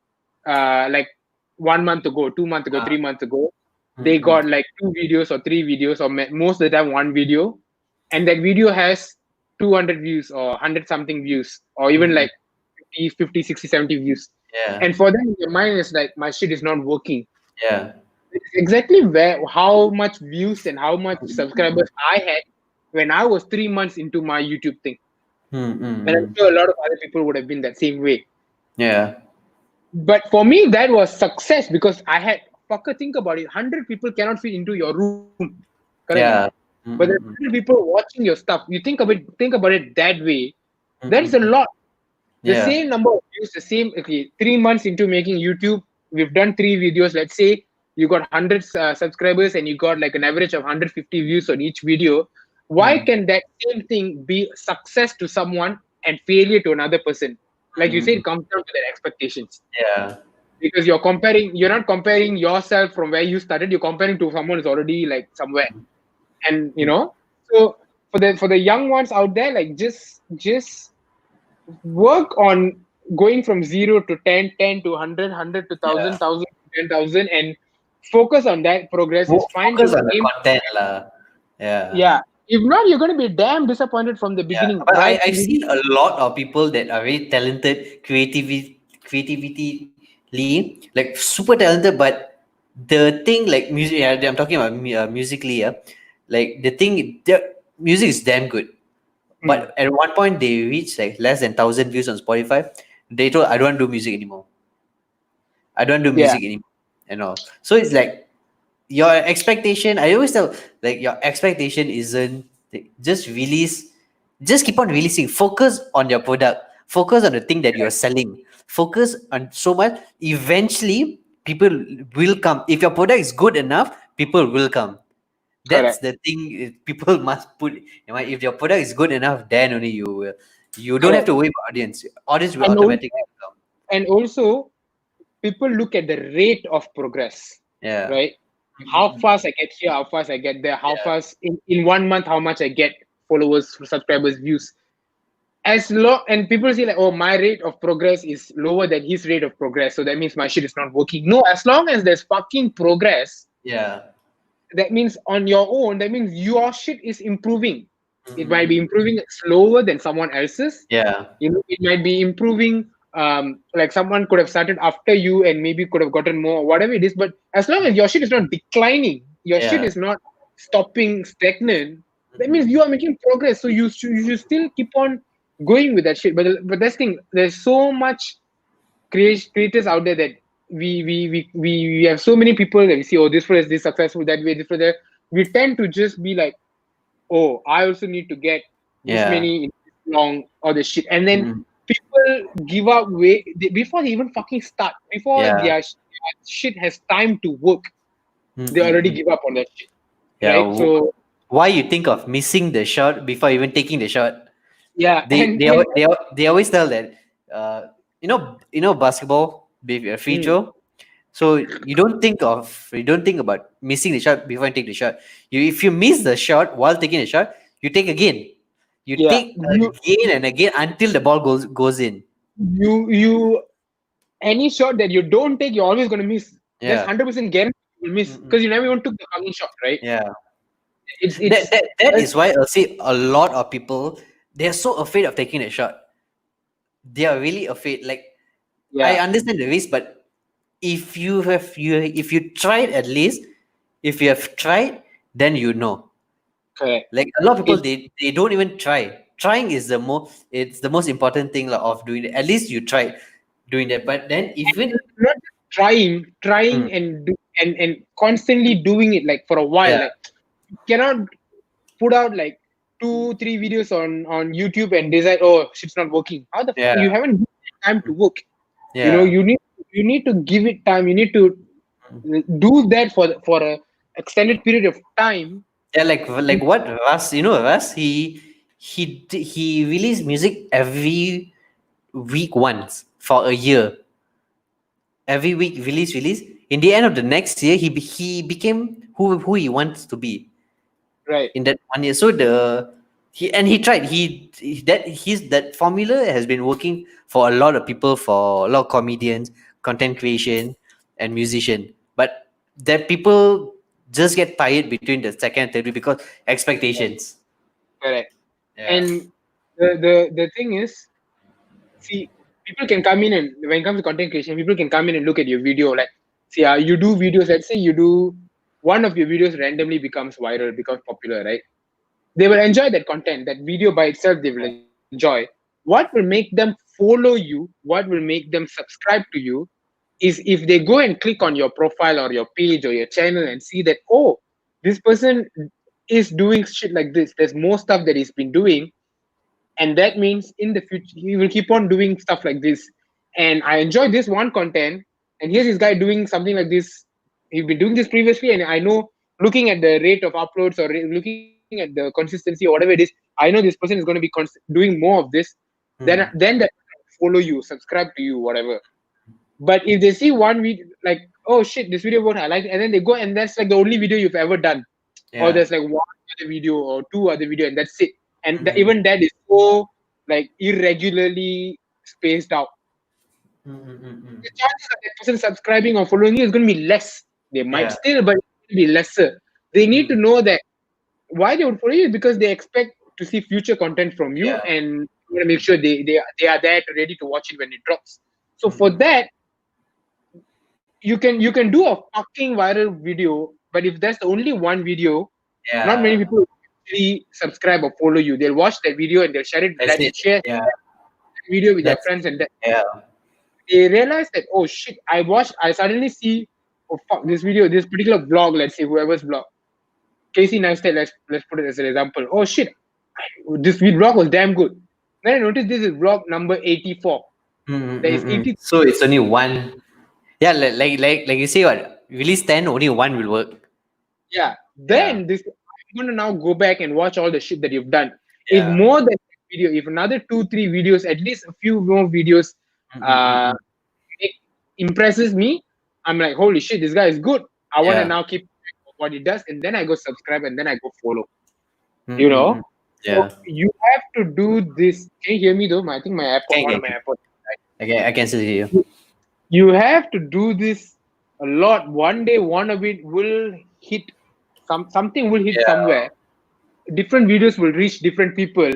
1 month ago, 2 months ago, Ah, 3 months ago. They mm-mm. got like 2 videos or 3 videos, or most of the time one video, and that video has 200 views or 100 something views, or even Mm-mm. like 50, 60, 70 views. Yeah, And for them, their mind is like, my shit is not working. yeah. It's exactly how much views and how much subscribers I had when I was 3 months into my YouTube thing. And I'm Mm-mm. sure a lot of other people would have been that same way. Yeah, But for me, that was success because I had fucker. Think about it: 100 people cannot fit into your room. Correct, not? yeah. But there's Mm-mm. 100 people watching your stuff. You think about it that way. That is a Mm-mm. lot. The Yeah. same number of views, the same. Okay, 3 months into making YouTube, we've done 3 videos. Let's say you got 100 subscribers and you got like an average of 150 views on each video. Why Mm. can that same thing be success to someone and failure to another person? Like you said, Mm-mm. it comes down to their expectations. Yeah. because you're not comparing yourself from where you started, you're comparing to someone who's already like somewhere. And so for the young ones out there, like just work on going from 0 to 10, 10 to 100, 100 to Yeah. 1000, 1000 to 10,000, and focus on that. Progress is fine to Focus on the aim. content lah. Yeah. Yeah, if not, you're going to be damn disappointed from the Yeah, beginning, but right? I've seen a lot of people that are very talented, creativity, like super talented. But the thing, like music, yeah, I'm talking about musically, yeah, like the music is damn good. Hmm. But at one point, they reached like less than 1,000 views on Spotify. They told, "I don't want to do music anymore. I don't do Yeah, music anymore." And all. So it's like your expectation. I always tell, like, your expectation isn't like, just keep on releasing. Focus on your product, focus on the thing that you're selling, focus on so much. Eventually people will come. If your product is good enough, people will come. That's correct, the thing. People must put in mind. If your product is good enough, then only you will. You don't have correct. to worry about audience will And also, automatically come. and also, people look at the rate of progress, Yeah. right? How fast I get here, how fast I get there, how Yeah. fast in 1 month, how much I get followers, subscribers, views. As long and people say like, oh, my rate of progress is lower than his rate of progress, so that means my shit is not working. No, as long as there's fucking progress, Yeah. that means on your own, that means your shit is improving. It might be Mm-mm-mm. improving slower than someone else's. Yeah. It might be improving, like someone could have started after you and maybe could have gotten more, whatever it is. But as long as your shit is not declining, your shit Yeah. is not stopping stagnant, that means Mm-mm. you are making progress. So you should still keep on going with that shit. But that's the thing, there's so much creators out there that we have so many people that we see, oh, this one is this successful, that way, this one that. We tend to just be like, oh, I also need to get this Yeah. many in this long or the shit. And then Mm. people give up before they even fucking start, before Yeah. their shit has time to work, they already Mm-mm-mm. give up on that shit. Yeah. Right? So Why you think of missing the shot before even taking the shot? yeah, They and they and al- they, al- they always tell that basketball free mm, throw. So you don't think about missing the shot before you take the shot. If you miss the shot while taking the shot, you take again. You yeah, take again and again until the ball goes in. you any shot that you don't take, you're always gonna miss. That's Yeah. 100% guarantee you will miss Mm-mm. because you never even took the fucking shot, right? Yeah. That, It's that that that's, is why I'll say a lot of people, they are so afraid of taking a shot. They are really afraid. Like, I yeah, understand the risk, but if you tried, at least, if you have tried, then you know. correct. Like, a lot of people, It they don't even try. Trying is the most important thing, like, of doing it. At least you tried doing that. But then even not trying mm, and constantly doing it like for a while. yeah, Like you cannot put out like 2 3 videos on YouTube and decide, oh, shit's not working. How the yeah, you haven't given it time to work. yeah, You need to give it time. You need to do that for a extended period of time. yeah. Like what Russ, Russ, he released music every week once for a year. Every week, release. In the end of the next year, he became who he wants to be Right. in that 1 year. So he tried. That formula has been working for a lot of people, for a lot of comedians, content creation, and musician. But that people just get tired between the second and third week because expectations. Correct. Yeah. And the thing is, see, people can come in and when it comes to content creation, people can come in and look at your video. Like, see, you do videos. Let's say you do one of your videos randomly becomes viral, becomes popular, right? They will enjoy that content, that video by itself. They will enjoy. What will make them follow you? What will make them subscribe to you? Is if they go and click on your profile or your page or your channel and see that, oh, this person is doing shit like this. There's more stuff that he's been doing, and that means in the future he will keep on doing stuff like this. And I enjoy this one content, and here's this guy doing something like this. He's been doing this previously, and I know, looking at the rate of uploads or looking at the consistency or whatever it is, I know this person is going to be doing more of this. Then Hmm. that follow you, subscribe to you, whatever. But if they see one video, like, oh shit, this video what I like, and then they go and that's like the only video you've ever done, or there's like one other video or two other video, and that's it. And even that is so like irregularly spaced out. The chances of that person subscribing or following you is going to be less. They might still, but it will be lesser. They need to know that why they would follow you is because they expect to see future content from you, and you want to make sure they are there ready to watch it when it drops. So for that, you can do a fucking viral video, but if that's the only one video, not many people will actually subscribe or follow you. They'll watch that video and they'll share it, share that video with their friends, and they realize that, oh shit, I suddenly see, oh fuck, this particular vlog, let's say whoever's vlog, Casey Neistat, let's put it as an example. Oh shit, this vlog was damn good. Then I noticed this is vlog number 84. There is 80. So it's only one. Yeah, like you say, what release 10, only one will work. Yeah. Then this, I'm gonna now go back and watch all the shit that you've done. If more than video, if another 2-3 videos, at least a few more videos, it impresses me, I'm like, holy shit, this guy is good. I want to now keep what he does, and then I go subscribe, and then I go follow. You know, so you have to do this. Can you hear me though? I think my AirPod, one of my AirPods. Okay, I can still hear you. You have to do this a lot. One day, one of it will hit. Something will hit somewhere. Different videos will reach different people,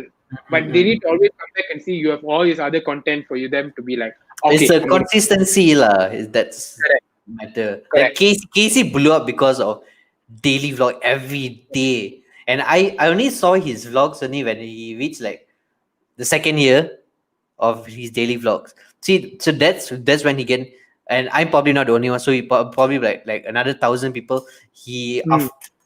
but they need to always come back and see you have all this other content for them to be like, okay, it's a consistency lah. That's matter. Like Casey blew up because of daily vlog every day, and I only saw his vlogs only when he reached like the second year of his daily vlogs. See, so that's when he get, and I'm probably not the only one. So he probably like another 1,000 people. He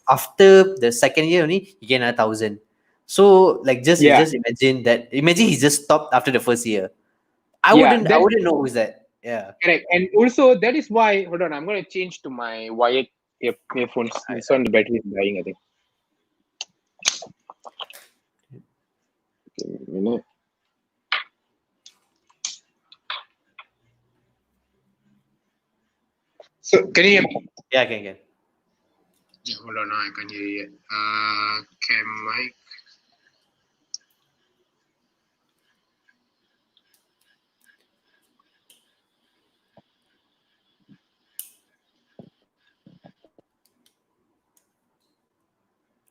after the second year only he get another 1,000. So like just imagine that. Imagine he just stopped after the first year. I wouldn't know who's that. Yeah. Correct. And also that is why, hold on, I'm going to change to my wired earphones. This one, the battery is dying, I think. Okay, a minute. So can you hear me? Yeah, I can. Yeah, hold on, I can't hear you yet. Cam mic.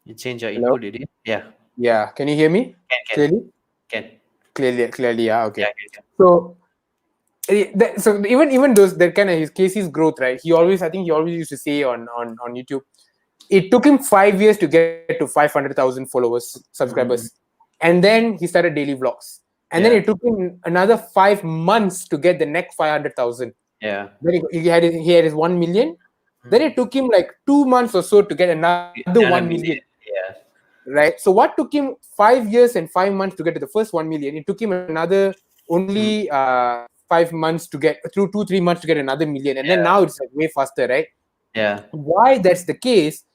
You change your input, did you? Yeah. Yeah. Can you hear me? Clearly? Clearly, yeah. Okay. Yeah. So even those that kind of his Casey's growth, right? I think he always used to say on YouTube, it took him 5 years to get to 500,000 followers, subscribers, and then he started daily vlogs, and then it took him another 5 months to get the next 500,000. Yeah. Then he had his 1 million. Then it took him like 2 months or so to get another 1 million. Yeah. Right. So what took him 5 years and 5 months to get to the first 1 million? It took him another only 5 months to get through 2-3 months to get another million, and then now it's like way faster, right? Yeah. Why that's the case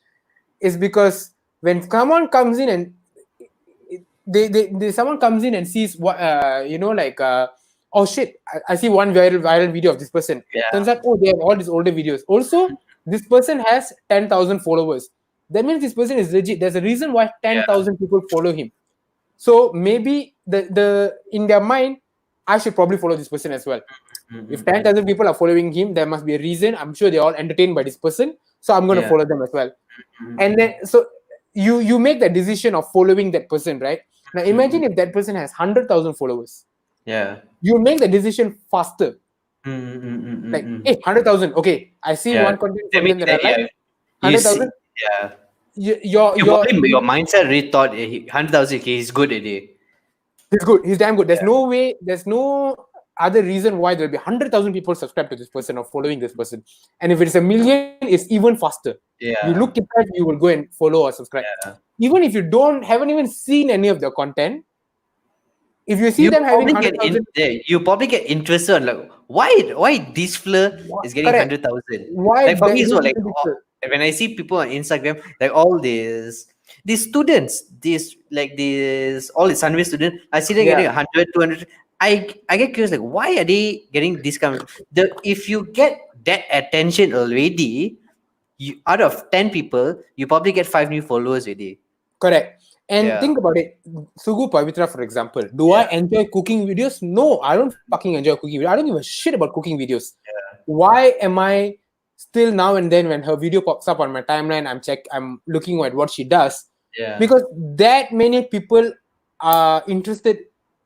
is because when someone comes in and someone comes in and sees what oh shit, I see one viral video of this person. Turns out, oh, they have all these older videos. Also, this person has 10,000 followers. That means this person is legit. There's a reason why 10,000 people follow him. So maybe the in their mind, I should probably follow this person as well. If 10,000 people are following him, there must be a reason. I'm sure they're all entertained by this person, so I'm going to follow them as well. And then so you make the decision of following that person, right? Now imagine if that person has 100,000 followers. Yeah. You make the decision faster. Like, hey, 100,000. Okay, I see one content from them that I like. 100,000. Yeah. Your mindset really thought 100,000. He's good at it. He's good. He's damn good. There's no way. There's no other reason why there'll be 100,000 people subscribe to this person or following this person. And if it's 1 million, it's even faster. Yeah. You look at that, you will go and follow or subscribe. Yeah. Even if you haven't even seen any of their content, if you see them having 100,000, you probably get interested on like why this fleur is getting 100,000. Why? Like for me, so like when I see people on Instagram, like all these students, all the Sunway students, I see them getting 100, 200. I get curious, like, why are they getting this kind of if you get that attention already, you out of 10 people, you probably get 5 new followers already. Correct. And Yeah. think about it. Sugu Pavitra, for example. Do I Yeah. enjoy cooking videos? No, I don't fucking enjoy cooking videos. I don't give a shit about cooking videos. Yeah. Why am I still now and then when her video pops up on my timeline, I'm looking at what she does? Yeah. Because that many people are interested.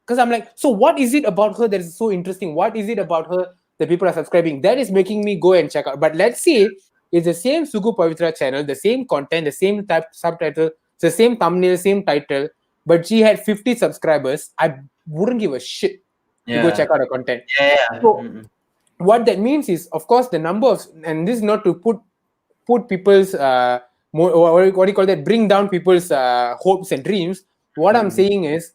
Because I'm like, so what is it about her that is so interesting? What is it about her that people are subscribing? That is making me go and check out. But let's see, it's the same Sugu Pavitra channel, the same content, the same type subtitle, it's the same thumbnail, same title, but she had 50 subscribers. I wouldn't give a shit to go Yeah. check out her content. Yeah. So Mm-mm. what that means is, of course, the number of, and this is not to put people's more, what do you call that, bring down people's hopes and dreams. What I'm saying is,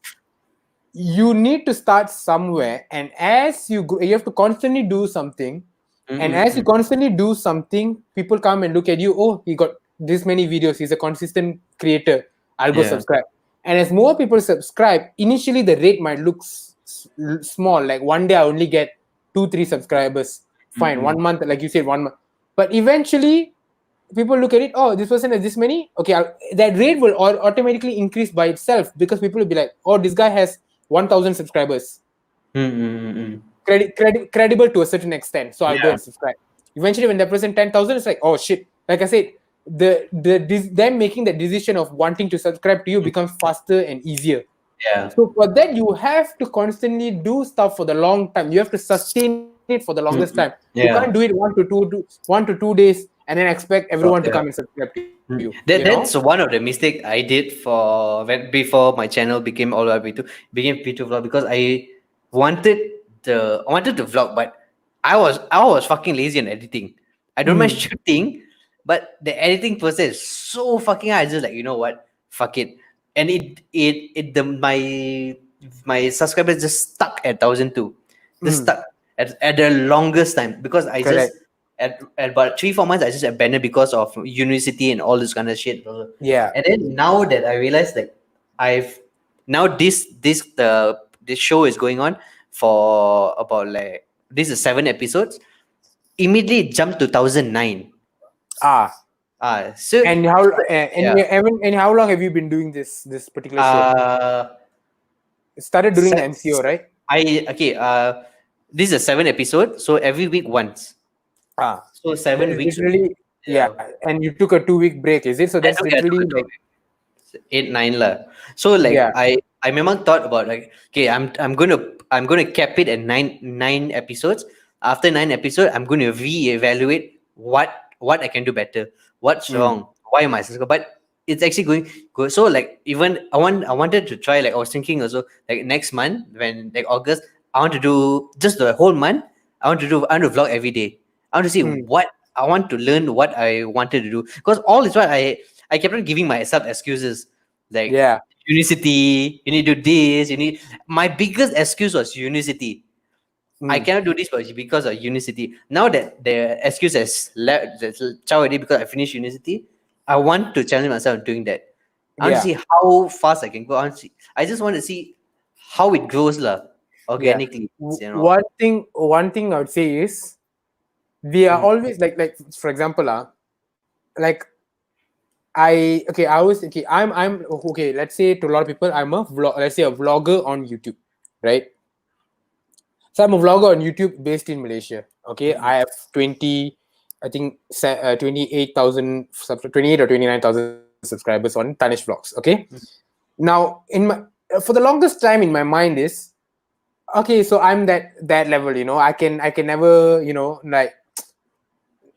you need to start somewhere, and as you go, you have to constantly do something, and as you constantly do something, people come and look at you. Oh, he got this many videos, he's a consistent creator, I'll go Yeah. subscribe. And as more people subscribe, initially the rate might look small, like one day I only get 2-3 subscribers, fine. 1 month, like you said, 1 month, but eventually people look at it, oh, this person has this many, okay, that rate will automatically increase by itself, because people will be like, oh, this guy has 1,000 subscribers, credible to a certain extent, so I'll go Yeah. and subscribe. Eventually when they present 10,000, it's like, oh shit, like I said, them making the decision of wanting to subscribe to you becomes faster and easier. Yeah. So for that, you have to constantly do stuff for the long time. You have to sustain it for the longest time. You Yeah. can't do it 1 to 2 days and then expect everyone to Yeah. come and subscribe to you. That's one of the mistake I did for before my channel became all B2 became B2 vlog, because I wanted to vlog, but I was fucking lazy in editing. I don't mind shooting, but the editing process is so fucking hard. I just like, you know what, fuck it, and my subscribers just stuck at 1,002, just stuck at the longest time, because I Correct. just at about 3-4 months I just abandoned because of university and all this kind of shit. Yeah. And then now that I realized that I've now this show is going on for about, like, this is 7 episodes. Immediately it jumped to 1,009. So And how yeah. and how long have you been doing this particular show? It started during the MCO, right? This is a 7 episode, so every week once. So 7 weeks. Literally, yeah. And you took a 2-week break, is it? So that's literally like 8-9 lah. So like, Yeah. I memang thought about, like, okay, I'm gonna cap it at nine episodes. After 9 episodes, I'm going to reevaluate what I can do better, what's wrong, why am I so, but it's actually going good. So like, even I wanted to try, like, I was thinking also, like, next month, when, like, August, I want to do just the whole month. I want to vlog every day. I want to see what I want to learn, what I wanted to do, because all is what I kept on giving myself excuses, like, Yeah. university, you need to do this, my biggest excuse was university. I cannot do this because of university. Now that the excuse has left, already, because I finished university, I want to challenge myself doing that. I want to see how fast I can go. I just want to see how it grows, organically. One thing I would say is, we are always like for example, like I'm okay. Let's say to a lot of people, I'm a vlogger on YouTube, right? So I'm a vlogger on YouTube based in Malaysia. Okay, I have 28,000 28 or 29,000 subscribers on Tanesh Vlogs. Okay, now for the longest time in my mind is, okay, so I'm that level. I can never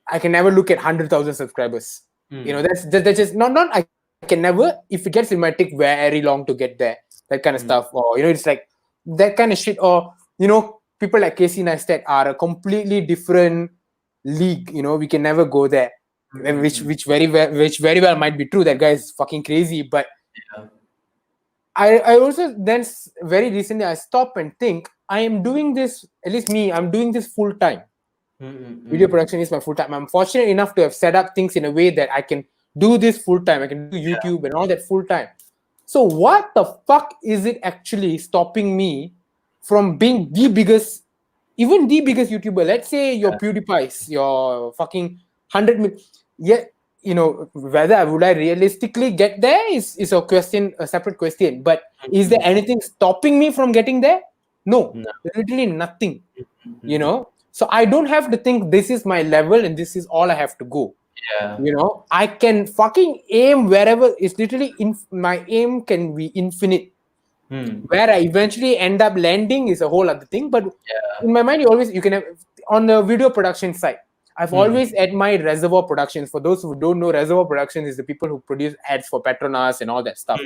I can never look at 100,000 subscribers. That's just not I can never, if it gets, it might take very long to get there, that kind of stuff. Or it's like that kind of shit. Or people like Casey Neistat are a completely different league. We can never go there. Which very well might be true. That guy is fucking crazy. But I also then very recently I stop and think, I am doing this, at least me, I'm doing this full time. Video production is my full time. I'm fortunate enough to have set up things in a way that I can do this full time. I can do YouTube and all that full time. So what the fuck is it actually stopping me from being the biggest, even the biggest YouTuber. Let's say your PewDiePie's, your fucking 100 million. Yeah, you know, whether would I realistically get there is a question, a separate question. But is there anything stopping me from getting there? No. Literally nothing. You know, so I don't have to think this is my level and this is all I have to go. Yeah. You know, I can fucking aim wherever. It's literally my aim can be infinite. Where I eventually end up landing is a whole other thing. But in my mind, you can have on the video production side. I've always admired Reservoir Productions. For those who don't know, Reservoir Productions is the people who produce ads for Petronas and all that stuff.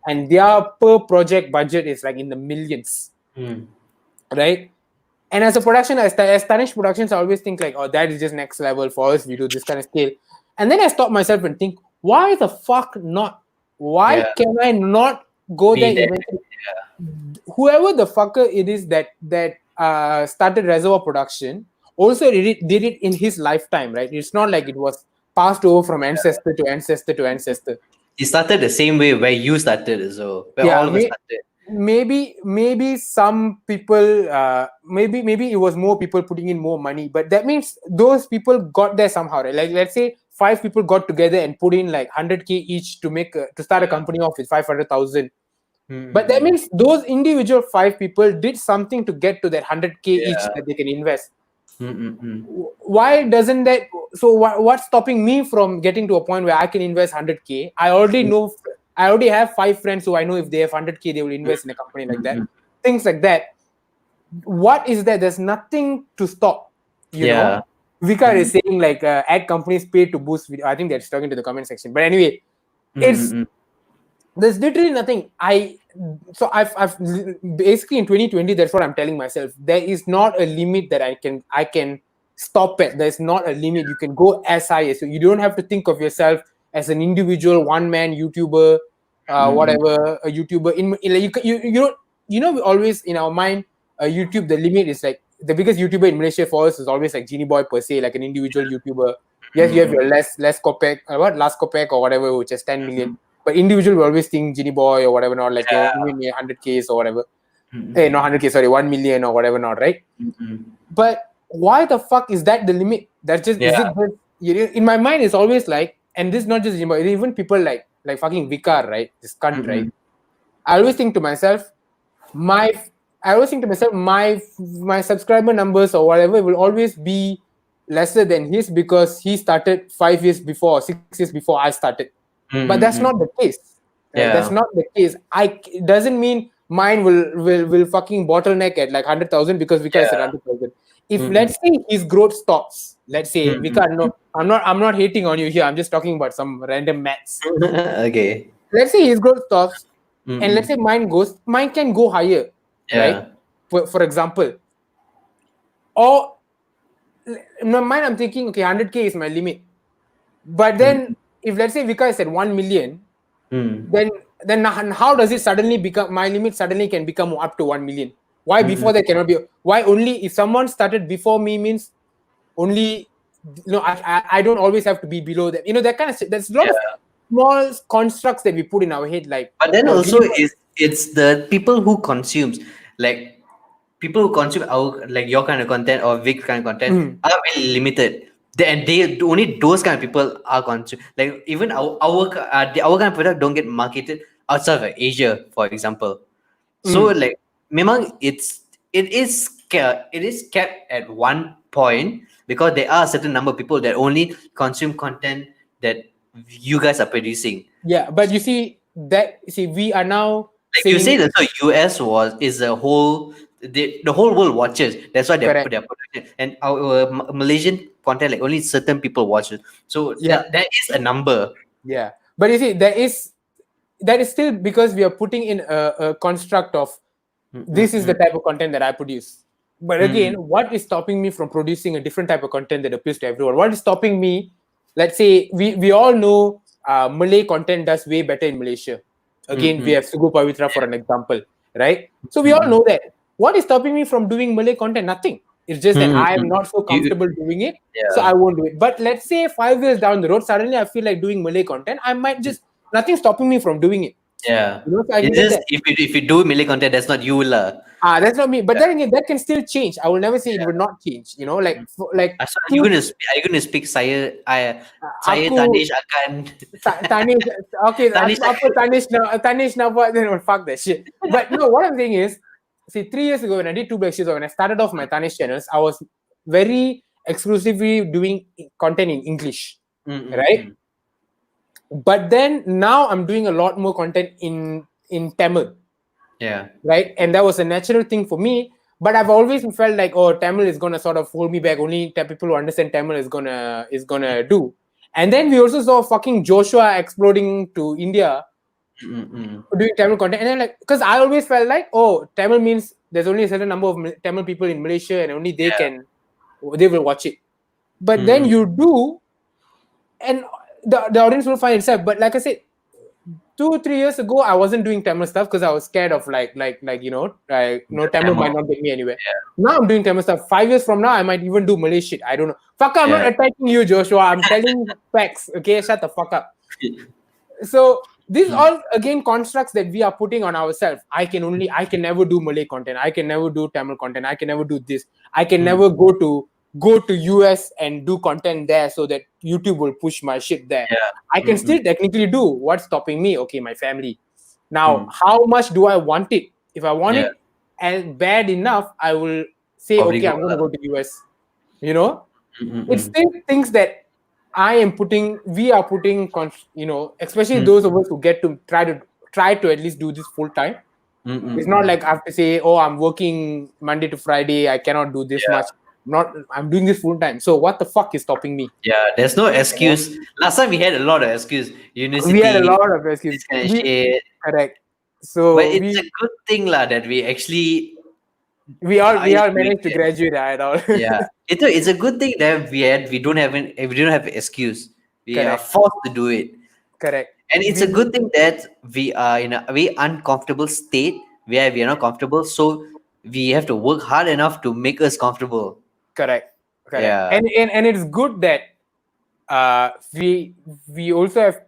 And their per project budget is like in the millions, right? And as a production, as Tanesh Productions, I always think like, oh, that is just next level for us. We do this kind of scale. And then I stop myself and think, why the fuck not? Why can I not go there eventually? Whoever the fucker it is that started Reservoir Production also did it in his lifetime, right? It's not like it was passed over from ancestor to ancestor to ancestor. He started the same way where you started, so where all of us started. Maybe some people, maybe it was more people putting in more money, but that means those people got there somehow, right? Like let's say 5 people got together and put in like 100K each to start a company off with 500,000. But that means those individual 5 people did something to get to that 100K each that they can invest. Why doesn't that? So what's stopping me from getting to a point where I can invest 100K? I already have 5 friends who I know if they have 100K, they will invest in a company like that. Things like that. What is that? There's nothing to stop. You know, Vika is saying like ad companies pay to boost video. I think that's talking to the comment section. But anyway, there's literally nothing. I've basically in 2020, that's what I'm telling myself. There is not a limit that I can stop at. There's not a limit. You can go as high as you don't have to think of yourself as an individual one-man YouTuber, whatever a YouTuber. You know, we always in our mind, YouTube, the limit is like the biggest YouTuber in Malaysia for us is always like Genie Boy per se, like an individual YouTuber. Yes, you have your last Kopek or whatever, which is 10 million. But individual will always think Genie Boy or whatever, not like 100K or whatever. Hey, not 100K, sorry, 1 million or whatever, not right. But why the fuck is that the limit? That's just is it just, in my mind, it's always like, and this is not just Genie Boy, even people like fucking Vikar, right? This cunt, right? I always think to myself, my subscriber numbers or whatever will always be lesser than his because he started 5 years before, 6 years before I started. But that's not the case. That's not the case. It doesn't mean mine will fucking bottleneck at like 100,000 because Vika is at 100,000. If let's say his growth stops, let's say Vika, no, I'm not hating on you here. I'm just talking about some random maths. Okay. Let's say his growth stops, and let's say mine can go higher, right? For example, or in my mind, I'm thinking, okay, 100K is my limit, but then. If let's say Vika is at 1 million, then how does it suddenly become my limit? Suddenly can become up to 1 million. Why before that cannot be? Why only if someone started before me means only? I don't always have to be below that. That kind of there's a lot of small constructs that we put in our head. Like, but then also it's the people who consumes like people who consume our like your kind of content or Vic kind of content are very limited. They only those kind of people are consumed. Like even our kind of product don't get marketed outside of Asia, for example. So like, memang it is kept at one point because there are a certain number of people that only consume content that you guys are producing. Yeah, but you see we are now like you say that so US is a whole. The whole world watches. That's why they put their production. And our Malaysian content, like only certain people watch it. So that is a number. Yeah, but you see, that is still because we are putting in a construct of this is the type of content that I produce. But again, what is stopping me from producing a different type of content that appeals to everyone? What is stopping me? Let's say we all know Malay content does way better in Malaysia. Again, we have Sugu Pavitra for an example, right? So we all know that. What is stopping me from doing Malay content? Nothing. It's just that I am not so comfortable doing it, so I won't do it. But let's say 5 years down the road, suddenly I feel like doing Malay content. I might just nothing stopping me from doing it. Yeah. You know, so I can It's get just that. if you do Malay content, that's not you lah. That's not me. But then again, that can still change. I will never say it will not change. You know, like like So two, are you gonna speak saya aku Tanesh akan Tanesh. Okay, Tanesh apa Tanesh now what? Then fuck that shit. But no, what I'm saying is, see, 3 years ago when I did two black sheets, or when I started off my Tanesh channels, I was very exclusively doing content in English, right? But then now I'm doing a lot more content in Tamil, Yeah. right? And that was a natural thing for me. But I've always felt like, oh, Tamil is gonna sort of hold me back. Only people who understand Tamil is gonna do. And then we also saw fucking Joshua exploding to India doing Tamil content. And then like, because I always felt like, oh, Tamil means there's only a certain number of Tamil people in Malaysia, and only they will watch it. But then you do, and the audience will find itself. But like I said, 2-3 years ago, I wasn't doing Tamil stuff because I was scared of Tamil might not get me anywhere. Now I'm doing Tamil stuff. 5 years from now, I might even do Malay shit. I don't know. Fuck, I'm not attacking you, Joshua. I'm telling facts. Okay, shut the fuck up. So these all again constructs that we are putting on ourselves. I can never do Malay content. I can never do Tamil content. I can never do this. I can never go to US and do content there so that YouTube will push my shit there. I can still technically do. What's stopping me? Okay, my family. Now, how much do I want it? If I want it and bad enough, I will say, Probably okay, I'm going to go to US. You know, it's still things that we are putting, especially those of us who get to try to at least do this full time. It's not like I have to say, oh, I'm working Monday to Friday. I cannot do this much. I'm doing this full time. So what the fuck is stopping me? Yeah, there's no excuse. Last time we had a lot of excuse. University. We had a lot of excuses. This kind of shit. Correct. So but it's a good thing lah that we actually we all managed to graduate at all. Yeah, it's a good thing that we don't have an excuse. We are forced to do it. Correct. And it's a good thing that we are in a very uncomfortable state where we are not comfortable. So we have to work hard enough to make us comfortable. Correct. Yeah. And it's good that we also have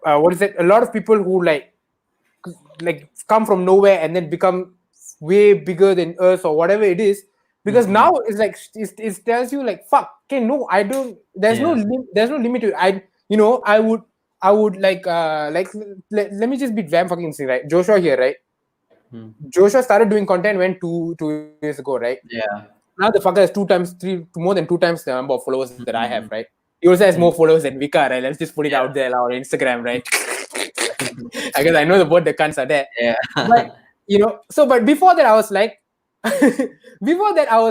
what is it? A lot of people who like come from nowhere and then become way bigger than us or whatever it is. Because now it's like it tells you like fuck. Okay, no, I don't. There's no limit to it. I would like let me just be damn fucking insane, right? Joshua here, right? Joshua started doing content when two years ago, right? Yeah. Now the fucker has more than 2 times the number of followers that I have, right? He also has more followers than Vika, right? Let's just put it out there on Instagram, right? I guess I know both the cunts are there. Yeah. But but before that I was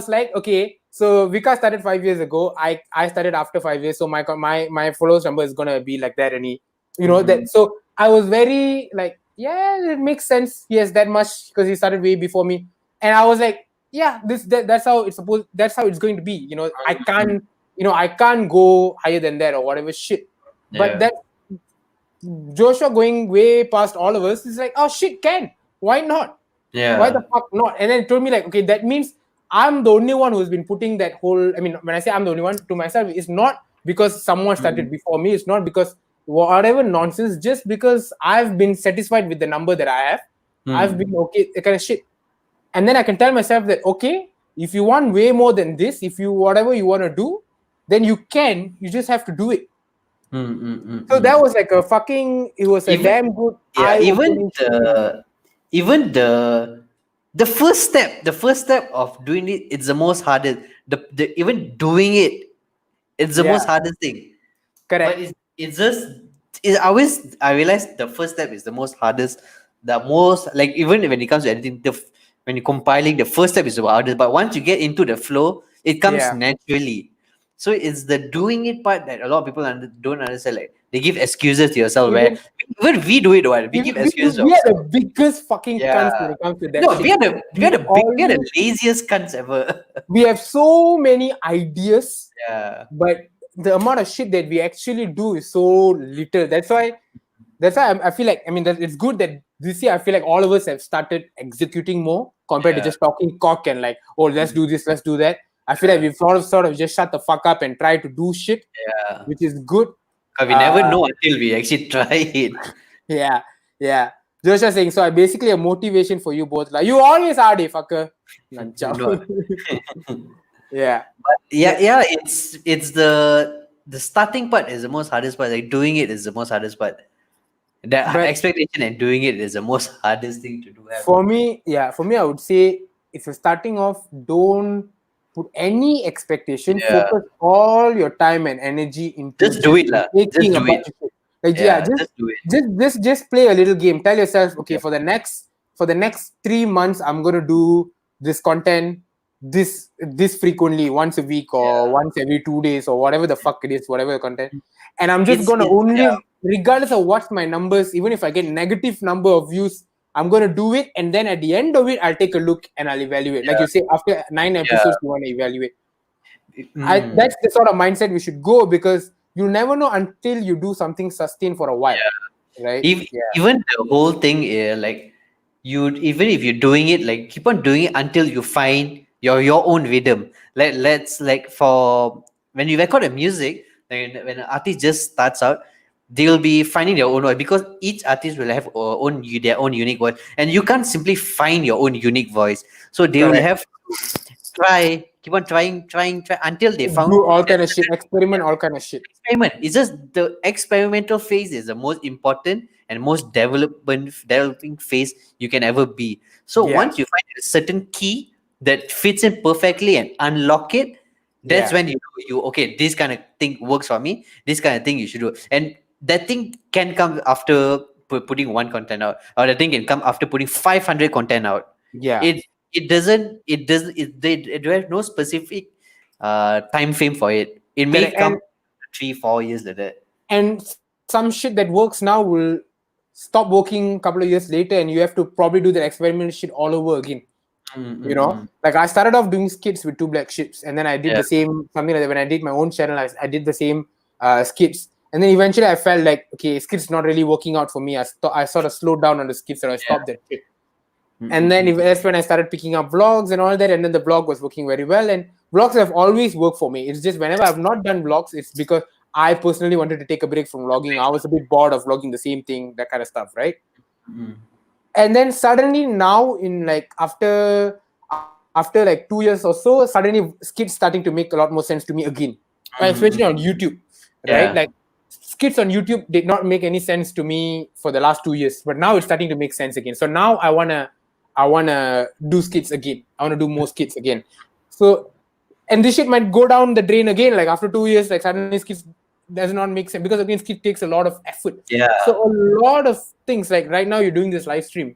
like okay, so Vika started 5 years ago. I started after 5 years, so my followers number is gonna be like that, and that. So I was very like, yeah, it makes sense. He has that much because he started way before me, and I was like, yeah, that's how it's supposed. That's how it's going to be. I can't go higher than that or whatever shit. Yeah. But that Joshua going way past all of us is like, oh shit, why not? Yeah. Why the fuck not? And then it told me like, okay, that means I'm the only one who's been putting that whole. I mean, when I say I'm the only one, to myself, it's not because someone started before me. It's not because whatever nonsense. Just because I've been satisfied with the number that I have, I've been okay. That kind of shit. And then I can tell myself that okay, if you want way more than this, whatever you want to do, then you can. You just have to do it. So that was like it was a damn good. Yeah, even the first step of doing it's the most hardest. The even doing it's the most hardest thing. Correct. But I realize the first step is the most hardest. The most like even when it comes to anything, when you're compiling, the first step is the hardest. But once you get into the flow, it comes naturally. So it's the doing it part that a lot of people don't understand. Like they give excuses to yourself. Where even we do it, we give excuses. We are the biggest fucking cunts when it comes to that. No, we are the laziest cunts ever. We have so many ideas. Yeah. But the amount of shit that we actually do is so little. That's why I feel like it's good that this year I feel like all of us have started executing more compared to just talking cock and like, oh, let's do this, let's do that. I feel like we've sort of just shut the fuck up and try to do shit, which is good. 'Cause we never know until we actually try it. Yeah. Joshua saying, so I basically a motivation for you both. Like, you always are, fucker. Nanchao. No. Yeah. Yeah. It's the starting part is the most hardest part. Like doing it is the most hardest part. The But expectation and doing it is the most hardest thing to do. for me, I would say if you're starting off, don't put any expectation. Yeah. Focus all your time and energy into Just do it, lah. making Just a do bunch it. of shit. Like Just do it. just play a little game. Tell yourself, okay, Yeah. for the next 3 months, I'm gonna do this content this frequently, once a week or once every 2 days or whatever the fuck it is, whatever the content. And I'm just gonna only, regardless of what's my numbers, even if I get negative number of views, I'm gonna do it, and then at the end of it, I'll take a look and I'll evaluate. Like you say, after 9 episodes, you want to evaluate. That's the sort of mindset we should go, because you never know until you do something sustained for a while, right? Even the whole thing, like even if you're doing it, like keep on doing it until you find your own rhythm. Let's like for when you record a music, when an artist just starts out, they'll be finding their own voice, because each artist will have their own unique voice, and you can't simply find your own unique voice. So they will have to keep on trying until they found Do all kind of shit, experiment all kind of shit. experiment. It's just the experimental phase is the most important and most developing phase you can ever be. So once you find a certain key that fits in perfectly and unlock it, that's when you okay, this kind of thing works for me. This kind of thing you should do, and that thing can come after putting one content out, or the thing can come after putting 500 content out. It there's no specific time frame for it. It may Correct. come 3-4 years like that. And some shit that works now will stop working a couple of years later, and you have to probably do that experiment shit all over again. You know, like I started off doing skits with Two Black Ships, and then I did the same something like that. When I did my own channel, I did the same skits, and then eventually I felt like, okay, skits not really working out for me. I sort of slowed down on the skits, and I stopped that shit. And then that's when I started picking up vlogs and all that, and then the vlog was working very well, and vlogs have always worked for me. It's just whenever I've not done vlogs, it's because I personally wanted to take a break from vlogging. I was a bit bored of vlogging the same thing, that kind of stuff, right? And then suddenly now, in like after like 2 years or so, suddenly skits starting to make a lot more sense to me again, especially on YouTube, right? Like skits on YouTube did not make any sense to me for the last 2 years, but now it's starting to make sense again. So now I wanna do skits again. I wanna do more skits again. So, and this shit might go down the drain again. Like after 2 years, like suddenly skits does not make sense, because again, skit takes a lot of effort. So a lot of things, like right now you're doing this live stream.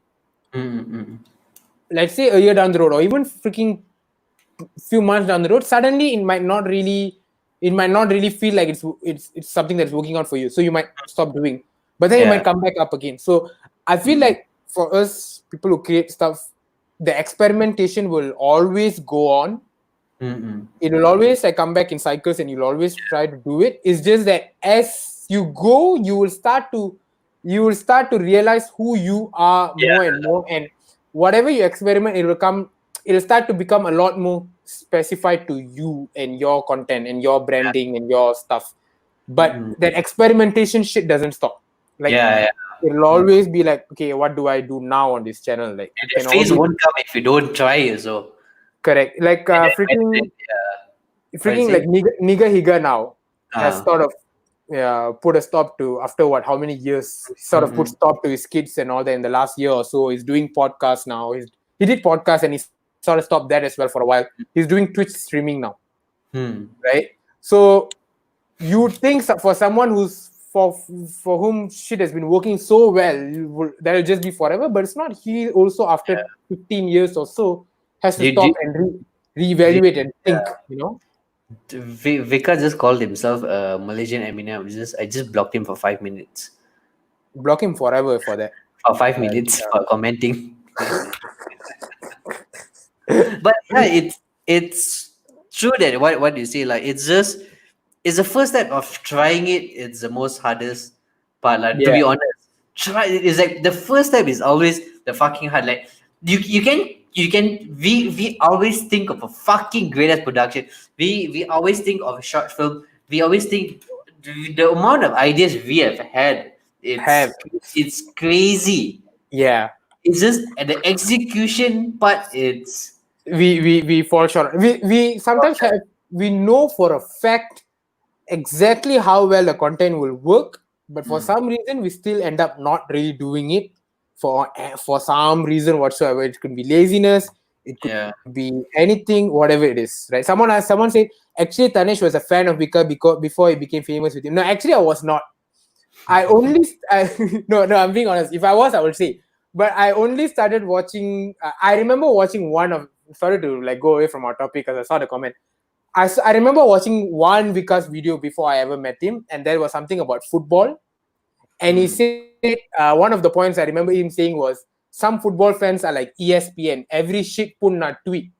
Let's say a year down the road, or even freaking few months down the road, suddenly it might not really feel like it's something that's working out for you. So you might stop doing, but then it might come back up again. So I feel like for us, people who create stuff, the experimentation will always go on. It will always like come back in cycles, and you'll always try to do it. It's just that as you go, you will start to realize who you are more and more, and whatever you experiment, it'll start to become a lot more specified to you and your content and your branding and your stuff. But that experimentation shit doesn't stop. Like it'll always be like, okay, what do I do now on this channel? Like, the phase won't come if you don't try. So correct. Like freaking like Niga Higa now has sort of put a stop to, after how many years, sort of put stop to his skits and all that in the last year or so. He's doing podcasts now. He did podcasts, and he sort of stopped that as well for a while. He's doing Twitch streaming now, right? So you think for someone for whom shit has been working so well, that'll just be forever, but it's not. He also, after 15 years or so, has to stop and reevaluate and think, you know. Vika just called himself a Malaysian Eminem. I just blocked him for 5 minutes. Block him forever for that. For 5 minutes for commenting. But it's true that what you say, like it's the first step of trying it. It's the most hardest part. Like to be honest, it's like the first step is always the fucking hard. Like you can we always think of a fucking greatest production. We always think of a short film. We always think the amount of ideas we have had, Have. it's crazy. Yeah. It's just at the execution part, it's We fall short. We sometimes we know for a fact exactly how well the content will work, but for some reason we still end up not really doing it for some reason whatsoever. It could be laziness, it could yeah. be anything, whatever it is, right? Someone said actually Tanesh was a fan of Vika because before he became famous with him. No, actually I was not. I only no, I'm being honest. If I was, I would say, but I only started watching. I remember watching one of. Sorry to like go away from our topic because I saw the comment. I remember watching one Vikas video before I ever met him, and there was something about football. And he said one of the points I remember him saying was some football fans are like ESPN, every shit pun na tweet.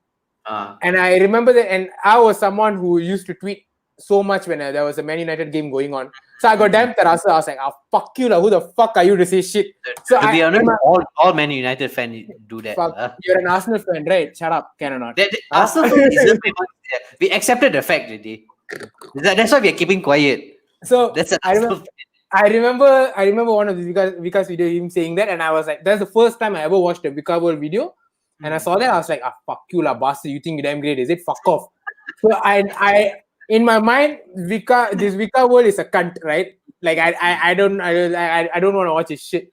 And I remember that, and I was someone who used to tweet so much when there was a Man United game going on. So I got damn terasa. I was like, "Oh fuck you, lah! Who the fuck are you to say shit?" So To be honest, all Man United fans do that. fuck, you're an Arsenal fan, right? Shut up, can or not? Arsenal fans deserve it. We accepted the fact already. That's why we are keeping quiet. So That's I remember one of the Vikas video him saying that, and I was like, that's the first time I ever watched a Vika World video, and I saw that I was like, fuck you lah, bastard! You think you're damn great? Is it? Fuck off. So I in my mind, this Vika World is a cunt, right? Like I don't want to watch his shit.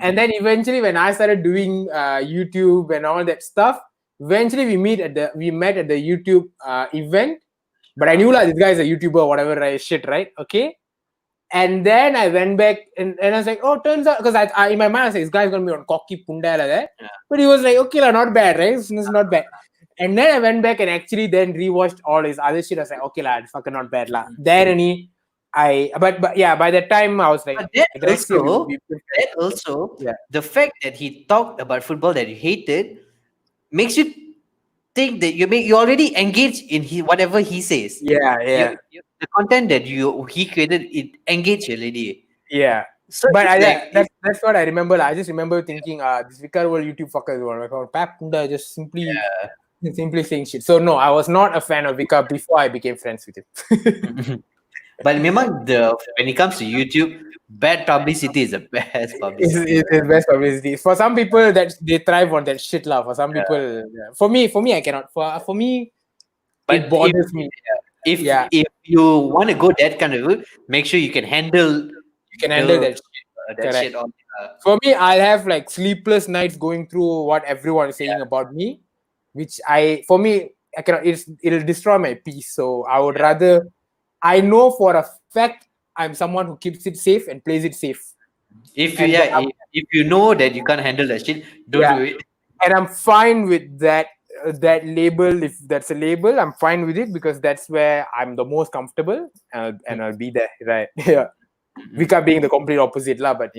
And then eventually, when I started doing YouTube and all that stuff, eventually we met at the YouTube event. But I knew like this guy is a YouTuber or whatever shit, right? Okay. And then I went back and I was like, oh, turns out, because I in my mind I was like, this guy's gonna be on cocky punda like that. Yeah. But he was like, okay, not bad, right? It's not bad. And then I went back and actually then rewatched all his other shit. I was like, okay, it's fucking not bad, lah. There any but yeah, by that time I was like, that also yeah. The fact that he talked about football that he hated makes you think that you already engaged in whatever he says. Yeah. The content that he created, it engaged already. Yeah. So, but that's what I remember. I just remember thinking, this Vicar World YouTube fucker is one. Like, Pap Punda just simply saying shit. So no, I was not a fan of Vika before I became friends with him. But remember, when it comes to YouTube, bad publicity is the best publicity. It's the best publicity. For some people, that they thrive on that shit, lah. For some people, for me, I cannot. For me, but it bothers me. If you want to go that kind of route, make sure you can handle that shit. For me, I'll have like sleepless nights going through what everyone is saying about me, which I cannot. It'll destroy my peace. So I would rather. I know for a fact I'm someone who keeps it safe and plays it safe. If you know that you can't handle that shit, don't do it. And I'm fine with that label. If that's a label, I'm fine with it because that's where I'm the most comfortable, and I'll be there, right? Yeah. Vika being the complete opposite, lah. But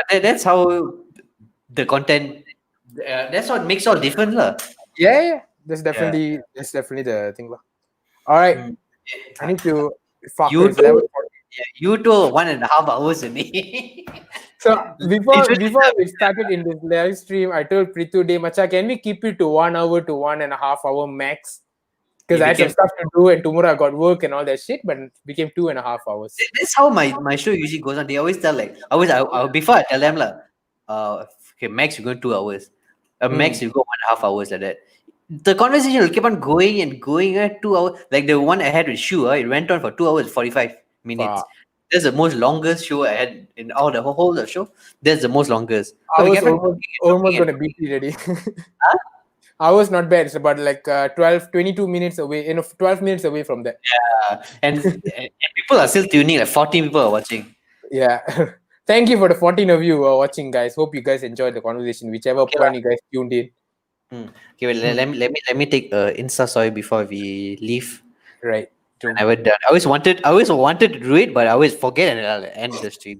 that's how the content. That's what makes all different, lah. Yeah. That's definitely the thing, lah. All right. I need to fuck you do 1.5 hours a day. So before we started in this live stream, I told Prithu Day, Macha, can we keep it to 1 hour to 1.5 hour max? Because I had some stuff to do and tomorrow I got work and all that shit, but it became 2.5 hours. That's how my show usually goes on. They always tell before I tell them okay, max you go 2 hours. Max you go 1.5 hours like that. The conversation will keep on going and going at 2 hours. Like the one I had with Shu, it went on for 2 hours 45 minutes. Wow. That's the most longest show I had in all the whole of the show. That's the most longest. I was almost gonna beat you already. Huh? I was not bad. It's about like 22 minutes away, 12 minutes away from that. Yeah, and people are still tuning. Like 14 people are watching. Yeah. Thank you for the 14 of you who are watching, guys. Hope you guys enjoyed the conversation, whichever point you guys tuned in. Okay, well, let me take Insta story before we leave. Right. I always wanted to do it, but I always forget and I'll end the stream.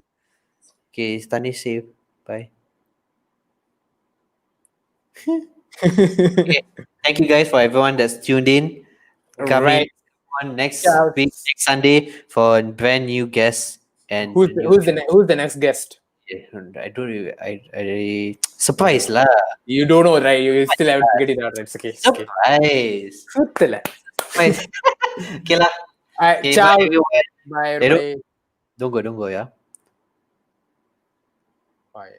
Okay, Tanesh, say bye. Okay, thank you guys for everyone that's tuned in. Coming on next week, next Sunday for a brand new guest. And who's the next guest? I don't really, I surprise lah. You don't know, right? You still haven't figured it out. It's okay. Surprise. Surprise. Okay lah. Okay, Ciao. bye everyone. Bye, Hey, everybody. don't go, yeah. Bye.